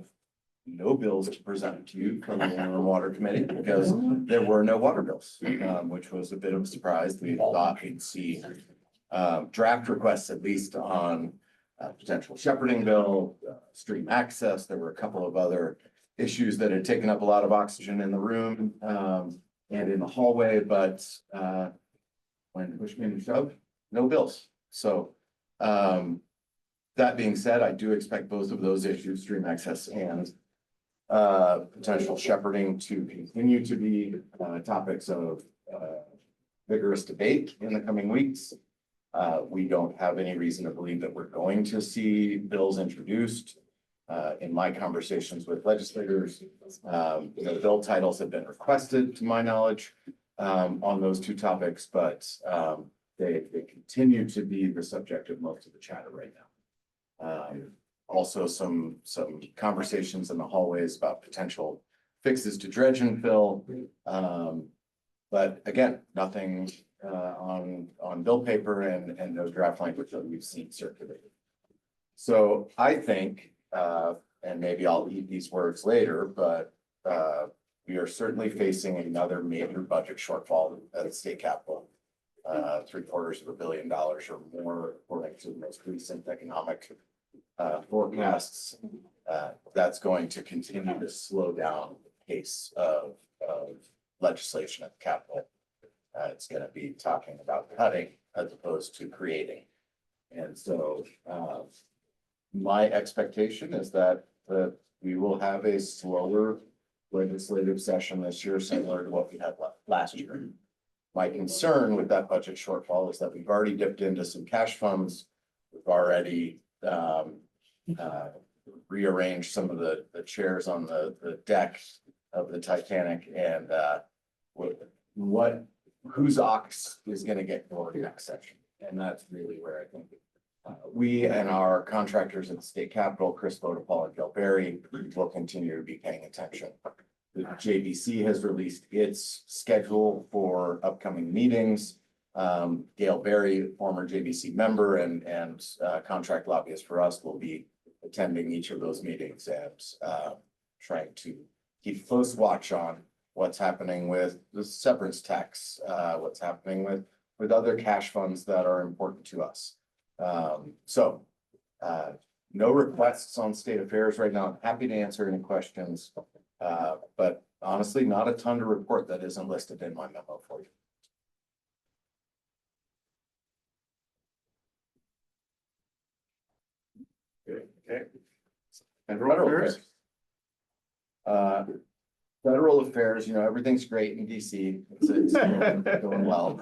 no bills to present to you from the Inland Water Committee because there were no water bills, which was a bit of a surprise. We thought we'd see draft requests at least on potential shepherding bill, stream access. There were a couple of other issues that had taken up a lot of oxygen in the room and in the hallway, but when push came to shove, no bills. So that being said, I do expect both of those issues, stream access and potential shepherding, to continue to be topics of vigorous debate in the coming weeks. We don't have any reason to believe that we're going to see bills introduced. In my conversations with legislators, bill titles have been requested, to my knowledge, on those two topics, but they continue to be the subject of most of the chatter right now. Also some conversations in the hallways about potential fixes to dredge and fill. But again, nothing on bill paper and no draft language that we've seen circulated. So I think, and maybe I'll eat these words later, but we are certainly facing another major budget shortfall at the state capitol. $750 million or more, according to the most recent economic forecasts. That's going to continue to slow down the pace of legislation at the Capitol. It's going to be talking about cutting as opposed to creating. And so my expectation is that we will have a slower legislative session this year, similar to what we had last year. My concern with that budget shortfall is that we've already dipped into some cash funds. We've already rearranged some of the chairs on the deck of the Titanic, and whose ox is going to get glory next session. And that's really where I think we and our contractors at the state capitol, Chris Vodopol and Gail Berry, will continue to be paying attention. The JBC has released its schedule for upcoming meetings. Gail Berry, former JBC member and contract lobbyist for us, will be attending each of those meetings and trying to keep close watch on what's happening with the severance tax, what's happening with other cash funds that are important to us. No requests on state affairs right now. I'm happy to answer any questions, but honestly, not a ton to report that isn't listed in my memo for you. Okay. And federal affairs. Federal affairs, everything's great in DC. It's going well.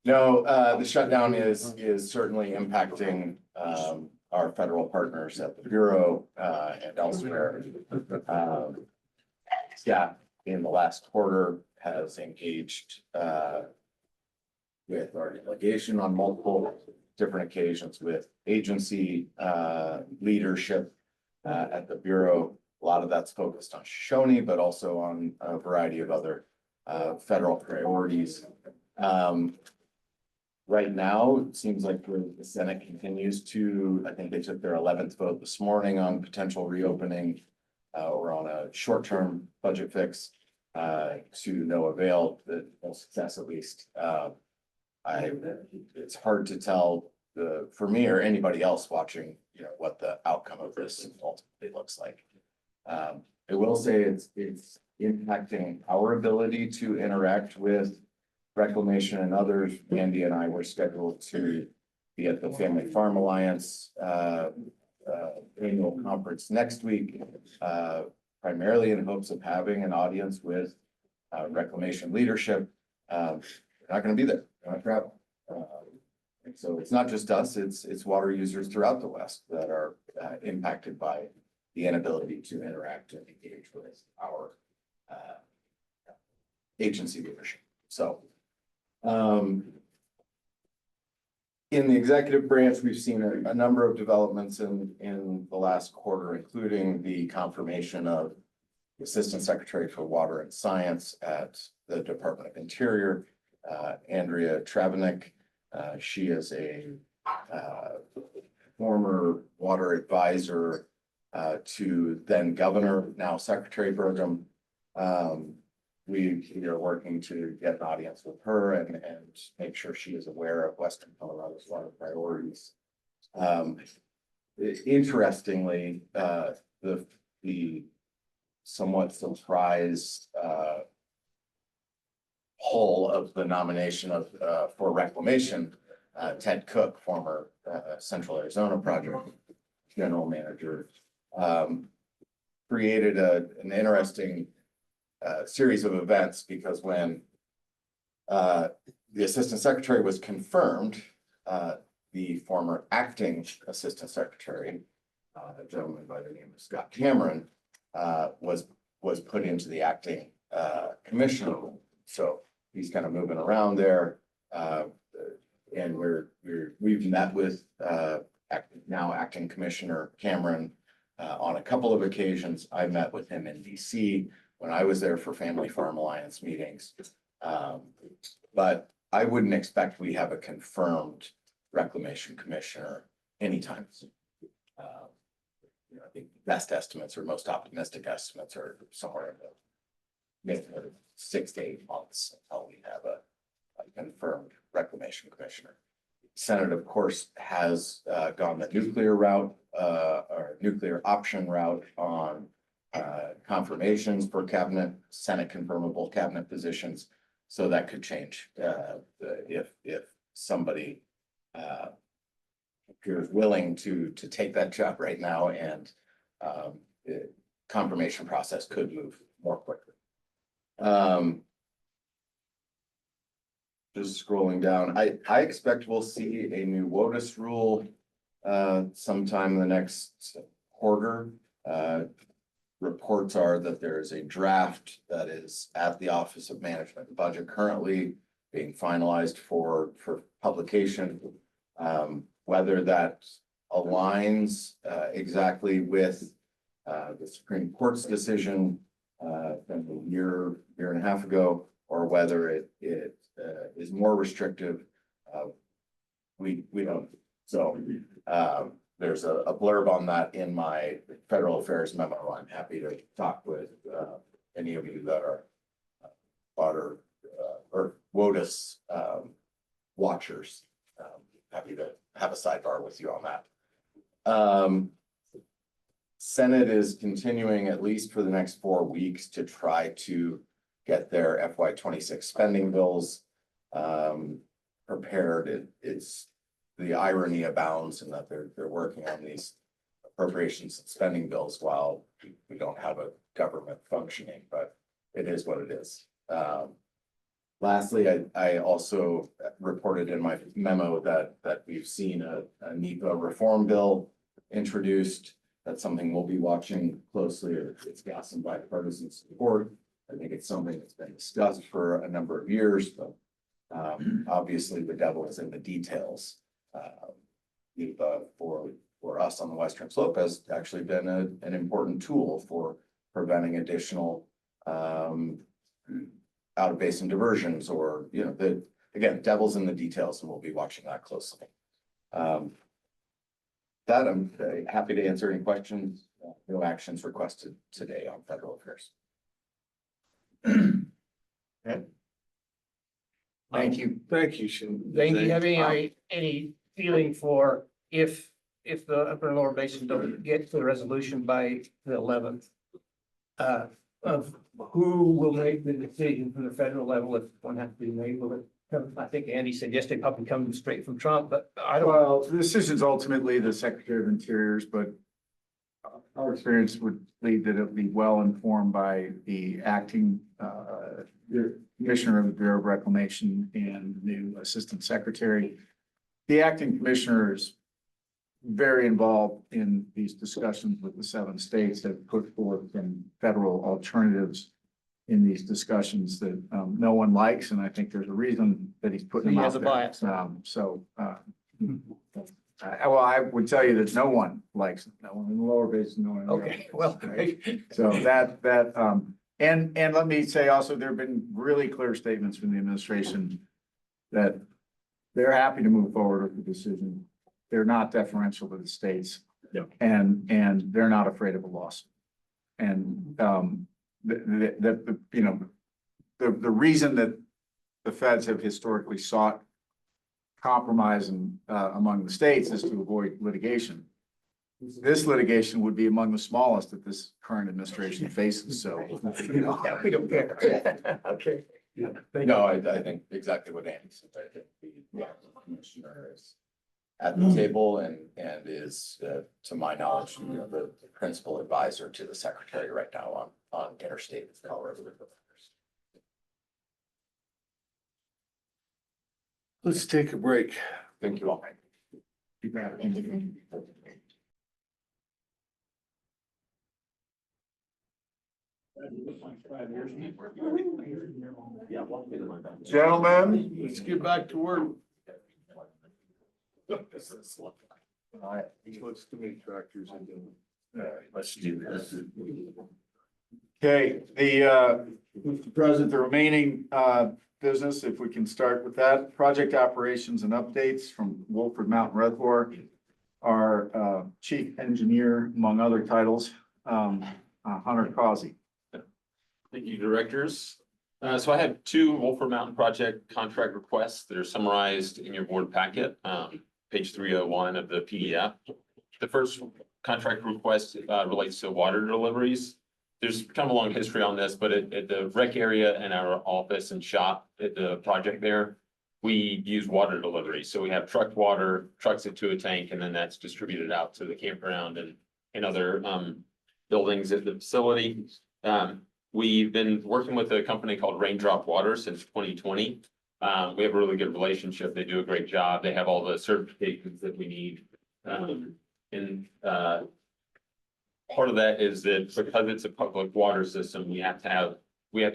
No, the shutdown is certainly impacting our federal partners at the Bureau and elsewhere. Staff in the last quarter has engaged with our delegation on multiple different occasions with agency leadership at the Bureau. A lot of that's focused on Shoshone, but also on a variety of other federal priorities. Right now, it seems like the Senate continues to, I think they took their 11th vote this morning on potential reopening or on a short-term budget fix to no avail, no success at least. It's hard to tell for me or anybody else watching, what the outcome of this ultimately looks like. I will say it's impacting our ability to interact with Reclamation and others. Andy and I were scheduled to be at the Family Farm Alliance annual conference next week, primarily in hopes of having an audience with Reclamation leadership. They're not going to be there. They're not traveling. So it's not just us, it's water users throughout the West that are impacted by the inability to interact and engage with our agency leadership. So in the executive branch, we've seen a number of developments in the last quarter, including the confirmation of the Assistant Secretary for Water and Science at the Department of Interior, Andrea Travanik. She is a former water advisor to then Governor, now Secretary Burgum. We are working to get an audience with her and make sure she is aware of Western Colorado's water priorities. Interestingly, the somewhat surprised whole of the nomination of for reclamation, Ted Cook, former Central Arizona Project General Manager, created an interesting series of events, because when the Assistant Secretary was confirmed, the former acting Assistant Secretary, a gentleman by the name of Scott Cameron, was put into the acting commissioner role. So he's kind of moving around there. And we've met with now acting Commissioner Cameron on a couple of occasions. I met with him in DC when I was there for Family Farm Alliance meetings. But I wouldn't expect we have a confirmed reclamation commissioner anytime soon. I think best estimates or most optimistic estimates are somewhere in the maybe 6 to 8 months until we have a confirmed reclamation commissioner. Senate, of course, has gone the nuclear route or nuclear option route on confirmations for cabinet, Senate confirmable cabinet positions. So that could change if somebody appears willing to take that job right now, and the confirmation process could move more quickly. Just scrolling down, I expect we'll see a new WOTUS rule sometime in the next quarter. Reports are that there is a draft that is at the Office of Management and Budget currently being finalized for publication. Whether that aligns exactly with the Supreme Court's decision from a year and a half ago, or whether it is more restrictive, we don't. So there's a blurb on that in my federal affairs memo. I'm happy to talk with any of you that are water or WOTUS watchers. Happy to have a sidebar with you on that. Senate is continuing, at least for the next 4 weeks, to try to get their FY26 spending bills prepared. It's the irony abounds in that they're working on these appropriations and spending bills while we don't have a government functioning, but it is what it is. Lastly, I also reported in my memo that we've seen a NEPA reform bill introduced. That's something we'll be watching closely. It's got some bipartisan support. I think it's something that's been discussed for a number of years, but obviously the devil is in the details. NEPA for us on the Western Slope has actually been an important tool for preventing additional out of basin diversions, or again, devil's in the details, and we'll be watching that closely. That I'm very happy to answer any questions. No actions requested today on federal affairs. Okay. Thank you. Thank you, Shin. Zane, do you have any feeling for if the upper and lower basin don't get to the resolution by the 11th? Of who will make the decision from the federal level if one has to be made? Will it come? I think Andy said yesterday, probably come straight from Trump, but I don't. Well, the decision is ultimately the Secretary of Interior's, but our experience would lead that it'll be well informed by the acting Commissioner of the Bureau of Reclamation and the new Assistant Secretary. The acting commissioner is very involved in these discussions with the 7 states that put forth some federal alternatives in these discussions that no one likes, and I think there's a reason that he's putting He them out has a there. bias. Well, I would tell you that no one likes it, no one in the lower basin, no one. in the upper Okay, basin, well. right? So and let me say also, there have been really clear statements from the administration that they're happy to move forward with the decision. They're not deferential to the states. Yep. And they're not afraid of a lawsuit. And the reason that the feds have historically sought compromise among the states is to avoid litigation. This litigation would be among the smallest that this current administration faces, so. Yeah, we don't care. Okay. No, I think exactly what Andy said. I think the commissioner is at the table and is, to my knowledge, the principal advisor to the secretary right now on interstate with Colorado River. Let's take a break. Thank you all. Gentlemen, let's get back to work. Let's too many tractors in Let's do this. Okay, Mr. President, the remaining business, if we can start with that, project operations and updates from Wolford Mountain Reservoir. Our chief engineer, among other titles, Hunter Causey. Thank you, directors. So I have 2 Wolford Mountain project contract requests that are summarized in your board packet, page 301 of the PDF. The first contract request relates to water deliveries. There's kind of a long history on this, but at the rec area and our office and shop at the project there, we use water delivery. So we have trucked water, trucks it to a tank, and then that's distributed out to the campground and other buildings at the facility. We've been working with a company called Raindrop Water since 2020. We have a really good relationship. They do a great job. They have all the certifications that we need. Part of that is that because it's a public water system, we have to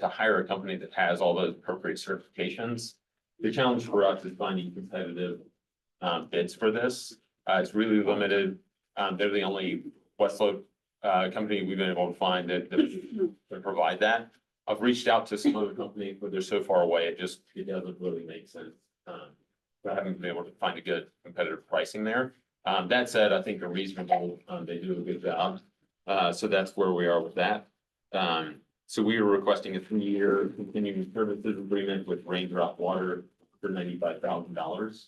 hire a company that has all the appropriate certifications. The challenge for us is finding competitive bids for this. It's really limited. They're the only West Slope company we've been able to find that provide that. I've reached out to some other companies, but they're so far away, it doesn't really make sense. I haven't been able to find a good competitive pricing there. That said, I think they're reasonable. They do a good job. So that's where we are with that. So we are requesting a 3-year continuing services agreement with Raindrop Water for $95,000.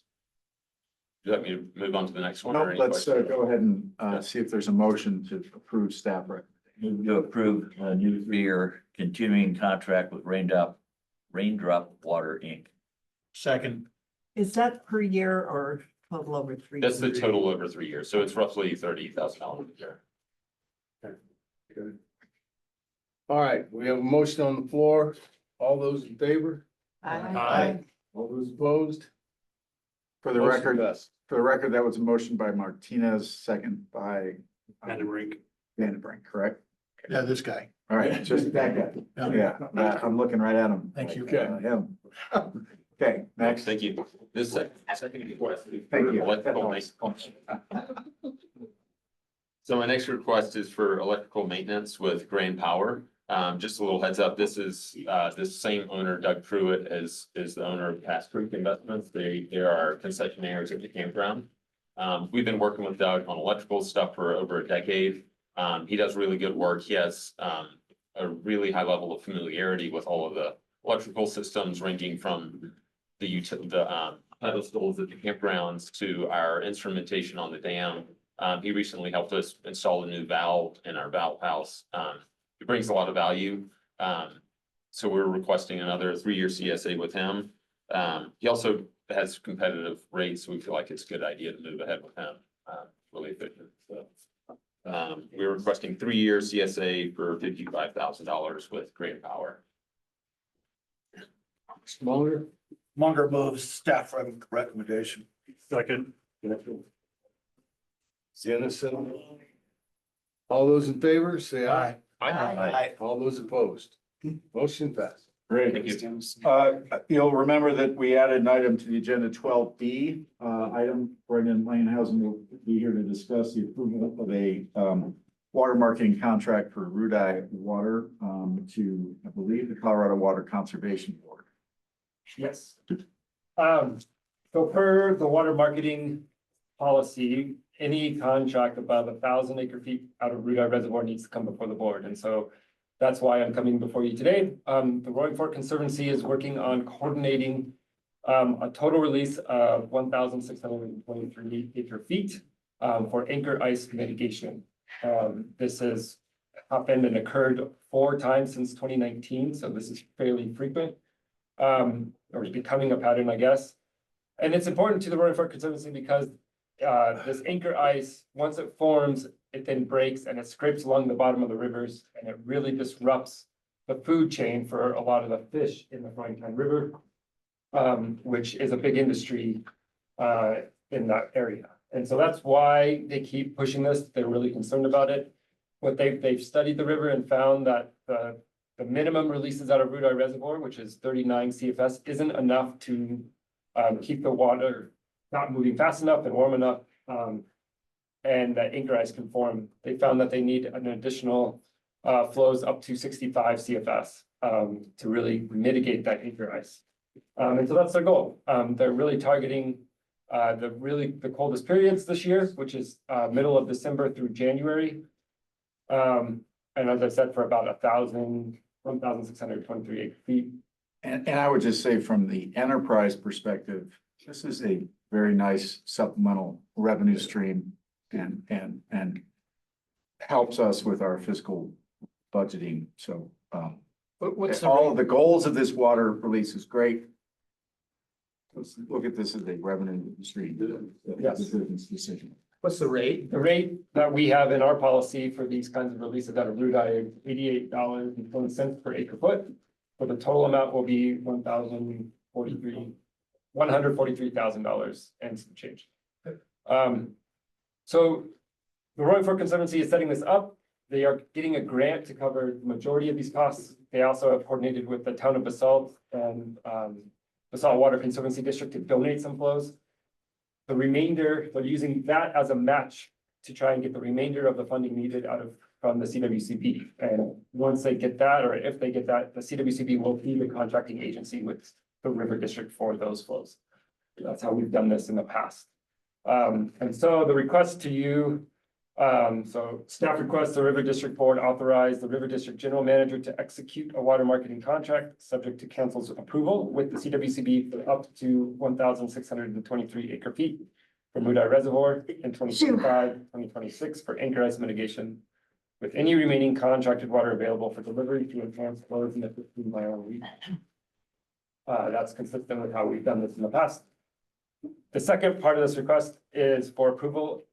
Would you like me to move on to the next one? or Nope, any let's questions? go ahead and see if there's a motion to approve staff recommendation. Move to approve a new 3-year continuing contract with Raindrop Water, Inc. Second. Is that per year or total over 3? That's the total over 3 years. So it's roughly $30,000 a year. Good. All right, we have a motion on the floor. All those in favor? Aye. All those opposed? For the Motion record, passed. that was a motion by Martinez, second by Vandenbrink, correct? Yeah, this guy. All right, just that guy. Yeah, I'm looking right at him. Thank you. Like, him. Okay, next. Thank you. This second request. Thank you. Electrical maintenance. So my next request is for electrical maintenance with Grand Power. Just a little heads up, this is this same owner, Doug Pruitt, is the owner of Cass Creek Investments. They are concessionaires at the campground. We've been working with Doug on electrical stuff for over a decade. He does really good work. He has a really high level of familiarity with all of the electrical systems, ranging from the pedestals at the campgrounds to our instrumentation on the dam. He recently helped us install a new valve in our valve house. It brings a lot of value. So we're requesting another 3-year CSA with him. He also has competitive rates, so we feel like it's a good idea to move ahead with him. Really efficient. So we're requesting 3-year CSA for $55,000 with Grand Power. Munger moves staff recommendation. Second. Dennison. All those in favor, say aye. Aye. All those opposed, motion passed. Great. Thank you. You'll remember that we added an item to the agenda 12B. Item Brendan Langhausen will be here to discuss the approval of a water marketing contract for Rudai Water to, I believe, the Colorado Water Conservation Board. Yes. So per the water marketing policy, any contract above 1,000 acre feet out of Rudai Reservoir needs to come before the board. And so that's why I'm coming before you today. The Roaring Fork Conservancy is working on coordinating a total release of 1,623 acre feet for anchor ice mitigation. This has happened and occurred 4 times since 2019, so this is fairly frequent. Or is becoming a pattern, I guess. And it's important to the Roaring Fork Conservancy because this anchor ice, once it forms, it then breaks and it scrapes along the bottom of the rivers, and it really disrupts the food chain for a lot of the fish in the Frying Pan River, which is a big industry in that area. And so that's why they keep pushing this. They're really concerned about it. What they've studied the river and found that the minimum releases out of Rudai Reservoir, which is 39 CFS, isn't enough to keep the water not moving fast enough and warm enough, and that anchor ice can form. They found that they need an additional flows up to 65 CFS to really mitigate that anchor ice. And so that's their goal. They're really targeting the coldest periods this year, which is middle of December through January. And as I said, for about 1,623 acre feet. And I would just say from the enterprise perspective, this is a very nice supplemental revenue stream and helps us with our fiscal budgeting. So What's the all rate? of the goals of this water release is great. Let's look at this as a revenue stream. Yes. Business decision. What's the rate? The rate that we have in our policy for these kinds of releases out of Rudai is $88.20 per acre foot. For the total amount will be $143,000 and some change. So the Roaring Fork Conservancy is setting this up. They are getting a grant to cover the majority of these costs. They also have coordinated with the town of Basalt and Basalt Water Conservancy District to donate some flows. The remainder, they're using that as a match to try and get the remainder of the funding needed from the CWCB. And once they get that, or if they get that, the CWCB will be the contracting agency with the river district for those flows. That's how we've done this in the past. And so the request to you, so staff requests the River District Board authorize the River District General Manager to execute a water marketing contract subject to council's approval with the CWCB for up to 1,623 acre feet from Rudai Reservoir in 2025-2026 for anchor ice mitigation, with any remaining contracted water available for delivery to enhance flows in the 15-mile region. That's consistent with how we've done this in the past. The second part of this request is for approval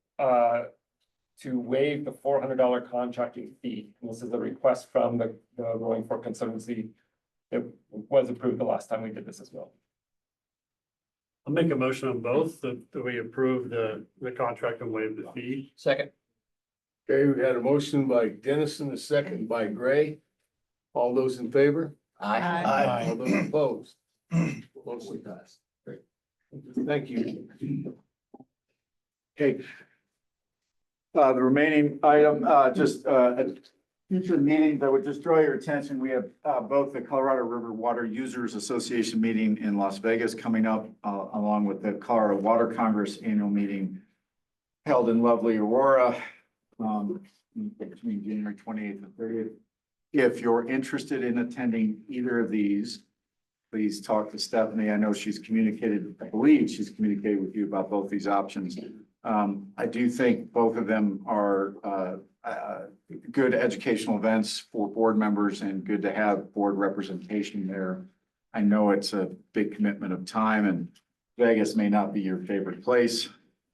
to waive the $400 contracting fee. And this is a request from the Roaring Fork Conservancy. It was approved the last time we did this as well. I'll make a motion on both, that we approve the contract and waive the fee. Second. Okay, we had a motion by Dennison, a second by Gray. All those in favor? Aye. All those opposed? Motion passed. Great. Thank you. Okay. The remaining item, just at future meetings, I would just draw your attention. We have both the Colorado River Water Users Association meeting in Las Vegas coming up, along with the Colorado Water Congress annual meeting held in lovely Aurora between January 28th and 30th. If you're interested in attending either of these, please talk to Stephanie. I know she's communicated, I believe she's communicated with you about both these options. I do think both of them are good educational events for board members and good to have board representation there. I know it's a big commitment of time, and Vegas may not be your favorite place.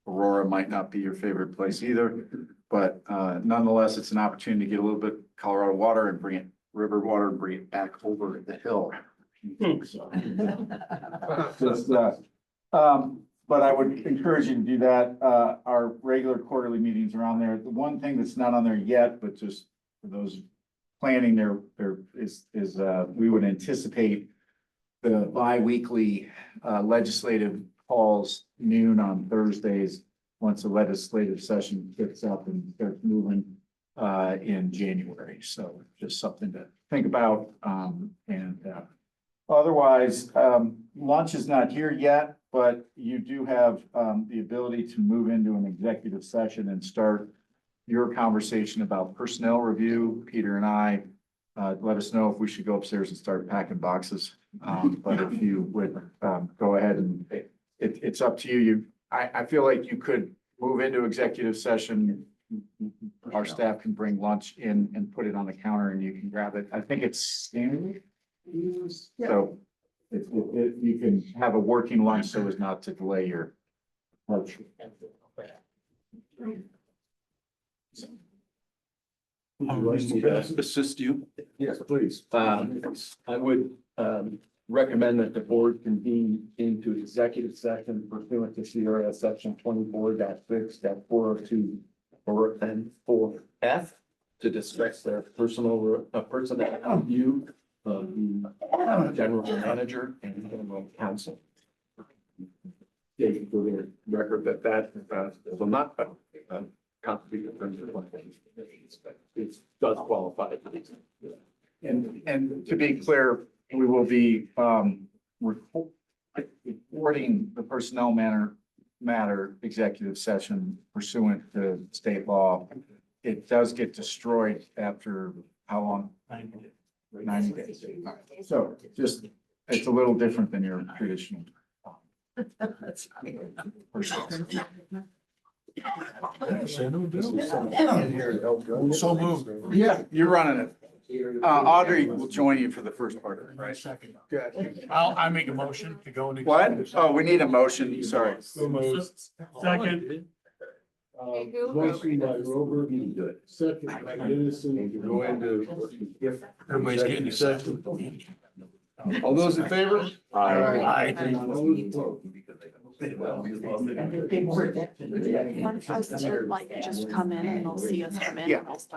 Aurora might not be your favorite place either, but nonetheless, it's an opportunity to get a little bit Colorado water and bring it, river water, and bring it back over the hill. So, just, but I would encourage you to do that. Our regular quarterly meetings are on there. The one thing that's not on there yet, but just for those planning there is we would anticipate the bi-weekly legislative calls noon on Thursdays, once the legislative session picks up and starts moving in January. So just something to think about. Otherwise, lunch is not here yet, but you do have the ability to move into an executive session and start your conversation about personnel review. Peter and I, let us know if we should go upstairs and start packing boxes. But if you would go ahead and it's up to you. I feel like you could move into executive session. Our staff can bring lunch in and put it on the counter and you can grab it. I think it's standard. So you can have a working lunch so as not to delay your lunch. Assist you? Yes, please. I would recommend that the board convene into executive session pursuant to CRS section 24-6-402 and 4F to discuss their personnel review of the general manager and general counsel. State for the record that will not constitute a criminal offense. It does qualify. And to be clear, we will be reporting the personnel matter executive session pursuant to state law. It does get destroyed after how long? 90 days. So just, it's a little different than your traditional. So moved. Yeah, you're running it. Audrey will join you for the first part of it, right? Second. Good. I make a motion to go into. What? Oh, we need a motion, sorry. Second. Motion by Rover, second by Dennison to go into. Everybody's getting excited. All those in favor? Aye. Like, just come in and they'll see us come in. Yeah. and they'll stop.